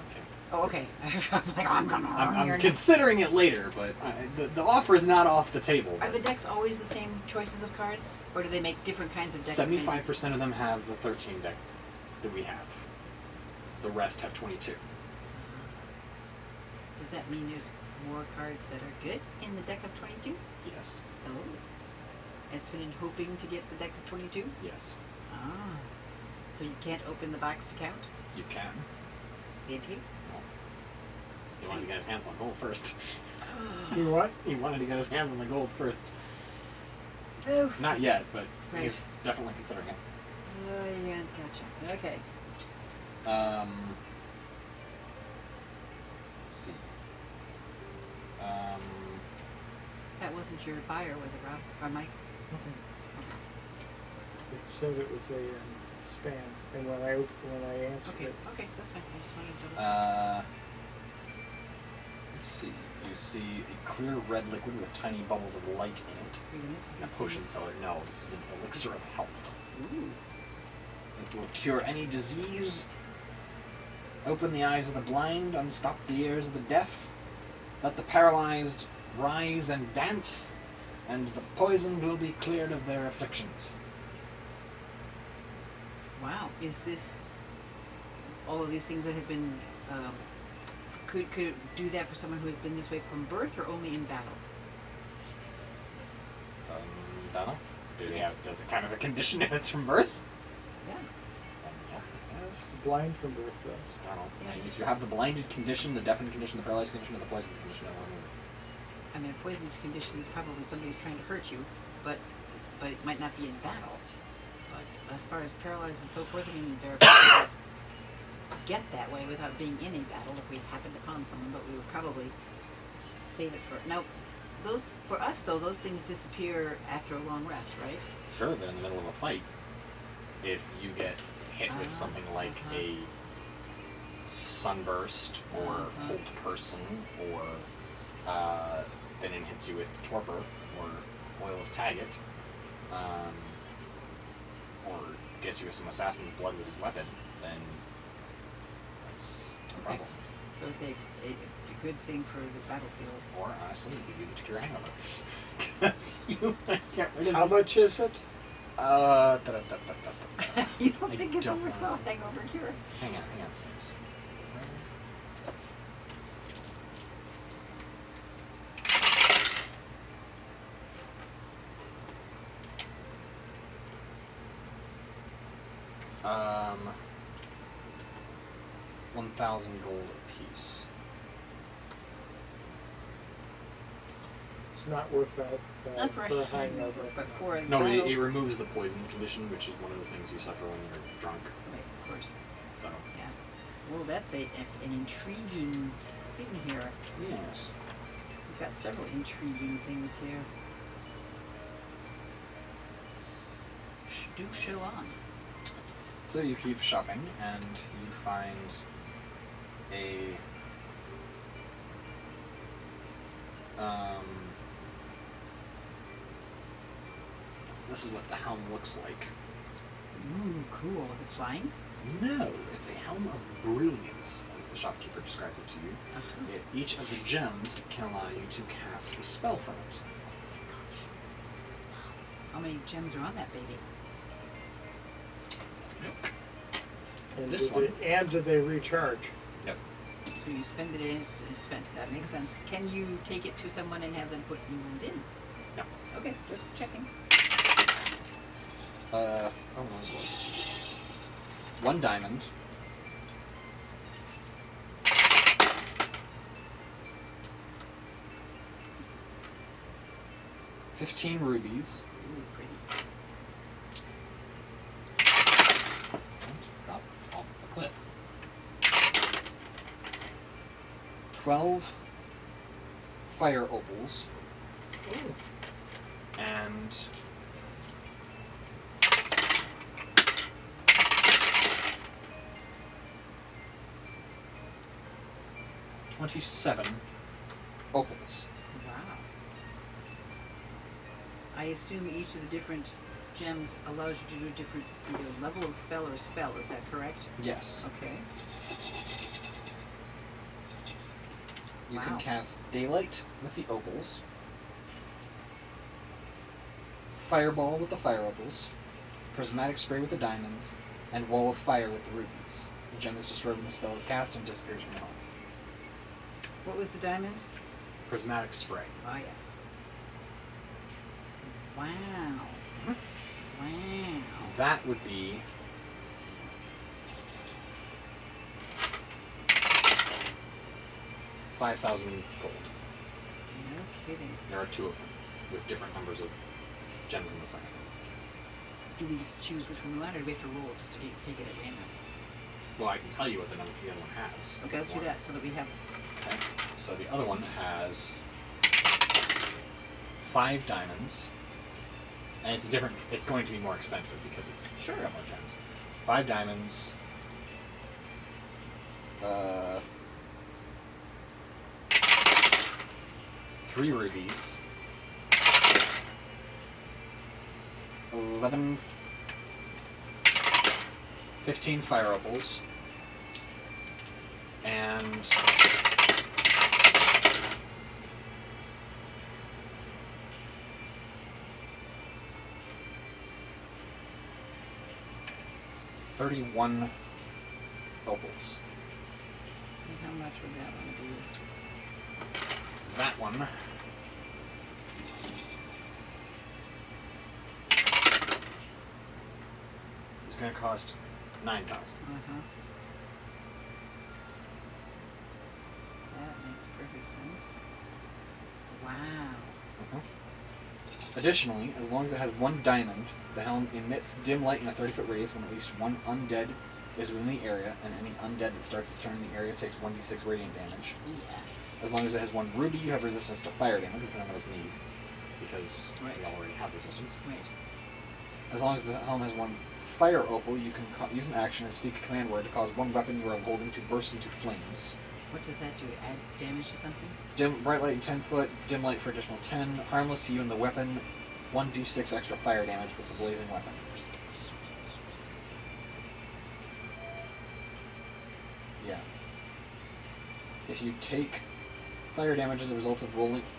[SPEAKER 2] Oh, okay. I'm like, I'm gonna.
[SPEAKER 1] I'm considering it later, but the offer is not off the table.
[SPEAKER 2] Are the decks always the same choices of cards, or do they make different kinds of decks?
[SPEAKER 1] 75% of them have the 13 deck that we have. The rest have 22.
[SPEAKER 2] Does that mean there's more cards that are good in the deck of 22?
[SPEAKER 1] Yes.
[SPEAKER 2] Oh. Has Finnan hoping to get the deck of 22?
[SPEAKER 1] Yes.
[SPEAKER 2] Ah. So you can't open the box to count?
[SPEAKER 1] You can.
[SPEAKER 2] Did he?
[SPEAKER 1] He wanted to get his hands on gold first.
[SPEAKER 3] You what?
[SPEAKER 1] He wanted to get his hands on the gold first.
[SPEAKER 2] Oh,
[SPEAKER 1] Not yet, but
[SPEAKER 2] Right.
[SPEAKER 1] he's definitely considering it.
[SPEAKER 2] yeah, gotcha. Okay.
[SPEAKER 1] Let's see.
[SPEAKER 2] That wasn't your buyer, was it, Rob? Or Mike?
[SPEAKER 3] It said it was a spam, and when I answered
[SPEAKER 2] Okay,
[SPEAKER 3] it,
[SPEAKER 2] okay, that's fine. I just wanted to double
[SPEAKER 1] Let's see. You see a clear red liquid with tiny bubbles of light in it.
[SPEAKER 2] Wait a minute.
[SPEAKER 1] A
[SPEAKER 2] Let's see
[SPEAKER 1] potion
[SPEAKER 2] this.
[SPEAKER 1] cellar. No, this is an elixir of health.
[SPEAKER 2] Ooh.
[SPEAKER 1] It will cure any disease, open the eyes of the blind, unstop the ears of the deaf, let the paralyzed rise and dance, and the poisoned will be cleared of their afflictions.
[SPEAKER 2] Wow. Is this all of these things that have been could it do that for someone who has been this way from birth or only in battle?
[SPEAKER 1] Don't know. Does it count as a condition if it's from birth?
[SPEAKER 2] Yeah.
[SPEAKER 1] Yes.
[SPEAKER 3] blind from birth does.
[SPEAKER 1] I don't know.
[SPEAKER 2] Yeah.
[SPEAKER 1] If you have the blinded condition, the deafened condition, the paralyzed condition, or the poisoned condition,
[SPEAKER 2] I mean, a poisoned condition is probably somebody who's trying to hurt you, but it might not be in battle. But as far as paralyzed and so forth, I mean, there are people that get that way without being in a battle if we happened upon someone, but we would probably save it for now. Those for us though, those things disappear after a long rest, right?
[SPEAKER 1] Sure, but in the middle of a fight, if you get hit with something like a Sunburst, or Hold Person, or then it hits you with Torpor, or Oil of Taggart, or gets you with some Assassin's Blood with his weapon, then that's a
[SPEAKER 2] Okay.
[SPEAKER 1] problem.
[SPEAKER 2] So it's a good thing for the battlefield.
[SPEAKER 1] Or honestly, you could use it to cure a hangover. Because you might get rid of
[SPEAKER 3] How much is it?
[SPEAKER 2] You don't
[SPEAKER 1] I
[SPEAKER 2] think it's
[SPEAKER 1] don't
[SPEAKER 2] a worthwhile
[SPEAKER 1] honestly.
[SPEAKER 2] hangover cure?
[SPEAKER 1] Hang on. It's um, 1,000 gold apiece.
[SPEAKER 3] It's not worth that
[SPEAKER 2] Not for
[SPEAKER 3] for
[SPEAKER 2] a
[SPEAKER 3] a hangover.
[SPEAKER 2] but for a
[SPEAKER 1] No,
[SPEAKER 2] battle.
[SPEAKER 1] it removes the poison condition, which is one of the things you suffer when you're drunk.
[SPEAKER 2] Right, of course.
[SPEAKER 1] So,
[SPEAKER 2] Yeah. Well, that's an intriguing thing here.
[SPEAKER 1] yes.
[SPEAKER 2] We've got several intriguing things here. Do show on.
[SPEAKER 1] So you keep shopping, and you find a this is what the helm looks like.
[SPEAKER 2] Ooh, cool. Is it flying?
[SPEAKER 1] No, it's a helm of brilliance, as the shopkeeper describes it to you.
[SPEAKER 2] Uh-huh.
[SPEAKER 1] Each of the gems can allow you to cast a spell from it.
[SPEAKER 2] How many gems are on that baby?
[SPEAKER 3] And
[SPEAKER 1] This
[SPEAKER 3] do they recharge?
[SPEAKER 1] Yep.
[SPEAKER 2] So you spend it and it's spent. That makes sense. Can you take it to someone and have them put new ones in?
[SPEAKER 1] No.
[SPEAKER 2] Okay, just checking.
[SPEAKER 1] Oh no. One diamond. $15 rubies.
[SPEAKER 2] Ooh, pretty.
[SPEAKER 1] Drop off the cliff. 12 fire opals.
[SPEAKER 3] Ooh.
[SPEAKER 1] And $27 opals.
[SPEAKER 2] Wow. I assume each of the different gems allows you to do a different either level of spell or spell. Is that correct?
[SPEAKER 1] Yes.
[SPEAKER 2] Okay.
[SPEAKER 1] You can
[SPEAKER 2] Wow.
[SPEAKER 1] cast Daylight with the opals, Fireball with the fire opals, Prismatic Spray with the diamonds, and Wall of Fire with the rubies. The gem is destroyed when the spell is cast and disappears from the home.
[SPEAKER 2] What was the diamond?
[SPEAKER 1] Prismatic Spray.
[SPEAKER 2] Ah, yes. Wow.
[SPEAKER 1] Mhm.
[SPEAKER 2] Wow.
[SPEAKER 1] That would be 5,000 gold.
[SPEAKER 2] No kidding.
[SPEAKER 1] There are 2 of them, with different numbers of gems in the center.
[SPEAKER 2] Do we choose which one we want, or do we have to roll just to take it at random?
[SPEAKER 1] Well, I can tell you what the number the other one has.
[SPEAKER 2] Okay, let's do that so that we have.
[SPEAKER 1] Okay. So the other one has 5 diamonds, and it's a different. It's going to be more expensive because it's
[SPEAKER 2] Sure.
[SPEAKER 1] got more gems. 5 diamonds. 3 rubies. 15 fire opals. And 31 opals.
[SPEAKER 2] And how much would that one be?
[SPEAKER 1] That one is going to cost 9,000.
[SPEAKER 2] Uh-huh. That makes perfect sense. Wow.
[SPEAKER 1] Additionally, as long as it has 1 diamond, the helm emits dim light in a 30-foot radius when at least 1 undead is within the area, and any undead that starts its turn in the area takes 1d6 radiant damage.
[SPEAKER 2] Yeah.
[SPEAKER 1] As long as it has 1 ruby, you have resistance to fire damage, which none of us need, because
[SPEAKER 2] Right.
[SPEAKER 1] we already have resistance.
[SPEAKER 2] Right.
[SPEAKER 1] As long as the helm has 1 Fire Opal, you can use an action and speak a command word to cause one weapon you are holding to burst into flames.
[SPEAKER 2] What does that do? Add damage to something?
[SPEAKER 1] Bright light 10 foot, dim light for additional 10, harmless to you and the weapon, 1d6 extra fire damage with the blazing weapon. Yeah. If you take fire damage as a result of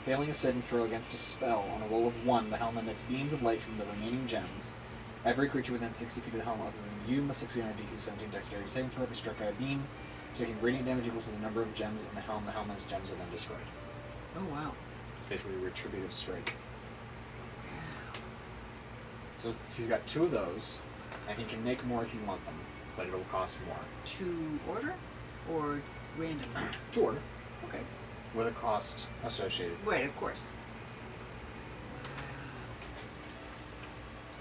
[SPEAKER 1] failing a saving throw against a spell on a roll of 1, the helm emits beams of light from the remaining gems. Every creature within 60 feet of the helm other than you must succeed on a DC 17 dexterity saving throw if struck by a beam. Taking radiant damage equals to the number of gems in the helm and its gems are then destroyed.
[SPEAKER 2] Oh, wow.
[SPEAKER 1] It's basically a retributive strike. So he's got 2 of those, and he can make more if you want them, but it'll cost more.
[SPEAKER 2] To order? Or random?
[SPEAKER 1] To order,
[SPEAKER 2] Okay.
[SPEAKER 1] with a cost associated.
[SPEAKER 2] Right, of course.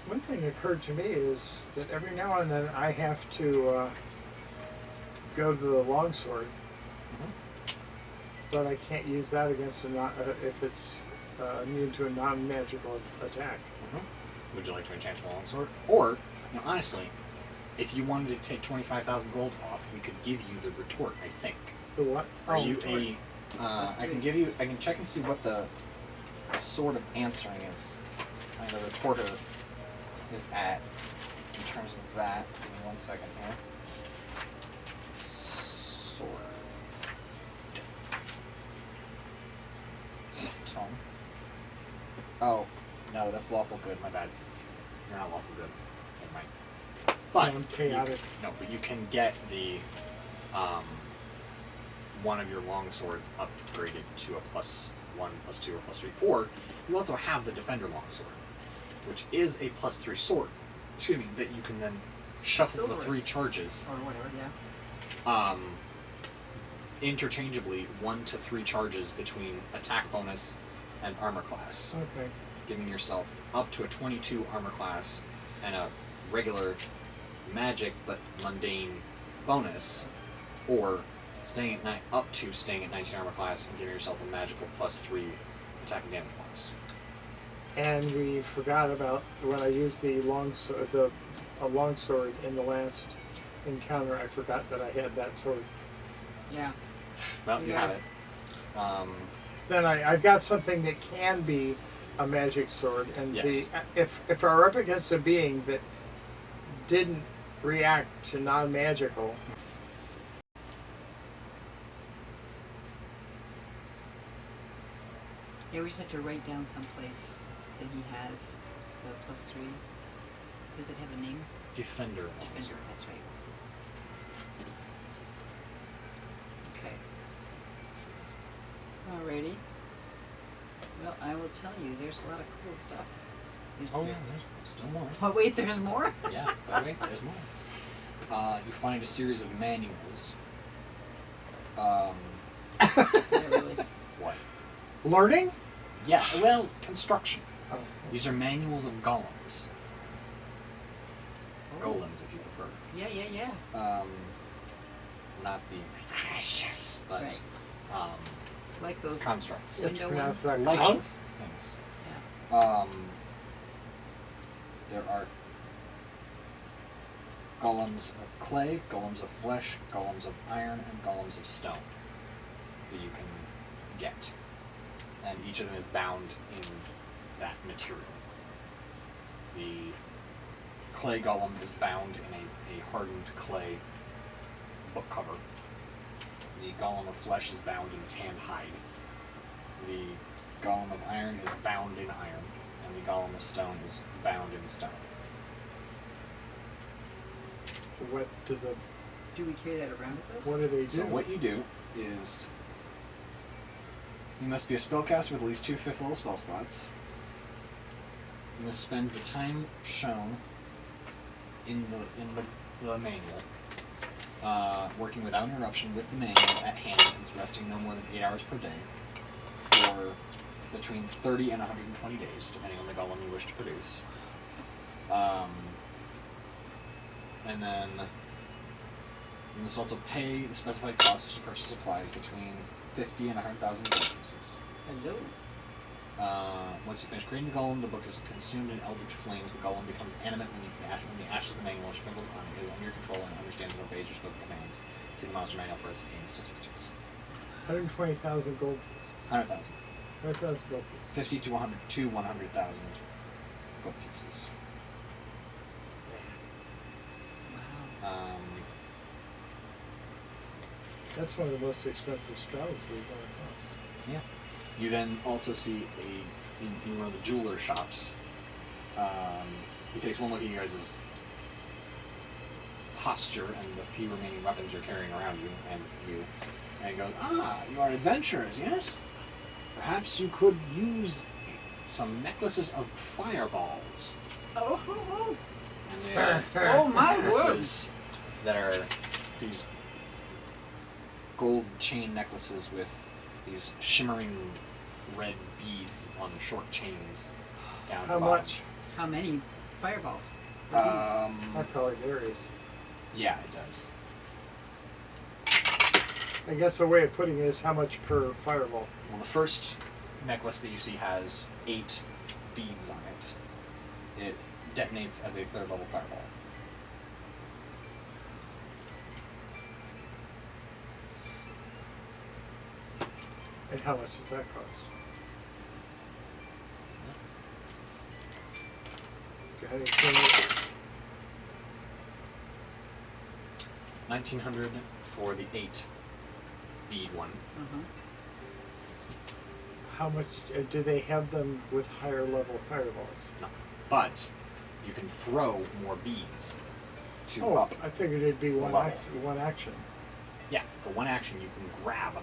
[SPEAKER 3] One thing occurred to me is that every now and then I have to go to the longsword, but I can't use that against if it's immune to a non-magical attack.
[SPEAKER 1] Would you like to enchant a longsword? Or, honestly, if you wanted to take 25,000 gold off, we could give you the retort, I think.
[SPEAKER 3] The what?
[SPEAKER 1] Are you
[SPEAKER 3] retort.
[SPEAKER 1] I can check and see what the sort of answering is. The retorter is at in terms of that. Give me 1 second here. Sword. Tome. Oh, no, that's lawful good. My bad. You're not lawful good. Never mind. But
[SPEAKER 3] I'm chaotic.
[SPEAKER 1] but you can get the one of your long swords upgraded to a +1, +2, or +3. Or you also have the defender longsword, which is a +3 sword. Excuse me, that you can then shuffle the
[SPEAKER 2] Silver.
[SPEAKER 1] 3 charges
[SPEAKER 2] Or whatever, yeah.
[SPEAKER 1] interchangeably 1 to 3 charges between attack bonus and armor class,
[SPEAKER 3] Okay.
[SPEAKER 1] giving yourself up to a 22 armor class and a regular magic but mundane bonus, or staying at up to staying at 19 armor class and giving yourself a magical +3 attack and damage bonus.
[SPEAKER 3] And we forgot about when I used the longsword, a longsword in the last encounter. I forgot that I had that sword.
[SPEAKER 2] Yeah.
[SPEAKER 1] Well, you
[SPEAKER 2] Yeah.
[SPEAKER 1] have it.
[SPEAKER 3] Then I've got something that can be a magic sword, and
[SPEAKER 1] Yes.
[SPEAKER 3] if I were up against a being that didn't react to non-magical,
[SPEAKER 2] Yeah, we just have to write down someplace that he has the +3. Does it have a name?
[SPEAKER 1] Defender.
[SPEAKER 2] Defender, that's right. Okay. Alrighty. Well, I will tell you, there's a lot of cool stuff. Is
[SPEAKER 1] Oh
[SPEAKER 2] there?
[SPEAKER 1] yeah, there's still more.
[SPEAKER 2] Oh wait, there's more?
[SPEAKER 1] Yeah, by the way, there's more. You find a series of manuals.
[SPEAKER 2] Yeah, really.
[SPEAKER 1] What?
[SPEAKER 3] learning.
[SPEAKER 1] Yeah, well, construction.
[SPEAKER 3] Oh.
[SPEAKER 1] These are manuals of golems.
[SPEAKER 2] Oh.
[SPEAKER 1] Golems, if you prefer.
[SPEAKER 2] Yeah, yeah, yeah.
[SPEAKER 1] Not the precious, but
[SPEAKER 2] Right. Like those
[SPEAKER 1] constructs.
[SPEAKER 3] You have to
[SPEAKER 2] window
[SPEAKER 3] pronounce
[SPEAKER 2] ones.
[SPEAKER 3] that
[SPEAKER 1] Like
[SPEAKER 3] con-
[SPEAKER 1] those things.
[SPEAKER 2] Yeah.
[SPEAKER 1] There are golems of clay, golems of flesh, golems of iron, and golems of stone that you can get. And each of them is bound in that material. The clay golem is bound in a hardened clay book cover. The golem of flesh is bound in tanned hide. The golem of iron is bound in iron. And the golem of stone is bound in stone.
[SPEAKER 3] What do the?
[SPEAKER 2] Do we carry that around with us?
[SPEAKER 3] What do they do?
[SPEAKER 1] So what you do is you must be a spellcaster with at least 2 5th level spell slots. You must spend the time shown in the manual, working without interruption with the manual at hand, and resting no more than 8 hours per day for between 30 and 120 days, depending on the golem you wish to produce. And then you must also pay the specified cost to purchase supplies between 50 and 100,000 gold pieces.
[SPEAKER 2] Hello.
[SPEAKER 1] Once you finish creating the golem, the book is consumed in eldritch flames. The golem becomes animate when the ashes of the manual are sprinkled on it. It is under your control and understands and obeys your spoken commands. See the monster manual for its game statistics.
[SPEAKER 3] 120,000 gold pieces.
[SPEAKER 1] 100,000.
[SPEAKER 3] 100,000 gold pieces.
[SPEAKER 1] 50 to 100,000 gold pieces.
[SPEAKER 2] Wow.
[SPEAKER 3] That's one of the most expensive spells we've ever cost.
[SPEAKER 1] Yeah. You then also see in one of the jeweler shops. He takes one look at you guys' posture and the few remaining weapons you're carrying around you, and he goes, you are adventurers, yes? Perhaps you could use some necklaces of fireballs.
[SPEAKER 2] Oh,
[SPEAKER 1] And they are
[SPEAKER 2] oh my
[SPEAKER 1] necklaces that are these gold chain necklaces with these shimmering red beads on short chains down
[SPEAKER 3] How
[SPEAKER 1] the bottom.
[SPEAKER 3] much?
[SPEAKER 2] how many fireballs?
[SPEAKER 3] That probably varies.
[SPEAKER 1] Yeah, it does.
[SPEAKER 3] I guess a way of putting it is how much per fireball.
[SPEAKER 1] Well, the first necklace that you see has 8 beads on it. It detonates as a 3rd level fireball.
[SPEAKER 3] And how much does that cost? Go ahead and explain it.
[SPEAKER 1] 1,900 for the 8 bead one.
[SPEAKER 2] Uh-huh.
[SPEAKER 3] How much do they have them with higher level fireballs?
[SPEAKER 1] No. But you can throw more beads to
[SPEAKER 3] Oh,
[SPEAKER 1] up.
[SPEAKER 3] I figured it'd be one
[SPEAKER 1] level.
[SPEAKER 3] one action.
[SPEAKER 1] Yeah, for one action you can grab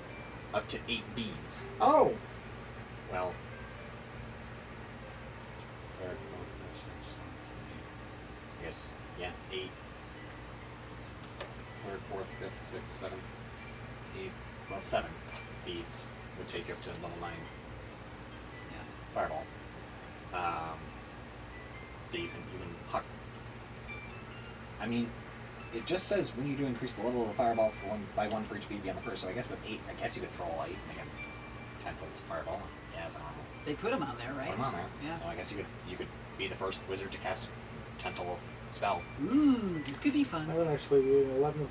[SPEAKER 1] up to 8 beads.
[SPEAKER 3] Oh,
[SPEAKER 1] Well, 3rd, 4th, 5th, 6th, 7th, 8th. I guess, yeah, 8. 3rd, 4th, 5th, 6th, 7th, 8th. Well, 7 beads would take you up to level 9
[SPEAKER 2] Yeah.
[SPEAKER 1] fireball. That you can even huck. I mean, it just says when you do increase the level of the fireball by 1 for each bead beyond the first. So I guess with 8, I guess you could throw all 8 and make a 10-foot fireball. Yeah, that's normal.
[SPEAKER 2] They put them on there, right?
[SPEAKER 1] Put 'em on there.
[SPEAKER 2] Yeah.
[SPEAKER 1] So I guess you could be the first wizard to cast a 10th level spell.
[SPEAKER 2] Ooh, this could be fun.
[SPEAKER 3] I would actually be an 11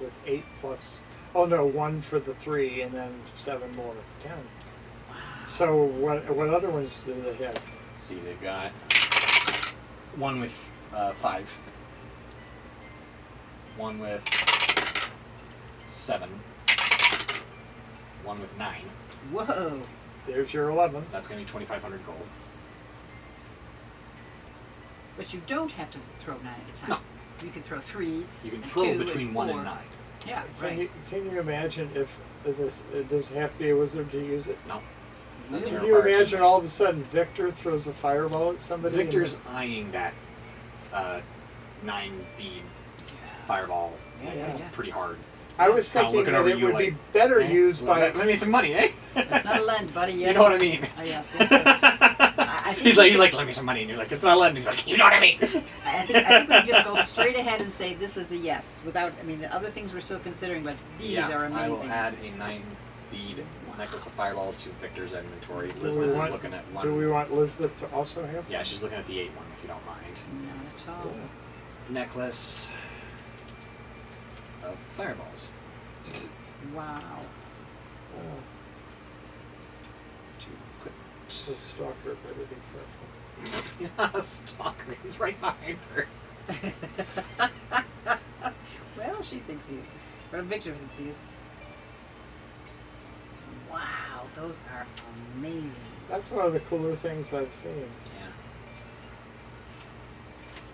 [SPEAKER 3] with 8 plus. Oh no, 1 for the 3 and then 7 more. 10.
[SPEAKER 2] Wow.
[SPEAKER 3] So what other ones do they have?
[SPEAKER 1] Let's see, they've got one with 5, one with 7, one with 9.
[SPEAKER 2] Whoa.
[SPEAKER 3] There's your 11.
[SPEAKER 1] That's going to be 2,500 gold.
[SPEAKER 2] But you don't have to throw 9 at a time.
[SPEAKER 1] No.
[SPEAKER 2] You can throw 3.
[SPEAKER 1] You can
[SPEAKER 2] and
[SPEAKER 1] throw
[SPEAKER 2] 2
[SPEAKER 1] between
[SPEAKER 2] and
[SPEAKER 1] 1
[SPEAKER 2] 4.
[SPEAKER 1] and 9.
[SPEAKER 2] Yeah,
[SPEAKER 3] Can
[SPEAKER 2] right.
[SPEAKER 3] you imagine if this does it have to be a wizard to use it?
[SPEAKER 1] No.
[SPEAKER 2] Really?
[SPEAKER 3] Can
[SPEAKER 1] You're
[SPEAKER 3] you
[SPEAKER 1] required to.
[SPEAKER 3] imagine all of a sudden Victor throws a fireball at somebody? and
[SPEAKER 1] Victor's eyeing that 9 bead fireball.
[SPEAKER 2] Yeah,
[SPEAKER 1] It's
[SPEAKER 2] yeah.
[SPEAKER 1] pretty hard.
[SPEAKER 3] I was
[SPEAKER 1] Kinda
[SPEAKER 3] thinking
[SPEAKER 1] looking
[SPEAKER 3] that
[SPEAKER 1] over
[SPEAKER 3] it
[SPEAKER 1] you
[SPEAKER 3] would be
[SPEAKER 1] like,
[SPEAKER 3] better
[SPEAKER 1] Eh,
[SPEAKER 3] used by.
[SPEAKER 1] Lend me some money, eh?
[SPEAKER 2] It's not a lend, buddy. Yes.
[SPEAKER 1] You know what I mean?
[SPEAKER 2] Yes, yes. I think
[SPEAKER 1] He's like, lend me some money, and you're like, it's not a lend. He's like, you know what I mean?
[SPEAKER 2] I think we just go straight ahead and say this is a yes. Without, I mean, the other things we're still considering, but these are
[SPEAKER 1] I will
[SPEAKER 2] amazing.
[SPEAKER 1] add a 9 bead necklace of fireballs to Victor's inventory.
[SPEAKER 3] Do
[SPEAKER 1] Elizabeth
[SPEAKER 3] we
[SPEAKER 1] is
[SPEAKER 3] want-
[SPEAKER 1] looking at one.
[SPEAKER 3] Do we want Elizabeth to also have?
[SPEAKER 1] Yeah, she's looking at the 8 one, if you don't mind.
[SPEAKER 2] Not at all.
[SPEAKER 1] Necklace of fireballs.
[SPEAKER 2] Wow.
[SPEAKER 3] Oh,
[SPEAKER 1] To quit.
[SPEAKER 3] the stalker better be careful.
[SPEAKER 1] He's not a stalker. He's right behind her.
[SPEAKER 2] Well, she thinks he is. Or Victor thinks he is. Wow, those are amazing.
[SPEAKER 3] That's one of the cooler things I've seen.
[SPEAKER 1] Yeah.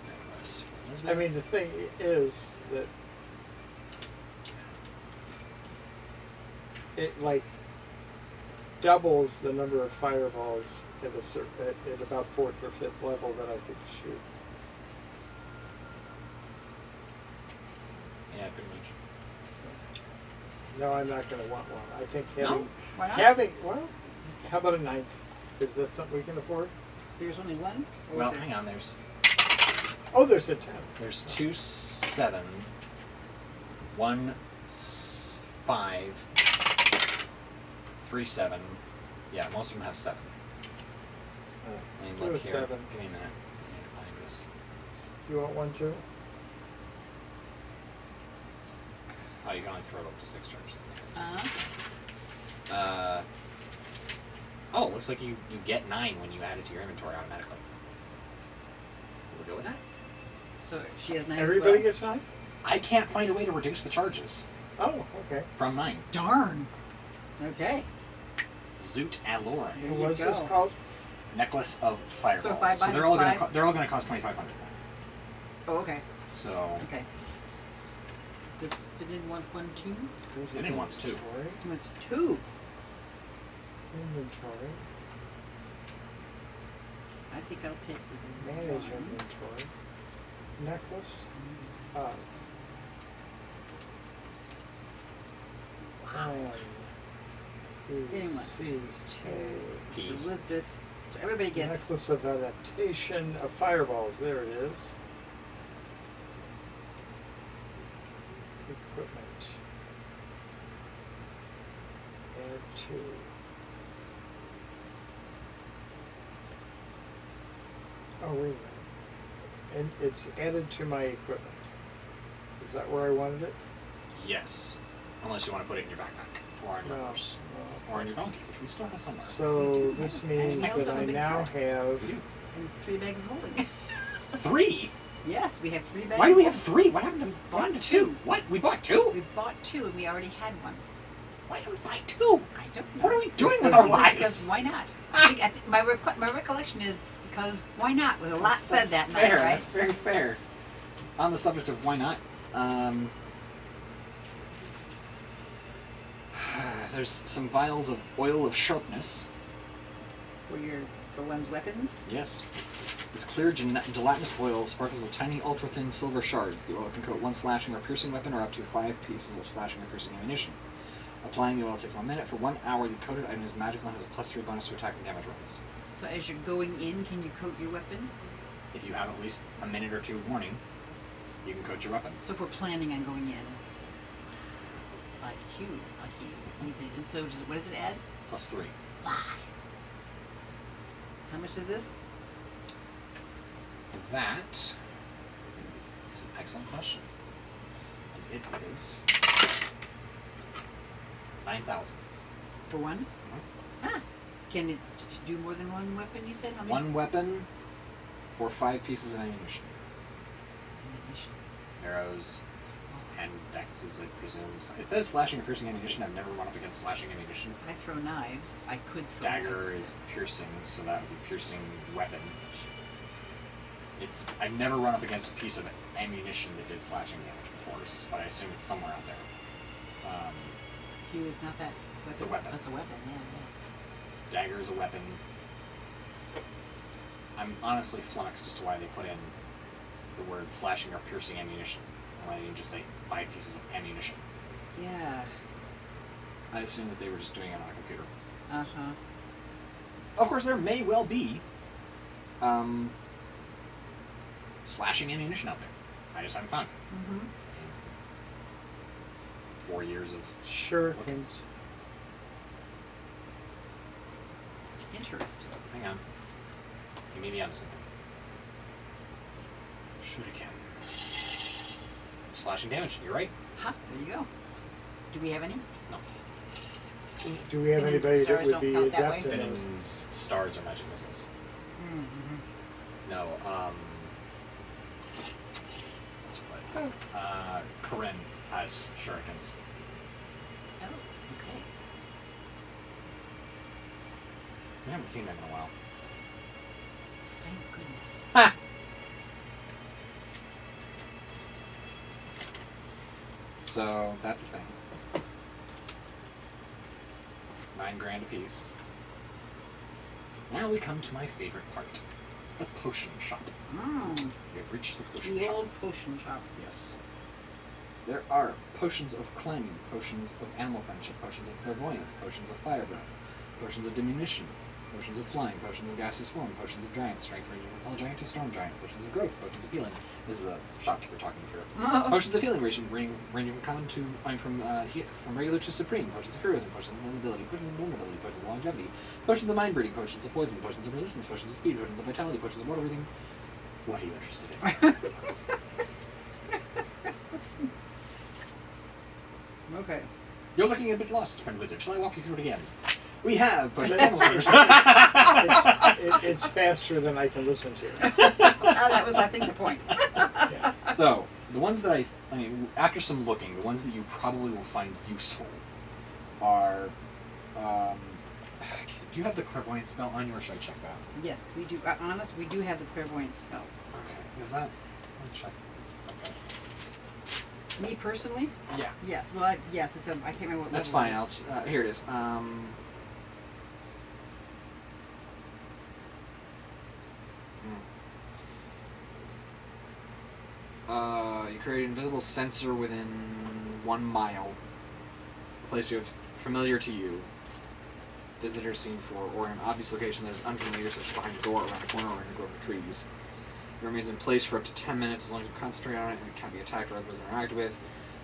[SPEAKER 1] Necklace for Elizabeth.
[SPEAKER 3] I mean, the thing is that it like doubles the number of fireballs at a certain at about 4th or 5th level that I could shoot.
[SPEAKER 1] Yeah, pretty much.
[SPEAKER 3] No, I'm not going to want one. I think
[SPEAKER 1] No?
[SPEAKER 3] having
[SPEAKER 2] Why not?
[SPEAKER 3] well, how about a 9th? Is that something we can afford?
[SPEAKER 2] There's only one? Or
[SPEAKER 1] Well,
[SPEAKER 2] is there-
[SPEAKER 1] hang on. There's
[SPEAKER 3] Oh, there's a 10.
[SPEAKER 1] 2 7, 1 5, 3 7. Yeah, most of them have 7. Let me
[SPEAKER 3] Do
[SPEAKER 1] look
[SPEAKER 3] a
[SPEAKER 1] here.
[SPEAKER 3] 7.
[SPEAKER 1] Give me a minute. I need to find this.
[SPEAKER 3] You want one too?
[SPEAKER 1] Oh, you can only throw it up to 6 charges. Oh, it looks like you get 9 when you add it to your inventory automatically. We'll go with that.
[SPEAKER 2] So she has 9
[SPEAKER 3] Everybody
[SPEAKER 2] as well?
[SPEAKER 3] gets 9?
[SPEAKER 1] I can't find a way to reduce the charges
[SPEAKER 3] Oh, okay.
[SPEAKER 1] from 9.
[SPEAKER 2] Darn. Okay.
[SPEAKER 1] Zoot allure.
[SPEAKER 2] There
[SPEAKER 3] And
[SPEAKER 2] you
[SPEAKER 3] what's this
[SPEAKER 2] go.
[SPEAKER 3] called?
[SPEAKER 1] Necklace of fireballs.
[SPEAKER 2] 5
[SPEAKER 1] So they're
[SPEAKER 2] minus
[SPEAKER 1] all gonna
[SPEAKER 2] 5?
[SPEAKER 1] they're all gonna cost 2,500.
[SPEAKER 2] Oh, okay.
[SPEAKER 1] So
[SPEAKER 2] Okay. This fit in 112?
[SPEAKER 1] And it wants 2.
[SPEAKER 3] Inventory.
[SPEAKER 2] It wants 2.
[SPEAKER 3] Inventory.
[SPEAKER 2] I think I'll take
[SPEAKER 3] Manage
[SPEAKER 2] one.
[SPEAKER 3] inventory. Necklace. One.
[SPEAKER 2] Getting what?
[SPEAKER 3] C, K.
[SPEAKER 1] Peas.
[SPEAKER 2] So Elizabeth. So everybody gets.
[SPEAKER 3] Necklace of adaptation of fireballs. There it is. Equipment. Add to. Oh, wait a minute. And it's added to my equipment. Is that where I wanted it?
[SPEAKER 1] yes, unless you want to put it in your backpack or in your
[SPEAKER 3] No.
[SPEAKER 1] purse or in your donkey, which we still have somewhere.
[SPEAKER 3] So this means
[SPEAKER 2] I also
[SPEAKER 3] that
[SPEAKER 2] have a
[SPEAKER 3] I
[SPEAKER 2] big
[SPEAKER 3] now
[SPEAKER 2] cart.
[SPEAKER 3] have.
[SPEAKER 1] We do.
[SPEAKER 2] And 3 bags of holding.
[SPEAKER 1] 3.
[SPEAKER 2] Yes, we have 3 bags.
[SPEAKER 1] Why do we
[SPEAKER 2] of
[SPEAKER 1] have 3? What happened to
[SPEAKER 2] bought
[SPEAKER 1] 1 to
[SPEAKER 2] 2.
[SPEAKER 1] 2? What? We bought 2?
[SPEAKER 2] We bought 2 and we already had one.
[SPEAKER 1] Why did we buy 2?
[SPEAKER 2] I don't know.
[SPEAKER 1] What are we doing with our
[SPEAKER 2] Because
[SPEAKER 1] lives?
[SPEAKER 2] why not? I think my recollection is because why not was a lot said that
[SPEAKER 1] fair.
[SPEAKER 2] night, right?
[SPEAKER 1] That's very fair. On the subject of why not, there's some vials of oil of sharpness.
[SPEAKER 2] For one's weapons.
[SPEAKER 1] Yes. This clear gelatinous oil sparkles with tiny ultra-thin silver shards. The oil can coat one slashing or piercing weapon or up to 5 pieces of slashing or piercing ammunition. Applying the oil takes 1 minute. For 1 hour, the coated item is magical and has a +3 bonus to attack and damage rolls.
[SPEAKER 2] So as you're going in, can you coat your weapon?
[SPEAKER 1] If you have at least a minute or 2 warning, you can coat your weapon.
[SPEAKER 2] So if we're planning on going in, like Hugh needs it. And so what does it add?
[SPEAKER 1] +3.
[SPEAKER 2] Why? How much is this?
[SPEAKER 1] That is an excellent question. And it is 9,000.
[SPEAKER 2] For one? Ah. Can it do more than one weapon, you said? How many?
[SPEAKER 1] 1 weapon or 5 pieces of ammunition.
[SPEAKER 2] Ammunition.
[SPEAKER 1] Arrows and dexes, it presumes. It says slashing or piercing ammunition. I've never run up against slashing ammunition.
[SPEAKER 2] If I throw knives, I could throw
[SPEAKER 1] Dagger
[SPEAKER 2] knives.
[SPEAKER 1] is piercing, so that would be piercing weapon. I've never run up against a piece of ammunition that did slashing damage before, but I assume it's somewhere out there.
[SPEAKER 2] Hugh is not that weapon.
[SPEAKER 1] It's a weapon.
[SPEAKER 2] That's a weapon, yeah.
[SPEAKER 1] Dagger is a weapon. I'm honestly flummoxed as to why they put in the word slashing or piercing ammunition. Why they didn't just say 5 pieces of ammunition.
[SPEAKER 2] Yeah.
[SPEAKER 1] I assume that they were just doing it on a computer.
[SPEAKER 2] Uh-huh.
[SPEAKER 1] Of course, there may well be slashing ammunition out there. I just haven't found it.
[SPEAKER 2] Mm-hmm.
[SPEAKER 1] 4 years of
[SPEAKER 3] Shurikens.
[SPEAKER 2] Interesting.
[SPEAKER 1] hang on. You may be onto something. Shuriken. Slashing damage. You're right.
[SPEAKER 2] Huh, there you go. Do we have any?
[SPEAKER 1] No.
[SPEAKER 3] Do we have
[SPEAKER 2] And then
[SPEAKER 3] anybody
[SPEAKER 2] stars
[SPEAKER 3] that would
[SPEAKER 2] don't
[SPEAKER 3] be
[SPEAKER 2] count that
[SPEAKER 3] adept
[SPEAKER 2] way?
[SPEAKER 3] in this?
[SPEAKER 1] Venom's stars are magic missiles.
[SPEAKER 2] Mm-hmm.
[SPEAKER 1] No, what's what? Corinne has shurikens.
[SPEAKER 2] Oh, okay.
[SPEAKER 1] We haven't seen them in a while.
[SPEAKER 2] Thank goodness.
[SPEAKER 1] Ha! So that's the thing. $9,000 a piece. Now we come to my favorite part. The potion shop.
[SPEAKER 2] Mm,
[SPEAKER 1] We have reached the potion
[SPEAKER 2] the
[SPEAKER 1] shop.
[SPEAKER 2] old potion shop.
[SPEAKER 1] Yes. There are potions of climbing, potions of animal friendship, potions of clairvoyance, potions of fire breath, potions of diminution, potions of flying, potions of gaseous form, potions of giant strength ranging from hell giant to storm giant, potions of growth, potions of healing. This is the shopkeeper talking here. Potions of healing ranging from common to from regular to supreme, potions of heroism, potions of invisibility, potions of vulnerability, potions of longevity, potions of mind breeding, potions of poison, potions of resistance, potions of speed, potions of vitality, potions of water breathing. What are you interested in?
[SPEAKER 2] Okay.
[SPEAKER 1] You're looking a bit lost, friend wizard. Shall I walk you through it again? We have potions.
[SPEAKER 3] It's faster than I can listen to.
[SPEAKER 2] That was, I think, the point.
[SPEAKER 3] Yeah.
[SPEAKER 1] So, the ones that I mean, after some looking, the ones that you probably will find useful are, do you have the clairvoyant spell on you, or should I check that?
[SPEAKER 2] Yes, we do. Honest, we do have the clairvoyant spell.
[SPEAKER 1] Okay, is that, let me check. Okay.
[SPEAKER 2] Me personally?
[SPEAKER 1] Yeah.
[SPEAKER 2] Yes. Well, yes. It's a. I can't remember what.
[SPEAKER 1] That's
[SPEAKER 2] level
[SPEAKER 1] fine,
[SPEAKER 2] it is.
[SPEAKER 1] here it is. You create an invisible sensor within 1 mile. A place you have familiar to you. Visitors seen for, or in an obvious location that is unfamiliar, such as behind a door, around a corner, or in a grove of trees. It remains in place for up to 10 minutes as long as you concentrate on it, and it can't be attacked or otherwise interacted with.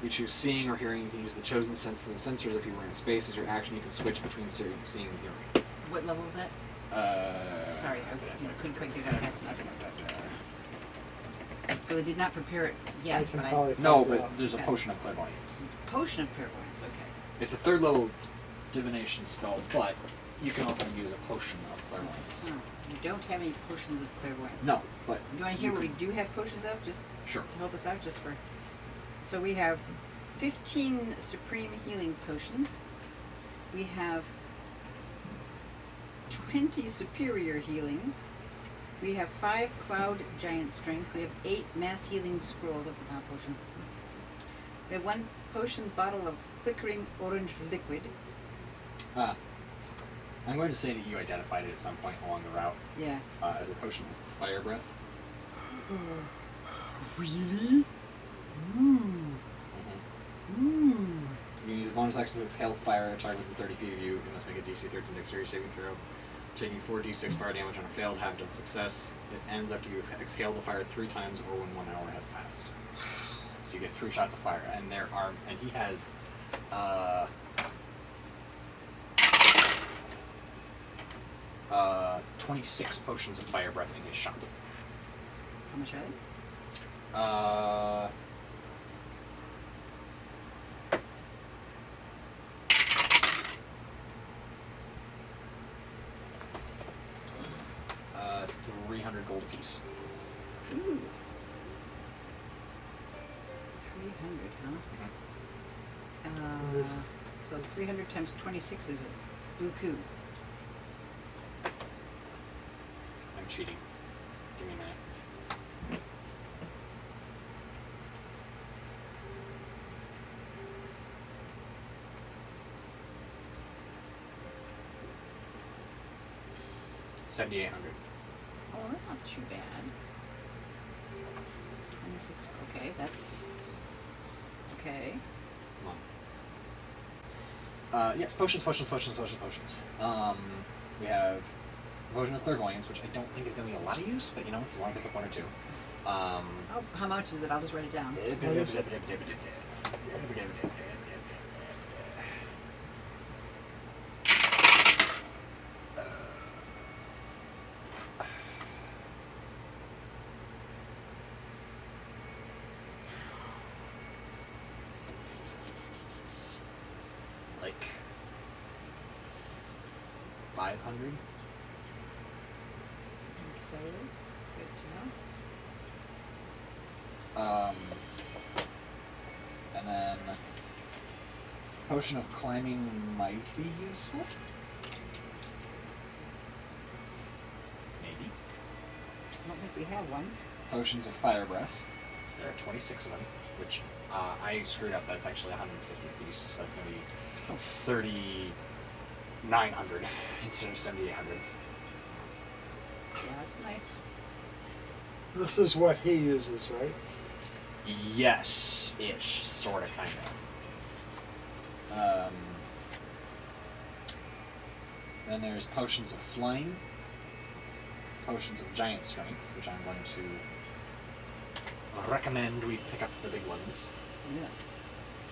[SPEAKER 1] You choose seeing or hearing. You can use the chosen sense of the sensors. If you were in space as your action, you can switch between seeing and hearing.
[SPEAKER 2] What level is that? Sorry, I couldn't quite get it out fast enough. So they did not prepare it yet,
[SPEAKER 3] I can
[SPEAKER 2] but
[SPEAKER 3] probably
[SPEAKER 1] No,
[SPEAKER 3] find
[SPEAKER 1] but
[SPEAKER 3] out.
[SPEAKER 1] there's a
[SPEAKER 2] Okay.
[SPEAKER 1] potion of clairvoyance.
[SPEAKER 2] Potion of clairvoyance. Okay.
[SPEAKER 1] It's a 3rd level divination spell, but you can also use a potion of clairvoyance.
[SPEAKER 2] Oh, we don't have any potions of clairvoyance.
[SPEAKER 1] No, but
[SPEAKER 2] Do you want to hear what we do have potions of? Just
[SPEAKER 1] sure.
[SPEAKER 2] to help us out, just for. So we have 15 supreme healing potions. We have 20 superior healings. We have 5 cloud giant strength. We have 8 mass healing scrolls. That's not a potion. We have 1 potion bottle of flickering orange liquid.
[SPEAKER 1] I'm going to say that you identified it at some point along the route
[SPEAKER 2] Yeah.
[SPEAKER 1] as a potion of fire breath.
[SPEAKER 2] Really? Ooh.
[SPEAKER 1] You can use a bonus action to exhale fire at a target within 30 feet of you. You must make a DC 13 dexterity saving throw. Taking 4d6 fire damage on a failed, half done success. It ends after you have exhaled the fire 3 times or when 1 hour has passed. So you get 3 shots of fire, and he has 26 potions of fire breath in his shop.
[SPEAKER 2] How much are they?
[SPEAKER 1] 300 gold apiece.
[SPEAKER 2] Ooh. 300, huh?
[SPEAKER 3] This-
[SPEAKER 2] So 300 times 26 is a buku.
[SPEAKER 1] I'm cheating. Give me a minute. $7,800.
[SPEAKER 2] Oh, that's not too bad. 26, okay, that's... Okay.
[SPEAKER 1] Come on. Yes, potions. We have a potion of clairvoyance, which I don't think is going to be a lot of use, but if you want to pick up 1 or 2.
[SPEAKER 2] Oh, how much is it? I'll just write it down.
[SPEAKER 1] Like 500.
[SPEAKER 2] Okay, good to know.
[SPEAKER 1] And then potion of climbing might be useful. Maybe.
[SPEAKER 2] I don't think we have one.
[SPEAKER 1] Potions of fire breath. There are 26 of them, which I screwed up. That's actually 150 apiece, so that's going to be 3,900 instead of 7,800.
[SPEAKER 2] Yeah, that's nice.
[SPEAKER 3] This is what he uses, right?
[SPEAKER 1] Yes-ish, sort of, kind of. Then there's potions of flying, potions of giant strength, which I'm going to recommend we pick up the big ones.
[SPEAKER 2] Yes.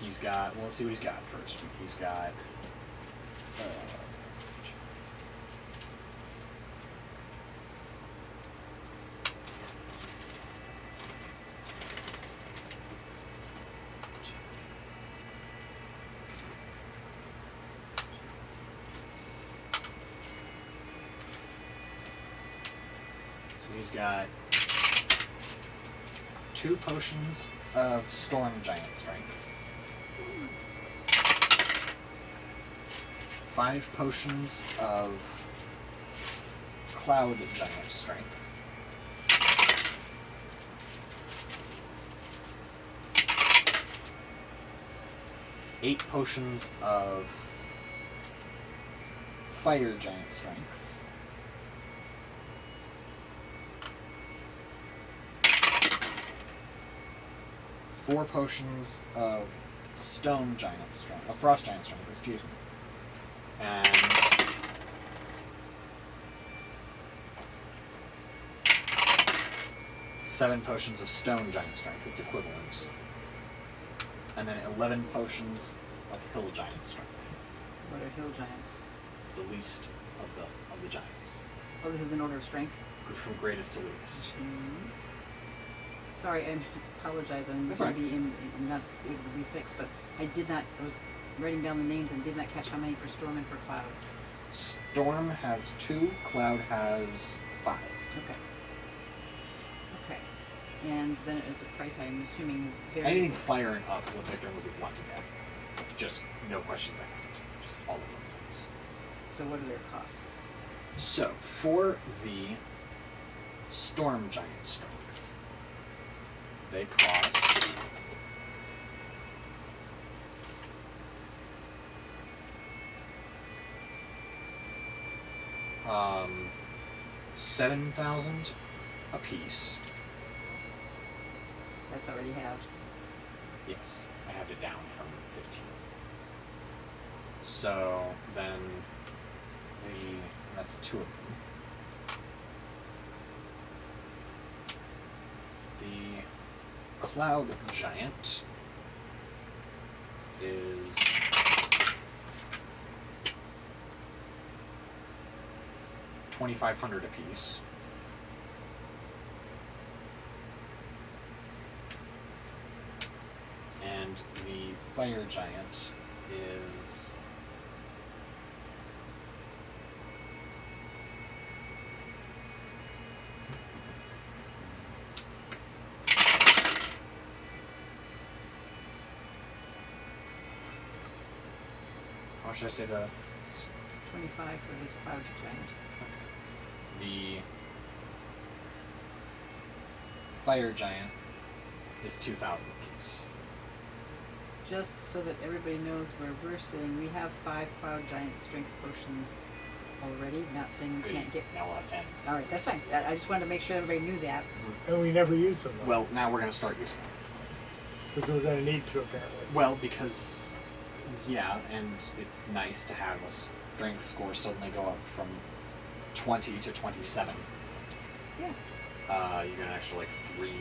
[SPEAKER 1] He's got, well, let's see what he's got first. He's got, he's got 2 potions of storm giant strength, 5 potions of cloud giant strength, 8 potions of fire giant strength, 4 potions of stone giant strength, of frost giant strength, excuse me, and 7 potions of stone giant strength, its equivalent, and then 11 potions of hill giant strength,
[SPEAKER 2] What are hill giants?
[SPEAKER 1] the least of the giants,
[SPEAKER 2] Oh, this is an order of strength?
[SPEAKER 1] from greatest to least.
[SPEAKER 2] Sorry, I apologize. I'm
[SPEAKER 1] That's
[SPEAKER 2] going to
[SPEAKER 1] all right.
[SPEAKER 2] be not able to be fixed, but I was writing down the names and did not catch how many for storm and for cloud.
[SPEAKER 1] Storm has 2, cloud has 5.
[SPEAKER 2] Okay. Okay. And then it was the price, I'm assuming,
[SPEAKER 1] Anything fire and up what Victor would want to get. Just no questions asked. Just all of them, please.
[SPEAKER 2] So what are their costs?
[SPEAKER 1] So, for the storm giant strength, they cost 7,000 apiece.
[SPEAKER 2] That's already halved.
[SPEAKER 1] Yes, I have it down from 15. So then that's 2 of them. The cloud giant is 2,500 apiece. And the fire giant is 'How should I say the
[SPEAKER 2] 25 for the cloud giant.
[SPEAKER 1] The fire giant is 2,000 apiece.
[SPEAKER 2] Just so that everybody knows where we're sitting, we have 5 cloud giant strength potions already. Not saying we can't get.
[SPEAKER 1] Now we'll have 10.
[SPEAKER 2] All right, that's fine. I just wanted to make sure everybody knew that.
[SPEAKER 3] And we never used them, though.
[SPEAKER 1] Well, now we're going to start using them.
[SPEAKER 3] Because we're going to need to, apparently.
[SPEAKER 1] Well, because, yeah, and it's nice to have a strength score suddenly go up from 20 to 27.
[SPEAKER 2] Yeah.
[SPEAKER 1] You get an extra, 3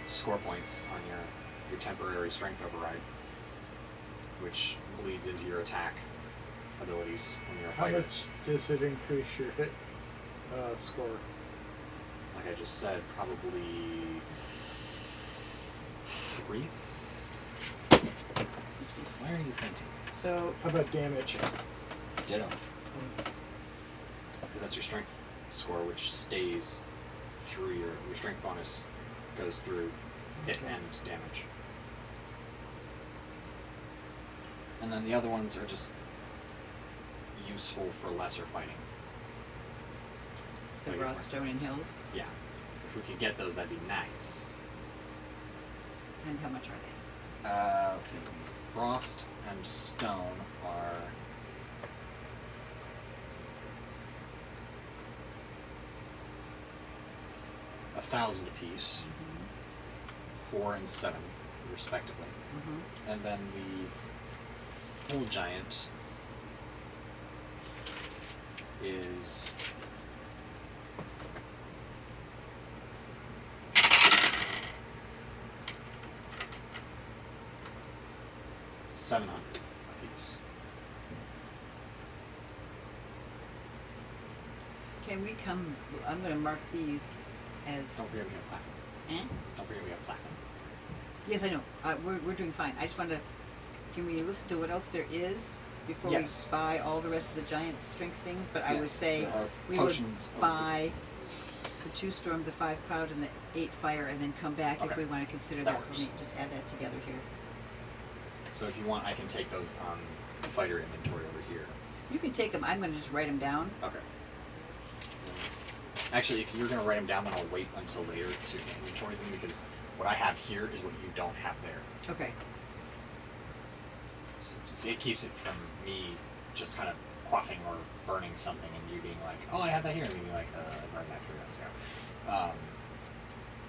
[SPEAKER 1] score points on your temporary strength override, which bleeds into your attack abilities when you're a
[SPEAKER 3] How
[SPEAKER 1] fighter.
[SPEAKER 3] much does it increase your hit score?
[SPEAKER 1] Like I just said, probably 3. Oopsies, why are you fainting?
[SPEAKER 2] So
[SPEAKER 3] How about damage?
[SPEAKER 1] Ditto. Because that's your strength score, which stays through your strength bonus goes through hit and damage. And then the other ones are just useful for lesser fighting.
[SPEAKER 2] the
[SPEAKER 1] Like
[SPEAKER 2] raw
[SPEAKER 1] if we're-
[SPEAKER 2] stone and hills.
[SPEAKER 1] Yeah. If we could get those, that'd be nice.
[SPEAKER 2] And how much are they?
[SPEAKER 1] Let's see. Frost and stone are 1,000 apiece, 4 and 7 respectively.
[SPEAKER 2] Mm-hmm.
[SPEAKER 1] And then the hill giant is $700 apiece.
[SPEAKER 2] Can we come, I'm gonna mark these as,
[SPEAKER 1] Don't forget we have platinum.
[SPEAKER 2] eh?
[SPEAKER 1] Don't forget we have platinum.
[SPEAKER 2] Yes, I know, we're doing fine. I just wanna, can we listen to what else there is before
[SPEAKER 1] Yes.
[SPEAKER 2] we buy all the rest of the giant strength things? But I would
[SPEAKER 1] Yes,
[SPEAKER 2] say
[SPEAKER 1] there are
[SPEAKER 2] we would
[SPEAKER 1] potions of-
[SPEAKER 2] buy the 2 storm, the 5 cloud, and the 8 fire, and then come back if
[SPEAKER 1] Okay.
[SPEAKER 2] we wanna consider
[SPEAKER 1] That
[SPEAKER 2] that, so
[SPEAKER 1] works.
[SPEAKER 2] we need to just add that together here.
[SPEAKER 1] So if you want, I can take those on fighter inventory over here.
[SPEAKER 2] You can take them, I'm gonna just write them down.
[SPEAKER 1] Okay. Actually, if you're going to write them down, then I'll wait until later to inventory them because what I have here is what you don't have there.
[SPEAKER 2] Okay.
[SPEAKER 1] So it keeps it from me just kind of quaffing or burning something and you being like, oh, I have that here, and you being like, I burned that 3 rounds ago.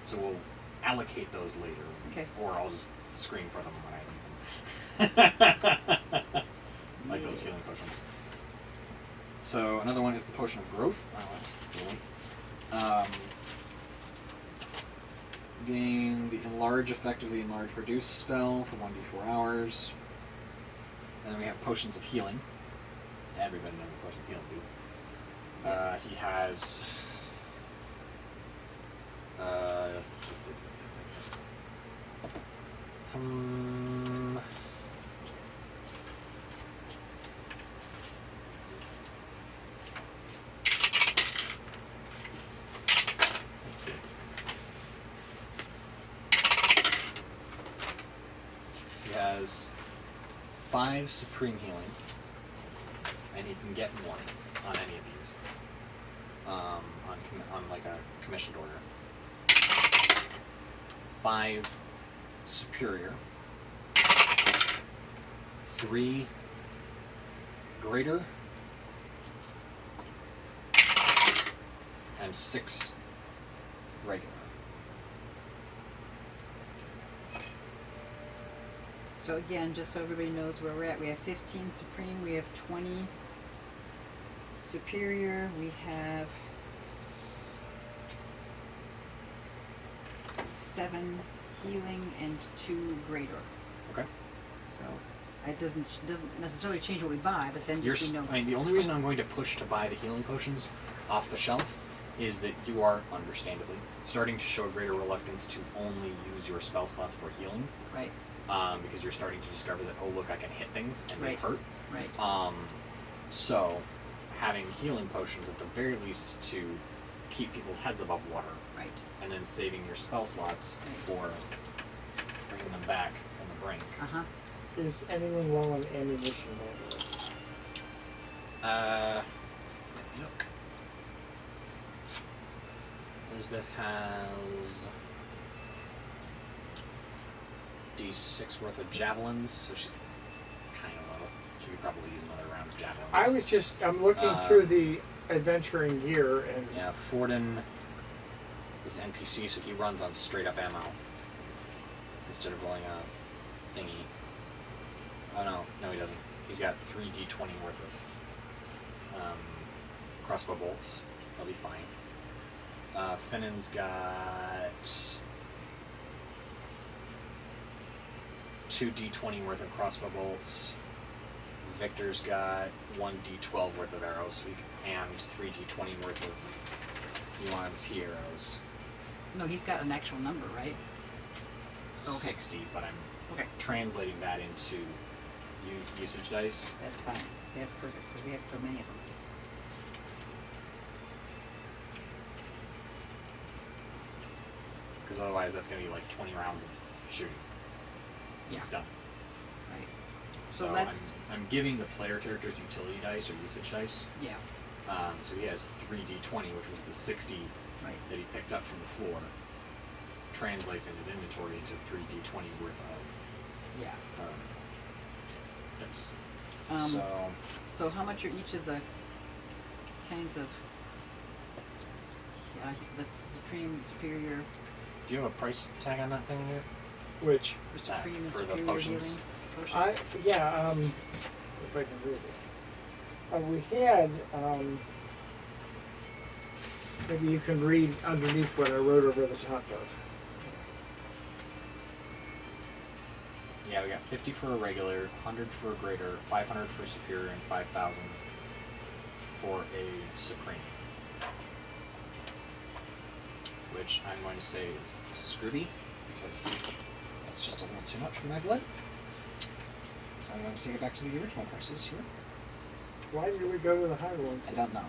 [SPEAKER 1] So we'll allocate those later.
[SPEAKER 2] Okay.
[SPEAKER 1] Or I'll just scream for them when I need them. Like those healing
[SPEAKER 2] Yes.
[SPEAKER 1] potions. So another one is the potion of growth. Oh, that's the one. Gain the enlarge effect of the enlarge reduce spell for 1d4 hours. And then we have potions of healing. Everybody knows what potions of healing do.
[SPEAKER 2] Yes.
[SPEAKER 1] He has let's see. He has 5 supreme healing, and he can get more on any of these. On like a commissioned order. 5 superior, 3 greater, and 6 regular.
[SPEAKER 2] So again, just so everybody knows where we're at, we have 15 supreme, we have 20 superior, we have 7 healing and 2 greater.
[SPEAKER 1] Okay.
[SPEAKER 2] So it doesn't necessarily change what we buy, but then just we know.
[SPEAKER 1] I mean, the only reason I'm going to push to buy the healing potions off the shelf is that you are, understandably, starting to show a greater reluctance to only use your spell slots for healing.
[SPEAKER 2] Right,
[SPEAKER 1] Because you're starting to discover that, oh look, I can hit things and
[SPEAKER 2] Right.
[SPEAKER 1] they hurt.
[SPEAKER 2] right.
[SPEAKER 1] So having healing potions at the very least to keep people's heads above water,
[SPEAKER 2] Right.
[SPEAKER 1] and then saving your spell slots
[SPEAKER 2] Right.
[SPEAKER 1] for bringing them back from the brink.
[SPEAKER 2] Uh-huh.
[SPEAKER 3] Is anyone low on ammunition, by the way?
[SPEAKER 1] Look. Elizabeth has D6 worth of javelins, so she's kind of low. She could probably use another round of javelins.
[SPEAKER 3] I'm looking through the adventuring gear and
[SPEAKER 1] Yeah, Forden is the NPC, so he runs on straight up ammo instead of rolling a thingy. Oh no, he doesn't. He's got 3d20 worth of crossbow bolts. He'll be fine. Finnan's got 2d20 worth of crossbow bolts. Victor's got 1d12 worth of arrows, and 3d20 worth of UMT arrows.
[SPEAKER 2] No, he's got an actual number, right? Okay.
[SPEAKER 1] 60, but I'm
[SPEAKER 2] Okay.
[SPEAKER 1] translating that into usage dice.
[SPEAKER 2] That's fine. That's perfect, because we had so many of them.
[SPEAKER 1] Because otherwise that's going to be like 20 rounds of shooting.
[SPEAKER 2] Yeah.
[SPEAKER 1] It's done.
[SPEAKER 2] Right.
[SPEAKER 1] So
[SPEAKER 2] So let's,
[SPEAKER 1] I'm giving the player characters utility dice or usage dice.
[SPEAKER 2] yeah,
[SPEAKER 1] So he has 3d20, which was the 60
[SPEAKER 2] right.
[SPEAKER 1] that he picked up from the floor. Translates in his inventory into 3d20 worth of
[SPEAKER 2] Yeah.
[SPEAKER 1] dice.
[SPEAKER 2] So
[SPEAKER 1] So
[SPEAKER 2] how much are each of the kinds of, the supreme, superior,
[SPEAKER 1] do you have a price tag on that thing here?
[SPEAKER 3] which
[SPEAKER 2] or supreme and
[SPEAKER 1] for the
[SPEAKER 2] superior
[SPEAKER 1] potions.
[SPEAKER 2] healings?
[SPEAKER 3] if I can read it. We had Maybe you can read underneath what I wrote over the top of.
[SPEAKER 1] Yeah, we got 50 for a regular, 100 for a greater, 500 for a superior, and 5,000 for a supreme. Which I'm going to say is screwby, because that's just a little too much for my blood. So I'm going to take it back to the original prices here.
[SPEAKER 3] Why did we go to the higher ones?
[SPEAKER 1] I don't know.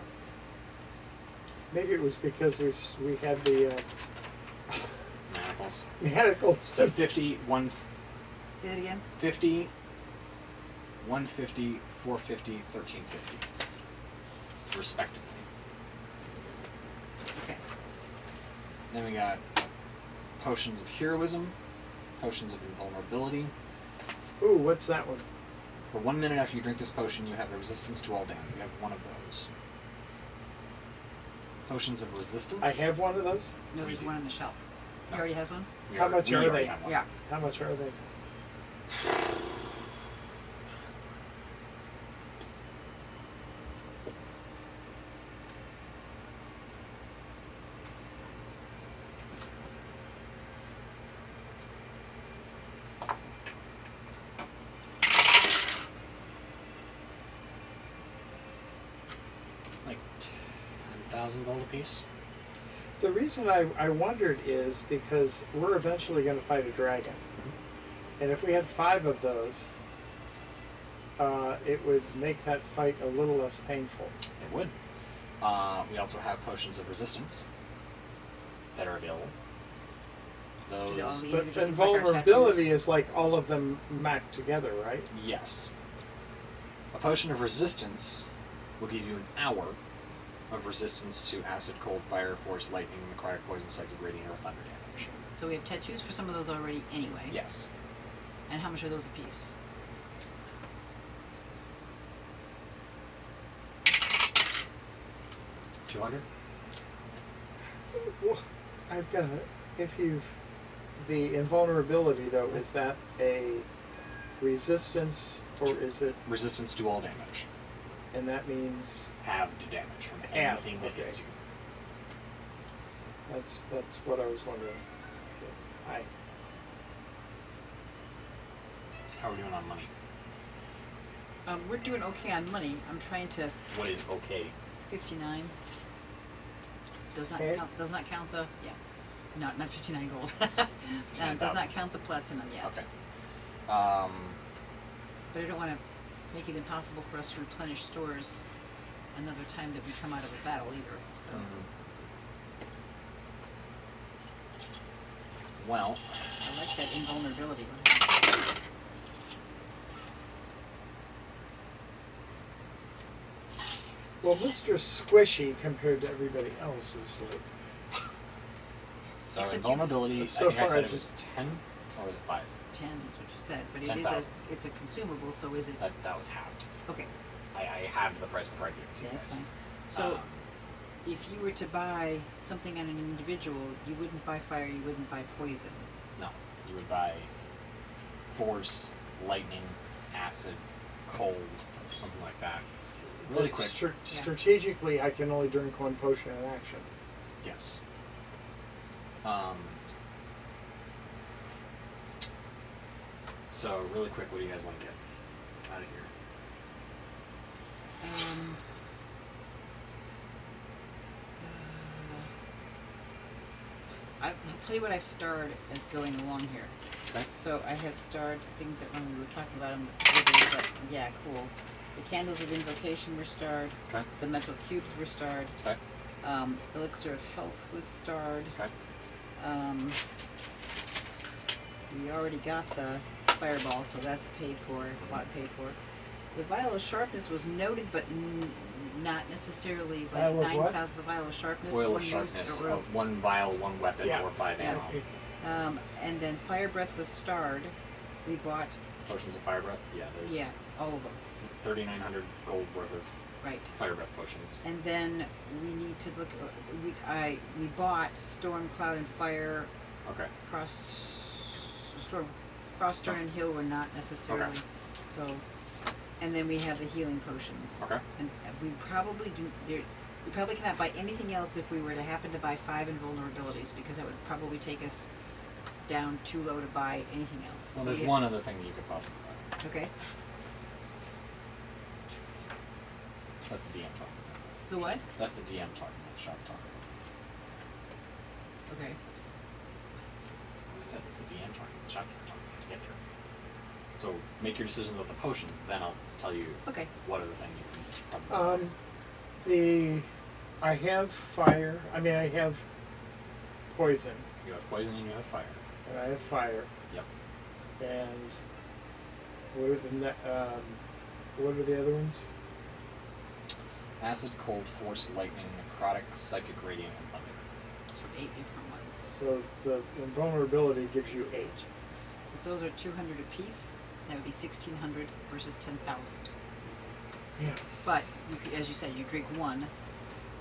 [SPEAKER 3] Maybe it was because we had the
[SPEAKER 1] Manacles.
[SPEAKER 3] manacles.
[SPEAKER 1] So 50,
[SPEAKER 2] Say it again.
[SPEAKER 1] 50, 150, 450, 1350, respectively.
[SPEAKER 2] Okay.
[SPEAKER 1] Then we got potions of heroism, potions of invulnerability.
[SPEAKER 3] Ooh, what's that one?
[SPEAKER 1] For 1 minute after you drink this potion, you have a resistance to all damage. You have one of those. Potions of resistance.
[SPEAKER 3] I have one of those.
[SPEAKER 2] No, there's one on the shelf. He
[SPEAKER 1] No.
[SPEAKER 2] already has one?
[SPEAKER 3] How much
[SPEAKER 1] we
[SPEAKER 3] are
[SPEAKER 1] already
[SPEAKER 3] they?
[SPEAKER 1] have one.
[SPEAKER 2] Yeah.
[SPEAKER 3] How much are they?
[SPEAKER 1] Like 10,000 gold apiece.
[SPEAKER 3] The reason I wondered is because we're eventually going to fight a dragon. And if we had 5 of those, it would make that fight a little less painful.
[SPEAKER 1] It would. We also have potions of resistance that are available.
[SPEAKER 2] Do they all
[SPEAKER 1] Those,
[SPEAKER 2] need-
[SPEAKER 3] But
[SPEAKER 2] Just like our
[SPEAKER 3] invulnerability
[SPEAKER 2] tattoos.
[SPEAKER 3] is like all of them macked together, right?
[SPEAKER 1] yes. A potion of resistance will give you an hour of resistance to acid, cold, fire, force, lightning, necrotic, poison, psychic, radiant, or thunder damage.
[SPEAKER 2] So we have tattoos for some of those already anyway.
[SPEAKER 1] Yes.
[SPEAKER 2] And how much are those a piece?
[SPEAKER 1] $200?
[SPEAKER 3] Well, I've got the invulnerability though, is that a resistance or is it,
[SPEAKER 1] Resistance to all damage.
[SPEAKER 3] and that means
[SPEAKER 1] Halved damage from
[SPEAKER 3] Halved,
[SPEAKER 1] anything that
[SPEAKER 3] okay.
[SPEAKER 1] hits you.
[SPEAKER 3] that's what I was wondering. Okay.
[SPEAKER 1] How are we doing on money?
[SPEAKER 2] We're doing okay on money. I'm trying to
[SPEAKER 1] What is okay?
[SPEAKER 2] 59. Does not
[SPEAKER 3] Okay.
[SPEAKER 2] count. Does not count the not 59 gold. Does
[SPEAKER 1] 9,000.
[SPEAKER 2] not count the platinum yet.
[SPEAKER 1] Okay.
[SPEAKER 2] But I don't want to make it impossible for us to replenish stores another time that we come out of a battle either. So
[SPEAKER 1] Well,
[SPEAKER 2] I like that invulnerability.
[SPEAKER 3] Well, Mr. Squishy compared to everybody else is like,
[SPEAKER 1] so
[SPEAKER 2] Except you-
[SPEAKER 1] invulnerability,
[SPEAKER 3] So
[SPEAKER 1] I think I
[SPEAKER 3] far
[SPEAKER 1] said
[SPEAKER 3] I
[SPEAKER 1] it was 10, or was it 5?
[SPEAKER 2] 10 is what you said, but it is
[SPEAKER 1] 10,000.
[SPEAKER 2] it's a consumable. So is it
[SPEAKER 1] That was halved.
[SPEAKER 2] okay?
[SPEAKER 1] I halved the price before I gave it to
[SPEAKER 2] Yeah,
[SPEAKER 1] you
[SPEAKER 2] that's
[SPEAKER 1] guys.
[SPEAKER 2] fine. So
[SPEAKER 1] Um,
[SPEAKER 2] if you were to buy something on an individual, you wouldn't buy fire. You wouldn't buy poison.
[SPEAKER 1] no, you would buy force, lightning, acid, cold, something like that. Really
[SPEAKER 3] that
[SPEAKER 1] quick.
[SPEAKER 3] strategically, I can only drink one potion in action.
[SPEAKER 1] Yes. So really quick, what do you guys want to get out of here?
[SPEAKER 2] I'll tell you what I've starred as going along here.
[SPEAKER 1] Okay.
[SPEAKER 2] So I have starred things that when we were talking about them, but yeah, cool. The candles of invocation were starred.
[SPEAKER 1] Okay.
[SPEAKER 2] The metal cubes were starred.
[SPEAKER 1] Okay.
[SPEAKER 2] Elixir of health was starred.
[SPEAKER 1] Okay.
[SPEAKER 2] We already got the fireball, so that's paid for. Bought paid for. The vial of sharpness was noted, but not necessarily like
[SPEAKER 3] Vial of what?
[SPEAKER 2] 9,000. The vial of sharpness.
[SPEAKER 1] Oil
[SPEAKER 2] being
[SPEAKER 1] of
[SPEAKER 2] used,
[SPEAKER 1] sharpness
[SPEAKER 2] or oil-
[SPEAKER 1] of 1 vial, 1 weapon,
[SPEAKER 3] Yeah.
[SPEAKER 1] or 5
[SPEAKER 2] Yeah.
[SPEAKER 1] ammo.
[SPEAKER 2] and then fire breath was starred. We bought
[SPEAKER 1] Potions of fire breath. Yeah, there's
[SPEAKER 2] yeah, all of them.
[SPEAKER 1] 3,900 gold worth of
[SPEAKER 2] Right.
[SPEAKER 1] fire breath potions.
[SPEAKER 2] And then we need to look. We bought storm, cloud, and fire.
[SPEAKER 1] Okay.
[SPEAKER 2] Storm, frost, turn, and heal were not necessarily.
[SPEAKER 1] Okay.
[SPEAKER 2] So, and then we have the healing potions.
[SPEAKER 1] Okay.
[SPEAKER 2] And we probably do. We probably cannot buy anything else if we were to happen to buy 5 invulnerabilities, because that would probably take us down too low to buy anything else.
[SPEAKER 1] Well,
[SPEAKER 2] So
[SPEAKER 1] there's
[SPEAKER 2] we
[SPEAKER 1] one other thing that you could possibly buy.
[SPEAKER 2] Okay.
[SPEAKER 1] That's the DM talking.
[SPEAKER 2] The what?
[SPEAKER 1] That's the DM talking, not shop talking.
[SPEAKER 2] Okay.
[SPEAKER 1] I said it's the DM talking, the shop talking to get there. So make your decisions with the potions, then I'll tell you
[SPEAKER 2] Okay.
[SPEAKER 1] what other thing you can probably buy.
[SPEAKER 3] I have fire. I mean, I have poison,
[SPEAKER 1] You have poison and you have fire.
[SPEAKER 3] and I have fire.
[SPEAKER 1] Yep.
[SPEAKER 3] And what are the other ones?
[SPEAKER 1] Acid, cold, force, lightning, necrotic, psychic, radiant, and thunder.
[SPEAKER 2] So 8 different ones.
[SPEAKER 3] So the invulnerability gives you 8.
[SPEAKER 2] If those are 200 apiece, that would be 1,600 versus 10,000.
[SPEAKER 3] Yeah.
[SPEAKER 2] But, you could, as you said, you drink one.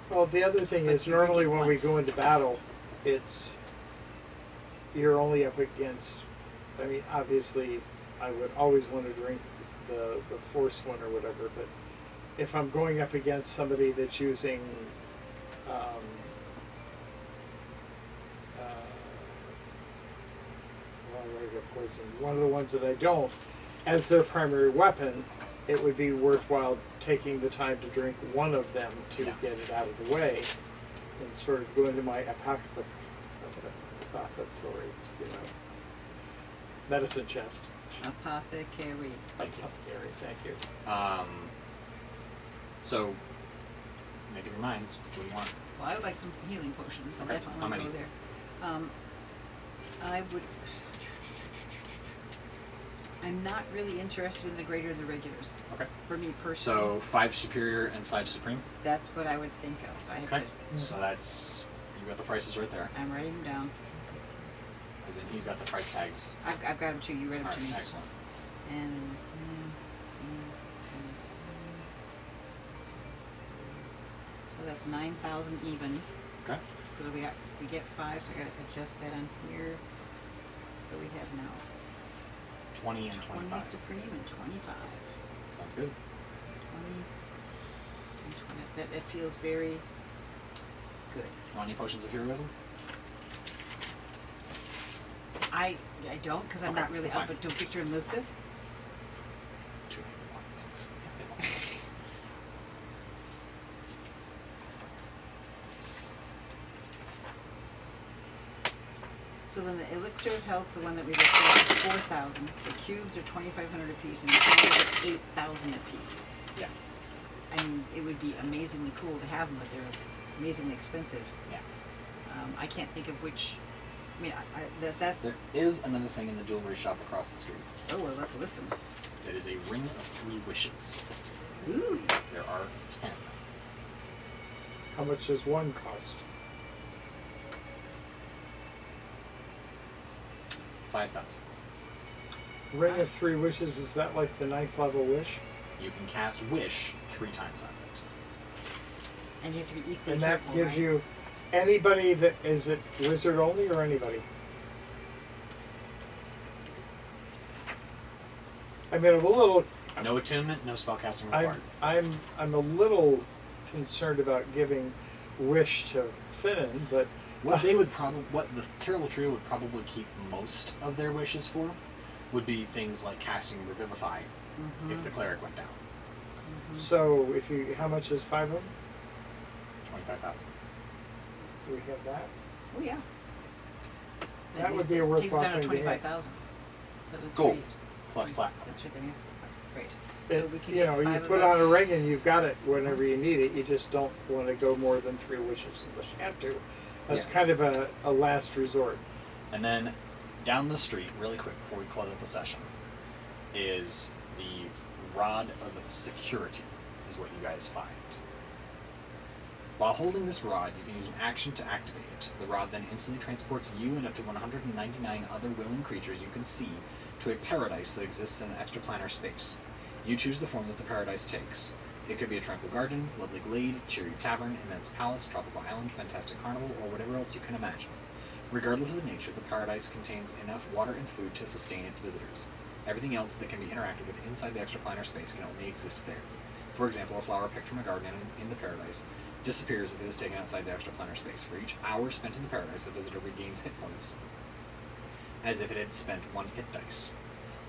[SPEAKER 3] Well, the other thing
[SPEAKER 2] But
[SPEAKER 3] is
[SPEAKER 2] you drink
[SPEAKER 3] normally
[SPEAKER 2] it
[SPEAKER 3] when we
[SPEAKER 2] once.
[SPEAKER 3] go into battle, you're only up against. I mean, obviously, I would always want to drink the force one or whatever, but if I'm going up against somebody that's using well, I already got poison. One of the ones that I don't, as their primary weapon, it would be worthwhile taking the time to drink one of them to
[SPEAKER 1] Yeah.
[SPEAKER 3] get it out of the way, and sort of go into my apothecary, medicine chest.
[SPEAKER 2] Apothecary.
[SPEAKER 1] Thank you.
[SPEAKER 3] Apothecary, thank you.
[SPEAKER 1] So make up your minds. What do you want?
[SPEAKER 2] Well, I would like some healing potions, so
[SPEAKER 1] Okay.
[SPEAKER 2] definitely
[SPEAKER 1] How
[SPEAKER 2] want to
[SPEAKER 1] many?
[SPEAKER 2] go there. I would. I'm not really interested in the greater the regulars.
[SPEAKER 1] Okay.
[SPEAKER 2] For me personally.
[SPEAKER 1] So 5 superior and 5 supreme.
[SPEAKER 2] That's what I would think of. So I have
[SPEAKER 1] Okay.
[SPEAKER 2] to.
[SPEAKER 1] So that's you got the prices right there.
[SPEAKER 2] I'm writing them down.
[SPEAKER 1] As in he's got the price tags.
[SPEAKER 2] I've got them too. You read them
[SPEAKER 1] All
[SPEAKER 2] to
[SPEAKER 1] right.
[SPEAKER 2] me.
[SPEAKER 1] Excellent.
[SPEAKER 2] And. So that's 9,000 even.
[SPEAKER 1] Okay.
[SPEAKER 2] So we get 5, so I gotta adjust that on here. So we have now
[SPEAKER 1] 20 and
[SPEAKER 2] 20
[SPEAKER 1] 25.
[SPEAKER 2] supreme and 25.
[SPEAKER 1] Sounds good.
[SPEAKER 2] 20 and 20. That feels very good.
[SPEAKER 1] Want any potions of heroism?
[SPEAKER 2] I don't, because I'm
[SPEAKER 1] Okay,
[SPEAKER 2] not really
[SPEAKER 1] that's
[SPEAKER 2] up
[SPEAKER 1] fine.
[SPEAKER 2] until Victor and Elizabeth.
[SPEAKER 1] 201 potions. Yes, they want potions.
[SPEAKER 2] So then the elixir of health, the one that we looked at, is 4,000. The cubes are 2,500 apiece, and the cubes are 8,000 apiece.
[SPEAKER 1] Yeah.
[SPEAKER 2] I mean, it would be amazingly cool to have them, but they're amazingly expensive.
[SPEAKER 1] Yeah.
[SPEAKER 2] I can't think of which. I mean, that's.
[SPEAKER 1] There is another thing in the jewelry shop across the street.
[SPEAKER 2] Oh, I'll have to listen.
[SPEAKER 1] It is a ring of 3 wishes.
[SPEAKER 2] Ooh.
[SPEAKER 1] There are 10.
[SPEAKER 3] How much does one cost?
[SPEAKER 1] 5,000.
[SPEAKER 3] Ring of 3 wishes, is that like the 9th level wish?
[SPEAKER 1] You can cast wish 3 times on it.
[SPEAKER 2] And you have to be equally
[SPEAKER 3] And that
[SPEAKER 2] careful,
[SPEAKER 3] gives
[SPEAKER 2] right?
[SPEAKER 3] you anybody that is it wizard only or anybody? I mean, I'm a little.
[SPEAKER 1] No attunement, no spellcasting required.
[SPEAKER 3] I'm a little concerned about giving wish to Finnan, but
[SPEAKER 1] What the terrible trio would probably keep most of their wishes for would be things like casting Revivify if the cleric went down.
[SPEAKER 3] so how much is 5 of them?
[SPEAKER 1] 25,000.
[SPEAKER 3] Do we have that?
[SPEAKER 2] Oh yeah.
[SPEAKER 3] That would be a
[SPEAKER 2] Takes us
[SPEAKER 3] worthwhile
[SPEAKER 2] down to
[SPEAKER 3] thing to have.
[SPEAKER 2] 25,000. So that's
[SPEAKER 1] Gold
[SPEAKER 2] great.
[SPEAKER 1] plus platinum.
[SPEAKER 2] That's right. Then we have great.
[SPEAKER 3] It,
[SPEAKER 2] So we can
[SPEAKER 3] you
[SPEAKER 2] get
[SPEAKER 3] know,
[SPEAKER 2] 5
[SPEAKER 3] you
[SPEAKER 2] of
[SPEAKER 3] put on a
[SPEAKER 2] those.
[SPEAKER 3] ring and you've got it whenever you need it. You just don't want to go more than 3 wishes unless you have to. That's
[SPEAKER 1] Yeah.
[SPEAKER 3] kind of a last resort.
[SPEAKER 1] And then down the street, really quick before we close up the session, is the Rod of Security, is what you guys find. While holding this rod, you can use an action to activate it. The rod then instantly transports you and up to 199 other willing creatures you can see to a paradise that exists in an extraplanar space. You choose the form that the paradise takes. It could be a tranquil garden, lovely glade, cheery tavern, immense palace, tropical island, fantastic carnival, or whatever else you can imagine. Regardless of the nature, the paradise contains enough water and food to sustain its visitors. Everything else that can be interacted with inside the extraplanar space can only exist there. For example, a flower picked from a garden in the paradise disappears if it is taken outside the extraplanar space. For each hour spent in the paradise, the visitor regains hit points, as if it had spent 1 hit dice.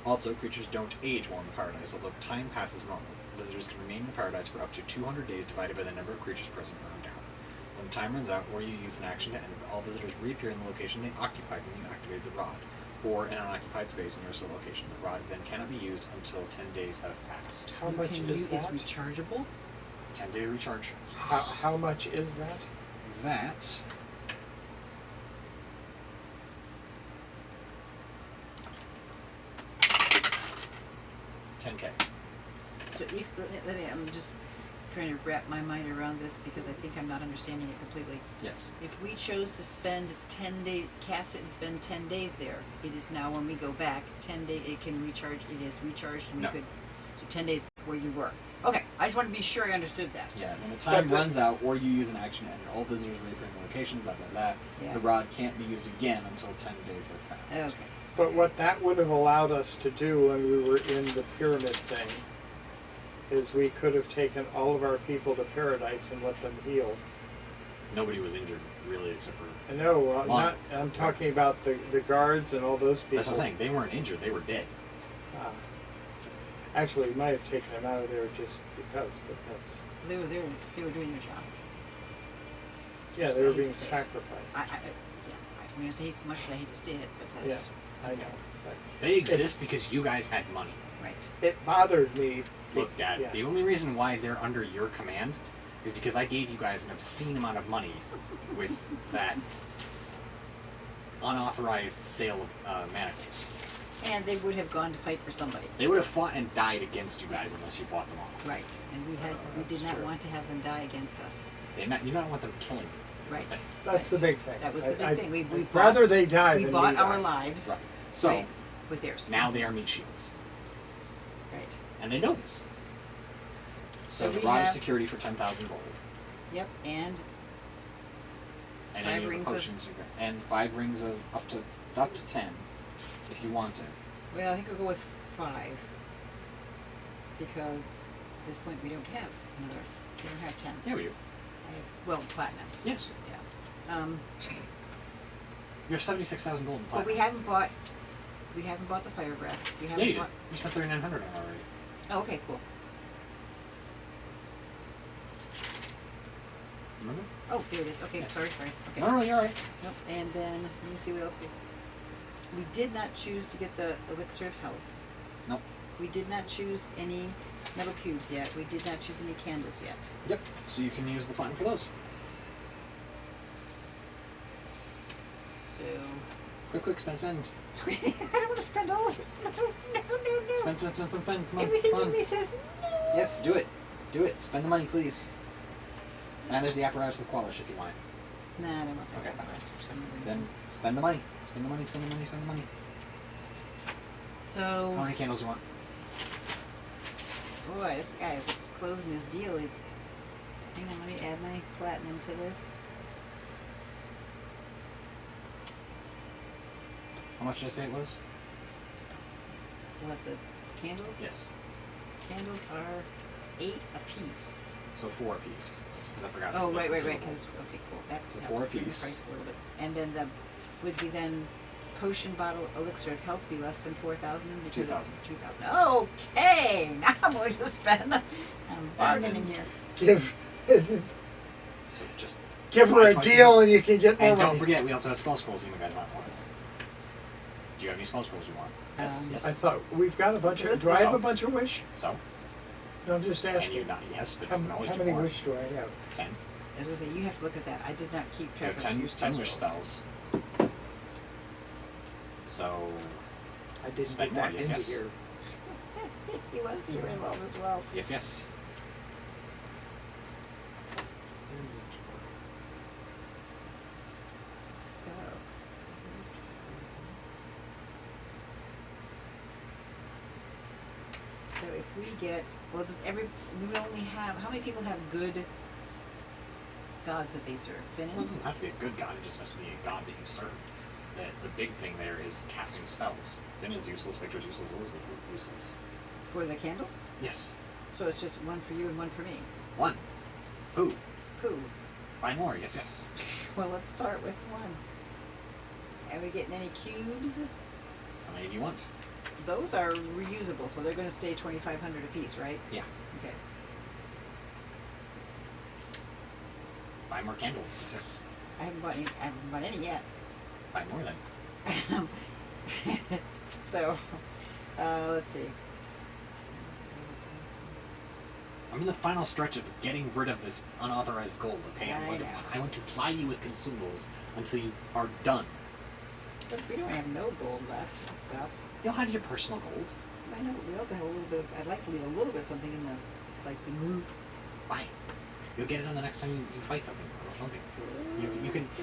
[SPEAKER 1] Also, creatures don't age while in the paradise, although time passes normal. Visitors can remain in the paradise for up to 200 days divided by the number of creatures present around town. When time runs out, or you use an action to end it, all visitors reappear in the location they occupied when you activated the rod, or in an unoccupied space nearest the location. The rod then cannot be used until 10 days have passed.
[SPEAKER 3] How much is that?
[SPEAKER 2] It's rechargeable?
[SPEAKER 1] 10-day recharge.
[SPEAKER 3] How much is that?
[SPEAKER 1] That... $10K.
[SPEAKER 2] So if, I'm just trying to wrap my mind around this because I think I'm not understanding it completely.
[SPEAKER 1] Yes.
[SPEAKER 2] If we chose to spend 10 days, cast it and spend 10 days there, it is now when we go back, 10 days, it can recharge, it is recharged and
[SPEAKER 1] No.
[SPEAKER 2] we could, so 10 days where you were. Okay, I just want to be sure I understood that.
[SPEAKER 1] Yeah, when the time runs out, or you use an action to end it, all visitors reappear in the location, blah, blah, blah.
[SPEAKER 2] Yeah.
[SPEAKER 1] The rod can't be used again until 10 days have passed.
[SPEAKER 2] Okay.
[SPEAKER 3] But what that would have allowed us to do when we were in the pyramid thing is we could have taken all of our people to paradise and let them heal.
[SPEAKER 1] Nobody was injured, really, except for...
[SPEAKER 3] I know,
[SPEAKER 1] Long.
[SPEAKER 3] I'm talking about the guards and all those people.
[SPEAKER 1] That's what I'm saying. They weren't injured. They were dead.
[SPEAKER 3] Actually, we might have taken them out of there just because, but that's...
[SPEAKER 2] They were doing their job.
[SPEAKER 3] Yeah, they were being sacrificed.
[SPEAKER 2] I mean, I hate as much as I hate to see it, but
[SPEAKER 3] Yeah,
[SPEAKER 2] that's
[SPEAKER 3] I know. But
[SPEAKER 1] They exist because you guys had money.
[SPEAKER 2] right.
[SPEAKER 3] it bothered me.
[SPEAKER 1] Look, Dad,
[SPEAKER 3] Yeah.
[SPEAKER 1] the only reason why they're under your command is because I gave you guys an obscene amount of money with that unauthorized sale of manacles.
[SPEAKER 2] And they would have gone to fight for somebody.
[SPEAKER 1] They would have fought and died against you guys unless you bought them off.
[SPEAKER 2] Right. And we
[SPEAKER 3] that's
[SPEAKER 2] did not
[SPEAKER 3] true.
[SPEAKER 2] want to have them die against us.
[SPEAKER 1] You don't want them killing you. is the
[SPEAKER 2] Right.
[SPEAKER 1] thing.
[SPEAKER 3] That's the big thing.
[SPEAKER 2] That was the big
[SPEAKER 3] I-
[SPEAKER 2] thing. We
[SPEAKER 3] I'd
[SPEAKER 2] bought-
[SPEAKER 3] rather they die
[SPEAKER 2] We
[SPEAKER 3] than
[SPEAKER 2] bought
[SPEAKER 3] we
[SPEAKER 2] our
[SPEAKER 3] die.
[SPEAKER 2] lives
[SPEAKER 1] Right. So,
[SPEAKER 2] right, with theirs.
[SPEAKER 1] now they are meat shields.
[SPEAKER 2] Right.
[SPEAKER 1] And they know this. So,
[SPEAKER 2] So
[SPEAKER 1] the
[SPEAKER 2] we
[SPEAKER 1] rod of
[SPEAKER 2] have-
[SPEAKER 1] security for 10,000 gold.
[SPEAKER 2] Yep. And
[SPEAKER 1] And
[SPEAKER 2] 5
[SPEAKER 1] any of the
[SPEAKER 2] rings of-
[SPEAKER 1] potions you get. And 5 rings of up to 10 if you want to.
[SPEAKER 2] well, I think we'll go with 5 because at this point we don't have another. We don't have 10.
[SPEAKER 1] Yeah, we do.
[SPEAKER 2] I have, well, platinum.
[SPEAKER 1] Yes.
[SPEAKER 2] Yeah.
[SPEAKER 1] You have 76,000 gold in
[SPEAKER 2] But
[SPEAKER 1] platinum.
[SPEAKER 2] we haven't bought the fire breath. We
[SPEAKER 1] Yeah,
[SPEAKER 2] haven't
[SPEAKER 1] you did.
[SPEAKER 2] bought.
[SPEAKER 1] You spent 3,900 on it already.
[SPEAKER 2] Oh, okay, cool.
[SPEAKER 1] Remember?
[SPEAKER 2] Oh, there it is. Okay,
[SPEAKER 1] Yeah.
[SPEAKER 2] sorry. Okay.
[SPEAKER 1] No, you're alright.
[SPEAKER 2] Nope. And then let me see what else we did not choose to get the elixir of health.
[SPEAKER 1] Nope.
[SPEAKER 2] We did not choose any metal cubes yet. We did not choose any candles yet.
[SPEAKER 1] Yep. So you can use the platinum for those.
[SPEAKER 2] So
[SPEAKER 1] Quick, spend.
[SPEAKER 2] I don't want to spend all of it. No.
[SPEAKER 1] Spend. Come on,
[SPEAKER 2] Everything
[SPEAKER 1] come
[SPEAKER 2] in
[SPEAKER 1] on.
[SPEAKER 2] me says no.
[SPEAKER 1] Yes, do it. Do it. Spend the money, please. And there's the apparatus of Qualish if you want it.
[SPEAKER 2] Nah, I don't want that.
[SPEAKER 1] Okay, fine.
[SPEAKER 2] For some reason.
[SPEAKER 1] Then spend the money. Spend the money.
[SPEAKER 2] So,
[SPEAKER 1] How many candles do you want?
[SPEAKER 2] boy, this guy's closing his deal. Hang on, let me add my platinum to this.
[SPEAKER 1] How much did I say it was?
[SPEAKER 2] What, the candles?
[SPEAKER 1] Yes.
[SPEAKER 2] Candles are 8 apiece.
[SPEAKER 1] So 4 apiece. Because I forgot.
[SPEAKER 2] Oh,
[SPEAKER 1] the
[SPEAKER 2] right.
[SPEAKER 1] consumable.
[SPEAKER 2] Because okay, cool. That
[SPEAKER 1] So
[SPEAKER 2] helps
[SPEAKER 1] 4
[SPEAKER 2] bring the
[SPEAKER 1] apiece.
[SPEAKER 2] price a little bit. And then the would be then potion bottle elixir of health be less than 4,000 because
[SPEAKER 1] 2,000.
[SPEAKER 2] 2,000. Okay, now I'm willing to spend. I'm bargaining
[SPEAKER 1] then-
[SPEAKER 2] here.
[SPEAKER 3] Give
[SPEAKER 1] So just.
[SPEAKER 3] give her a
[SPEAKER 1] Five,
[SPEAKER 3] deal and you can get more
[SPEAKER 1] And don't
[SPEAKER 3] money.
[SPEAKER 1] forget, we also have spell scrolls you guys might want. Do you have any spell scrolls you want? Yes.
[SPEAKER 2] Um,
[SPEAKER 1] Yes.
[SPEAKER 3] I thought we've got a bunch of.
[SPEAKER 2] Let's
[SPEAKER 3] Do I have
[SPEAKER 1] go.
[SPEAKER 3] a bunch of wish?
[SPEAKER 1] So.
[SPEAKER 3] No, I'm just
[SPEAKER 1] And you
[SPEAKER 3] asking.
[SPEAKER 1] not yes, but
[SPEAKER 3] How,
[SPEAKER 1] you can always
[SPEAKER 3] how
[SPEAKER 1] do
[SPEAKER 3] many
[SPEAKER 1] more.
[SPEAKER 3] wish do I have?
[SPEAKER 1] 10.
[SPEAKER 2] As I say, you have to look at that. I did not keep
[SPEAKER 1] You
[SPEAKER 2] track
[SPEAKER 1] have
[SPEAKER 2] of
[SPEAKER 1] 10,
[SPEAKER 2] your
[SPEAKER 1] 10 wish
[SPEAKER 2] spells.
[SPEAKER 1] spells. So.
[SPEAKER 3] I didn't
[SPEAKER 1] Spend
[SPEAKER 3] get
[SPEAKER 1] more,
[SPEAKER 3] that
[SPEAKER 1] yes,
[SPEAKER 3] into
[SPEAKER 1] yes.
[SPEAKER 3] here.
[SPEAKER 2] He was here involved as well.
[SPEAKER 1] Yes.
[SPEAKER 2] So. So if we get, well, does we only have, how many people have good gods that they serve?
[SPEAKER 1] Well, it
[SPEAKER 2] Finland?
[SPEAKER 1] doesn't have to be a good god, it just has to be a god that you serve. The big thing there is casting spells. Finn's useless, Victor's useless, Elizabeth's useless.
[SPEAKER 2] For the candles?
[SPEAKER 1] Yes.
[SPEAKER 2] So it's just one for you and one for me.
[SPEAKER 1] One. Pooh.
[SPEAKER 2] Pooh.
[SPEAKER 1] Buy more. Yes, yes.
[SPEAKER 2] Well, let's start with one. Are we getting any cubes?
[SPEAKER 1] How many do you want?
[SPEAKER 2] Those are reusable, so they're going to stay 2,500 apiece, right?
[SPEAKER 1] Yeah.
[SPEAKER 2] Okay.
[SPEAKER 1] Buy more candles. Yes, yes.
[SPEAKER 2] I haven't bought any yet.
[SPEAKER 1] Buy more then.
[SPEAKER 2] So, let's see.
[SPEAKER 1] I'm in the final stretch of getting rid of this unauthorized gold, okay?
[SPEAKER 2] I know.
[SPEAKER 1] I want to ply you with consumables until you are done.
[SPEAKER 2] But we don't have no gold left and stuff.
[SPEAKER 1] You'll have your personal gold.
[SPEAKER 2] I know, but we also have a little bit of, I'd like to leave a little bit of something in the, like the group.
[SPEAKER 1] Why? You'll get it on the next time you fight something or something.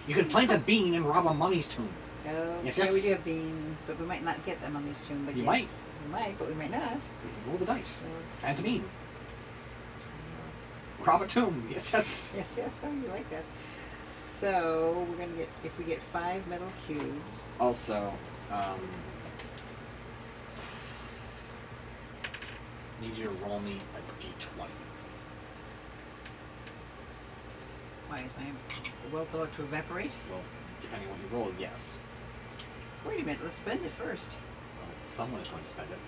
[SPEAKER 1] You can plant a bean and rob a mummy's tomb.
[SPEAKER 2] Oh,
[SPEAKER 1] Yes,
[SPEAKER 2] yeah, we
[SPEAKER 1] yes.
[SPEAKER 2] do have beans, but we might not get them on this tomb. But
[SPEAKER 1] You
[SPEAKER 2] yes,
[SPEAKER 1] might.
[SPEAKER 2] We might, but we might not.
[SPEAKER 1] You can roll the dice.
[SPEAKER 2] So,
[SPEAKER 1] Plant a bean. Rob a tomb. Yes, yes.
[SPEAKER 2] yes, oh, you like that. So we're gonna get, if we get 5 metal cubes.
[SPEAKER 1] Also, need you to roll me a d20.
[SPEAKER 2] Why is my wealth about to evaporate?
[SPEAKER 1] Well, depending on what you roll, yes.
[SPEAKER 2] Wait a minute, let's spend it first.
[SPEAKER 1] Well, someone is going to spend it.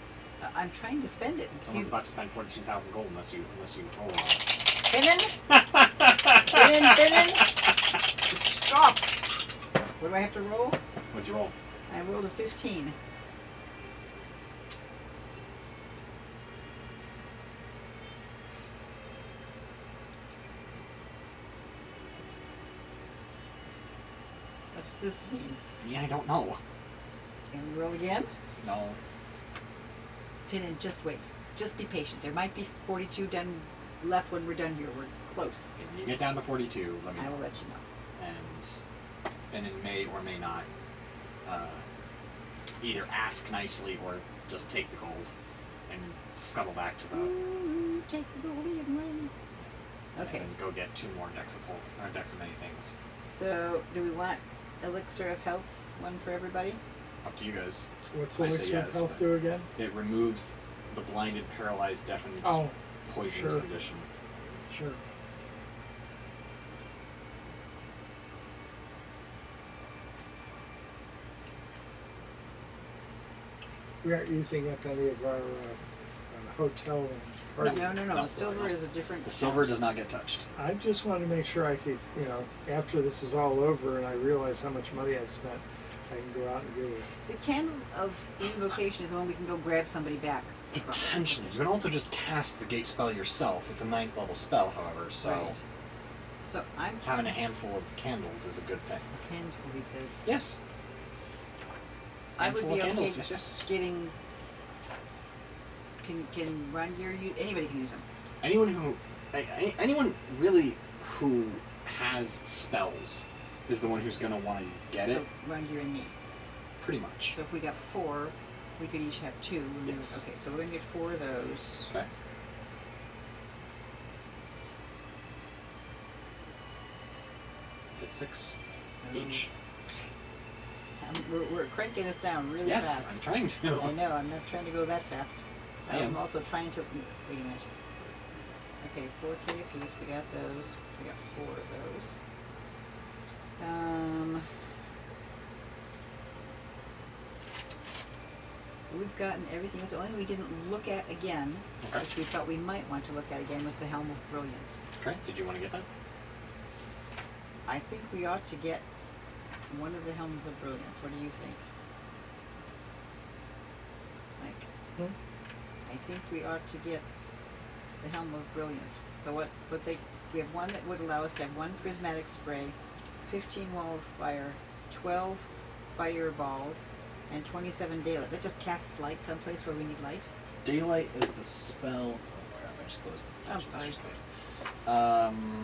[SPEAKER 2] I'm trying to spend it.
[SPEAKER 1] Someone's about to spend 42,000 gold unless you roll on it.
[SPEAKER 2] Spinning? Spinning? Stop! What do I have to roll?
[SPEAKER 1] What'd you roll?
[SPEAKER 2] I rolled a 15. What's this mean?
[SPEAKER 1] Yeah, I don't know.
[SPEAKER 2] Can we roll again?
[SPEAKER 1] No.
[SPEAKER 2] Finn, just wait. Just be patient. There might be 42 done left when we're done here. We're close.
[SPEAKER 1] If you get down to 42, let me
[SPEAKER 2] I
[SPEAKER 1] know.
[SPEAKER 2] will let you know.
[SPEAKER 1] And Finnan may or may not either ask nicely or just take the gold and scuttle back to the
[SPEAKER 2] Ooh, take the goldie and run. Okay.
[SPEAKER 1] and go get 2 more decks of gold or decks of many things.
[SPEAKER 2] So, do we want elixir of health? One for everybody?
[SPEAKER 1] Up to you guys.
[SPEAKER 3] What's
[SPEAKER 1] I say
[SPEAKER 3] elixir
[SPEAKER 1] yes,
[SPEAKER 3] of health
[SPEAKER 1] but
[SPEAKER 3] do again?
[SPEAKER 1] It removes the blinded, paralyzed, deafened,
[SPEAKER 3] Oh,
[SPEAKER 1] poisoned
[SPEAKER 3] sure.
[SPEAKER 1] condition.
[SPEAKER 3] Sure. We aren't using up any of our hotel and party.
[SPEAKER 2] No.
[SPEAKER 1] No,
[SPEAKER 2] The silver is a different.
[SPEAKER 1] The silver does not get touched.
[SPEAKER 3] I just wanted to make sure I could, after this is all over and I realize how much money I've spent, I can go out and do it.
[SPEAKER 2] The candle of invocation is the one we can go grab somebody back from.
[SPEAKER 1] Potentially. You can also just cast the gate spell yourself. It's a 9th level spell, however, so
[SPEAKER 2] Right. So I'm
[SPEAKER 1] having a handful of candles is a good thing.
[SPEAKER 2] handful, he says.
[SPEAKER 1] Yes.
[SPEAKER 2] I would
[SPEAKER 1] Handful
[SPEAKER 2] be
[SPEAKER 1] of
[SPEAKER 2] okay
[SPEAKER 1] candles, yes, yes.
[SPEAKER 2] getting. Can Ron Gear use? Anybody can use them.
[SPEAKER 1] Anyone really who has spells is the one who's going to want to get
[SPEAKER 2] So
[SPEAKER 1] it,
[SPEAKER 2] Ron Gear and me.
[SPEAKER 1] pretty much.
[SPEAKER 2] So if we got 4, we could each have 2. And we would-
[SPEAKER 1] Yes.
[SPEAKER 2] Okay, so we're gonna get 4 of those.
[SPEAKER 1] Okay. Get 6 each.
[SPEAKER 2] We're cranking this down really
[SPEAKER 1] Yes,
[SPEAKER 2] fast.
[SPEAKER 1] I'm trying to.
[SPEAKER 2] I know, I'm not trying to go that fast.
[SPEAKER 1] I am.
[SPEAKER 2] I'm also trying to. Wait a minute. Okay, 4K a piece. We got those. We got 4 of those. We've gotten everything. The only thing we didn't look at again,
[SPEAKER 1] Okay.
[SPEAKER 2] which we thought we might want to look at again, was the Helm of Brilliance.
[SPEAKER 1] Okay, did you want to get that?
[SPEAKER 2] I think we ought to get one of the Helms of Brilliance. What do you think? Mike? I think we ought to get the Helm of Brilliance. So we have one that would allow us to have 1 prismatic spray, 15 wall of fire, 12 fireballs, and 27 daylight. That just casts light someplace where we need light.
[SPEAKER 1] Daylight is the spell. Oh, I just closed the
[SPEAKER 2] I'm sorry.
[SPEAKER 1] So I'm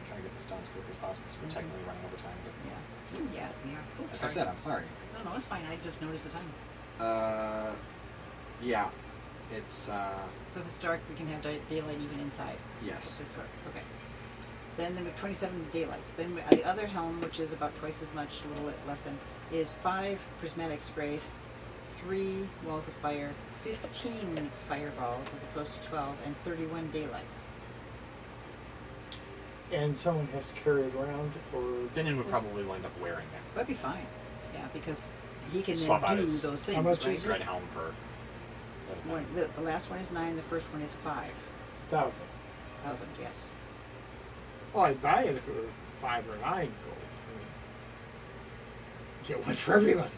[SPEAKER 1] trying to get this done as quickly as possible because we're technically running over time. But
[SPEAKER 2] Yeah. Ooh, yeah, we are. Ooh,
[SPEAKER 1] like
[SPEAKER 2] sorry.
[SPEAKER 1] I said, I'm sorry.
[SPEAKER 2] No, it's fine. I just noticed the time.
[SPEAKER 1] Yeah, it's
[SPEAKER 2] So if it's dark, we can have daylight even inside.
[SPEAKER 1] Yes.
[SPEAKER 2] So if it's dark. Okay. Then we have 27 daylights. Then the other helm, which is about twice as much, a little bit less than, is 5 prismatic sprays, 3 walls of fire, 15 fireballs as opposed to 12, and 31 daylights.
[SPEAKER 3] And someone has to carry it around, or
[SPEAKER 1] Then it would probably wind up wearing it.
[SPEAKER 2] That'd be fine. Yeah, because he can
[SPEAKER 1] Swap out
[SPEAKER 2] then do
[SPEAKER 1] his-
[SPEAKER 2] those things,
[SPEAKER 3] How much
[SPEAKER 2] right?
[SPEAKER 3] is
[SPEAKER 1] Dread helm for the other thing.
[SPEAKER 2] The last one is 9, the first one is 5,000,
[SPEAKER 3] 1,000.
[SPEAKER 2] yes.
[SPEAKER 3] Well, I'd buy it if it were 5 or 9 gold. I mean, get one for everybody.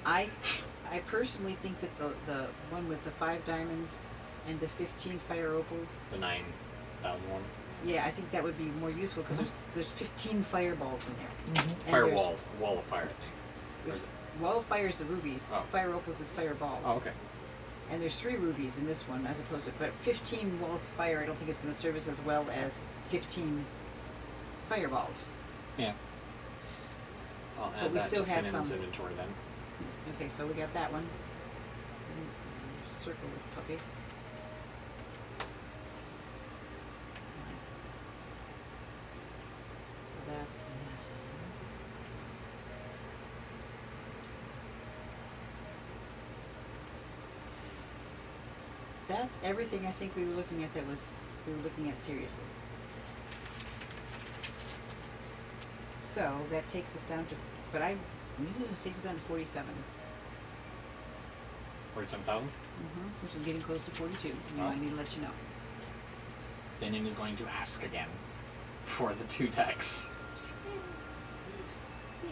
[SPEAKER 2] I personally think that the one with the 5 diamonds and the 15 fire opals,
[SPEAKER 1] The 9,000 one.
[SPEAKER 2] yeah, I think that would be more useful because there's 15 fireballs in there.
[SPEAKER 3] Mm-hmm.
[SPEAKER 2] And
[SPEAKER 1] Fire
[SPEAKER 2] there's-
[SPEAKER 1] wall of fire, I think. Or is
[SPEAKER 2] There's wall of fire is the rubies.
[SPEAKER 1] Oh.
[SPEAKER 2] Fire opals is fireballs.
[SPEAKER 1] Oh, okay.
[SPEAKER 2] And there's 3 rubies in this one as opposed to, but 15 walls of fire I don't think is going to service as well as 15 fireballs.
[SPEAKER 1] Yeah. I'll
[SPEAKER 2] But
[SPEAKER 1] add
[SPEAKER 2] we
[SPEAKER 1] that
[SPEAKER 2] still
[SPEAKER 1] to
[SPEAKER 2] have
[SPEAKER 1] Finnan's
[SPEAKER 2] some.
[SPEAKER 1] inventory then.
[SPEAKER 2] Okay, so we got that one. Circle this puppy. So that's. That's everything I think we were looking at we were looking at seriously. So that takes us down to, it takes us down to 47.
[SPEAKER 1] 47,000.
[SPEAKER 2] Which is getting close to 42. You
[SPEAKER 1] Oh.
[SPEAKER 2] wanted me to let you know.
[SPEAKER 1] Finnan is going to ask again for the 2 decks.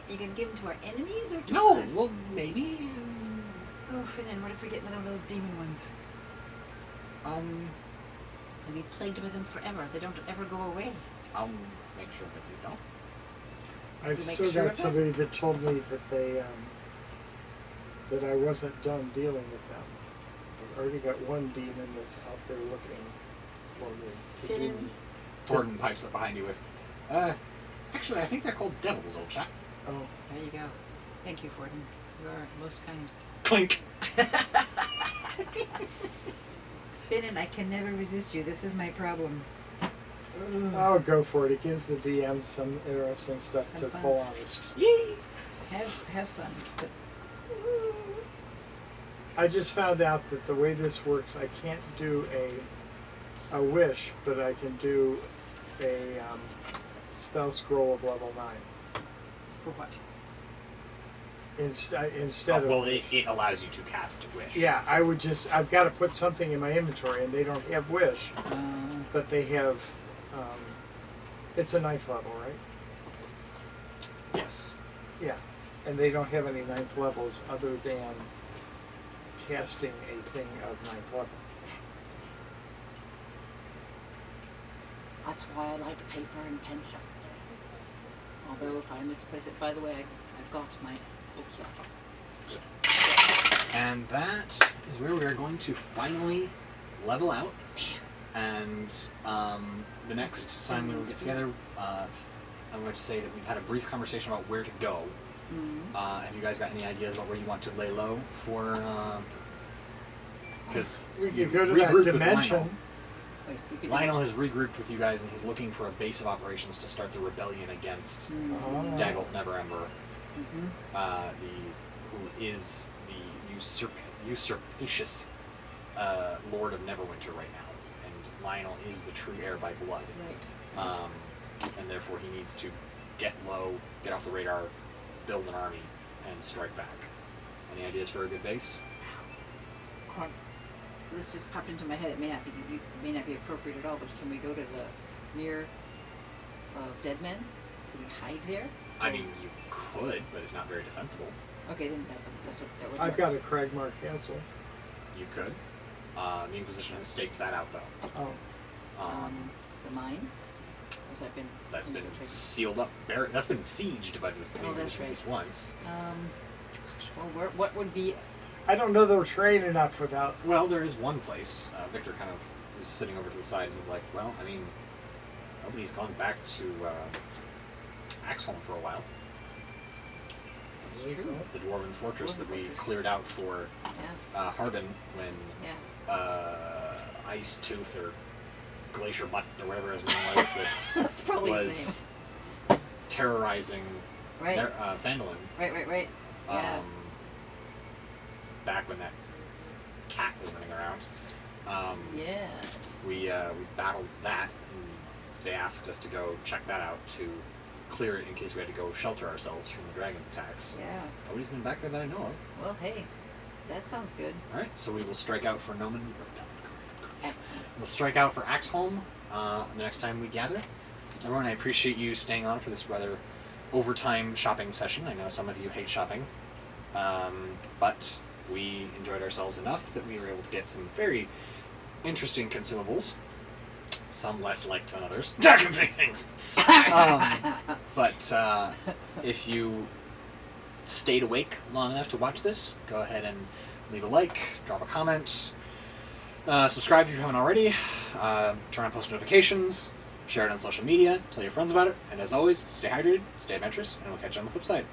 [SPEAKER 2] You gonna give them to our enemies or to
[SPEAKER 1] No,
[SPEAKER 2] us?
[SPEAKER 1] well, maybe.
[SPEAKER 2] Oh, Finnan, what if we get none of those demon ones? And be plagued with them forever. They don't ever go away.
[SPEAKER 1] I'll make sure that you don't.
[SPEAKER 3] I've
[SPEAKER 2] You make
[SPEAKER 3] still
[SPEAKER 2] sure
[SPEAKER 3] got
[SPEAKER 2] of that?
[SPEAKER 3] somebody that told me that they that I wasn't done dealing with them. I've already got one demon that's out there looking for me. to
[SPEAKER 2] Finnan.
[SPEAKER 3] do-
[SPEAKER 1] Gordon pipes up behind you with, actually, I think they're called devils, old chap.
[SPEAKER 3] Oh,
[SPEAKER 2] There you go. Thank you, Gordon. You are most kind.
[SPEAKER 1] Clink.
[SPEAKER 2] Finnan, I can never resist you. This is my problem.
[SPEAKER 3] I'll go for it. It gives the DM some interesting stuff
[SPEAKER 2] Some
[SPEAKER 3] to
[SPEAKER 2] fun
[SPEAKER 3] pull
[SPEAKER 2] stuff.
[SPEAKER 3] on us.
[SPEAKER 1] Yay!
[SPEAKER 2] Have fun. But
[SPEAKER 3] I just found out that the way this works, I can't do a wish, but I can do a spell scroll of level 9
[SPEAKER 2] for what?
[SPEAKER 3] instead of.
[SPEAKER 1] Well, it allows you to cast Wish.
[SPEAKER 3] Yeah, I've got to put something in my inventory, and they don't have wish, but they have. It's a 9th level, right?
[SPEAKER 1] Yes.
[SPEAKER 3] Yeah, and they don't have any 9th levels other than casting a thing of 9th level.
[SPEAKER 4] That's why I like paper and pencil. Although if I misplace it, by the way, I've got my book here.
[SPEAKER 1] And that is where we are going to finally level out. And the next time we will get together, I'm going to say that we've had a brief conversation about where to go. Have you guys got any ideas about where you want to lay low for? Because
[SPEAKER 3] We could go to that dimension.
[SPEAKER 1] Lionel.
[SPEAKER 4] Wait, we could
[SPEAKER 1] Lionel has regrouped with you guys, and he's looking for a base of operations to start the rebellion against
[SPEAKER 3] Oh.
[SPEAKER 1] Dagult Neverember, who is the usurpacious Lord of Neverwinter right now, and Lionel is the true heir by blood.
[SPEAKER 2] Right.
[SPEAKER 1] And therefore he needs to get low, get off the radar, build an army, and strike back. Any ideas for a good base?
[SPEAKER 2] This just popped into my head. It may not be appropriate at all, but can we go to the Mirror of Dead Men? Can we hide there?
[SPEAKER 1] I mean, you could, but it's not very defensible.
[SPEAKER 2] Okay, then that would
[SPEAKER 3] I've
[SPEAKER 2] work.
[SPEAKER 3] got a Cragmar Castle.
[SPEAKER 1] You could. The Inquisition has staked that out, though.
[SPEAKER 3] Oh,
[SPEAKER 4] the mine? Has that been?
[SPEAKER 1] That's been sealed up. That's been sieged by this
[SPEAKER 2] Oh, that's
[SPEAKER 1] Inquisition at
[SPEAKER 2] right.
[SPEAKER 1] least once.
[SPEAKER 2] Well, what would be?
[SPEAKER 3] I don't know the terrain enough without.
[SPEAKER 1] Well, there is one place. Victor kind of is sitting over to the side, and he's like, well, I mean, nobody's gone back to Axholm for a while.
[SPEAKER 2] That's
[SPEAKER 3] Is
[SPEAKER 2] true.
[SPEAKER 3] that?
[SPEAKER 1] The Dwarven Fortress
[SPEAKER 2] Dwarven
[SPEAKER 1] that we
[SPEAKER 2] Fortress.
[SPEAKER 1] cleared out for
[SPEAKER 2] Yeah.
[SPEAKER 1] Harbin when
[SPEAKER 2] Yeah.
[SPEAKER 1] Ice Tooth or Glacier Butt or whatever his name was
[SPEAKER 2] That's probably
[SPEAKER 1] that
[SPEAKER 2] his
[SPEAKER 1] was terrorizing
[SPEAKER 2] Right.
[SPEAKER 1] Phandalin.
[SPEAKER 2] Right. Yeah.
[SPEAKER 1] Back when that cat was running around.
[SPEAKER 4] Yes.
[SPEAKER 1] We battled that, and they asked us to go check that out to clear it in case we had to go shelter ourselves from the dragon's attacks.
[SPEAKER 4] Yeah.
[SPEAKER 1] Nobody's been back there that I know of.
[SPEAKER 4] Well, hey, that sounds good.
[SPEAKER 1] All right, so we will strike out for
[SPEAKER 4] Excellent.
[SPEAKER 1] We'll strike out for Axholm the next time we gather. Everyone, I appreciate you staying on for this rather overtime shopping session. I know some of you hate shopping, but we enjoyed ourselves enough that we were able to get some very interesting consumables. Some less liked than others. That could be things. But if you stayed awake long enough to watch this, go ahead and leave a like, drop a comment, subscribe if you haven't already, turn on post notifications, share it on social media, tell your friends about it, and as always, stay hydrated, stay adventurous, and we'll catch you on the flip side.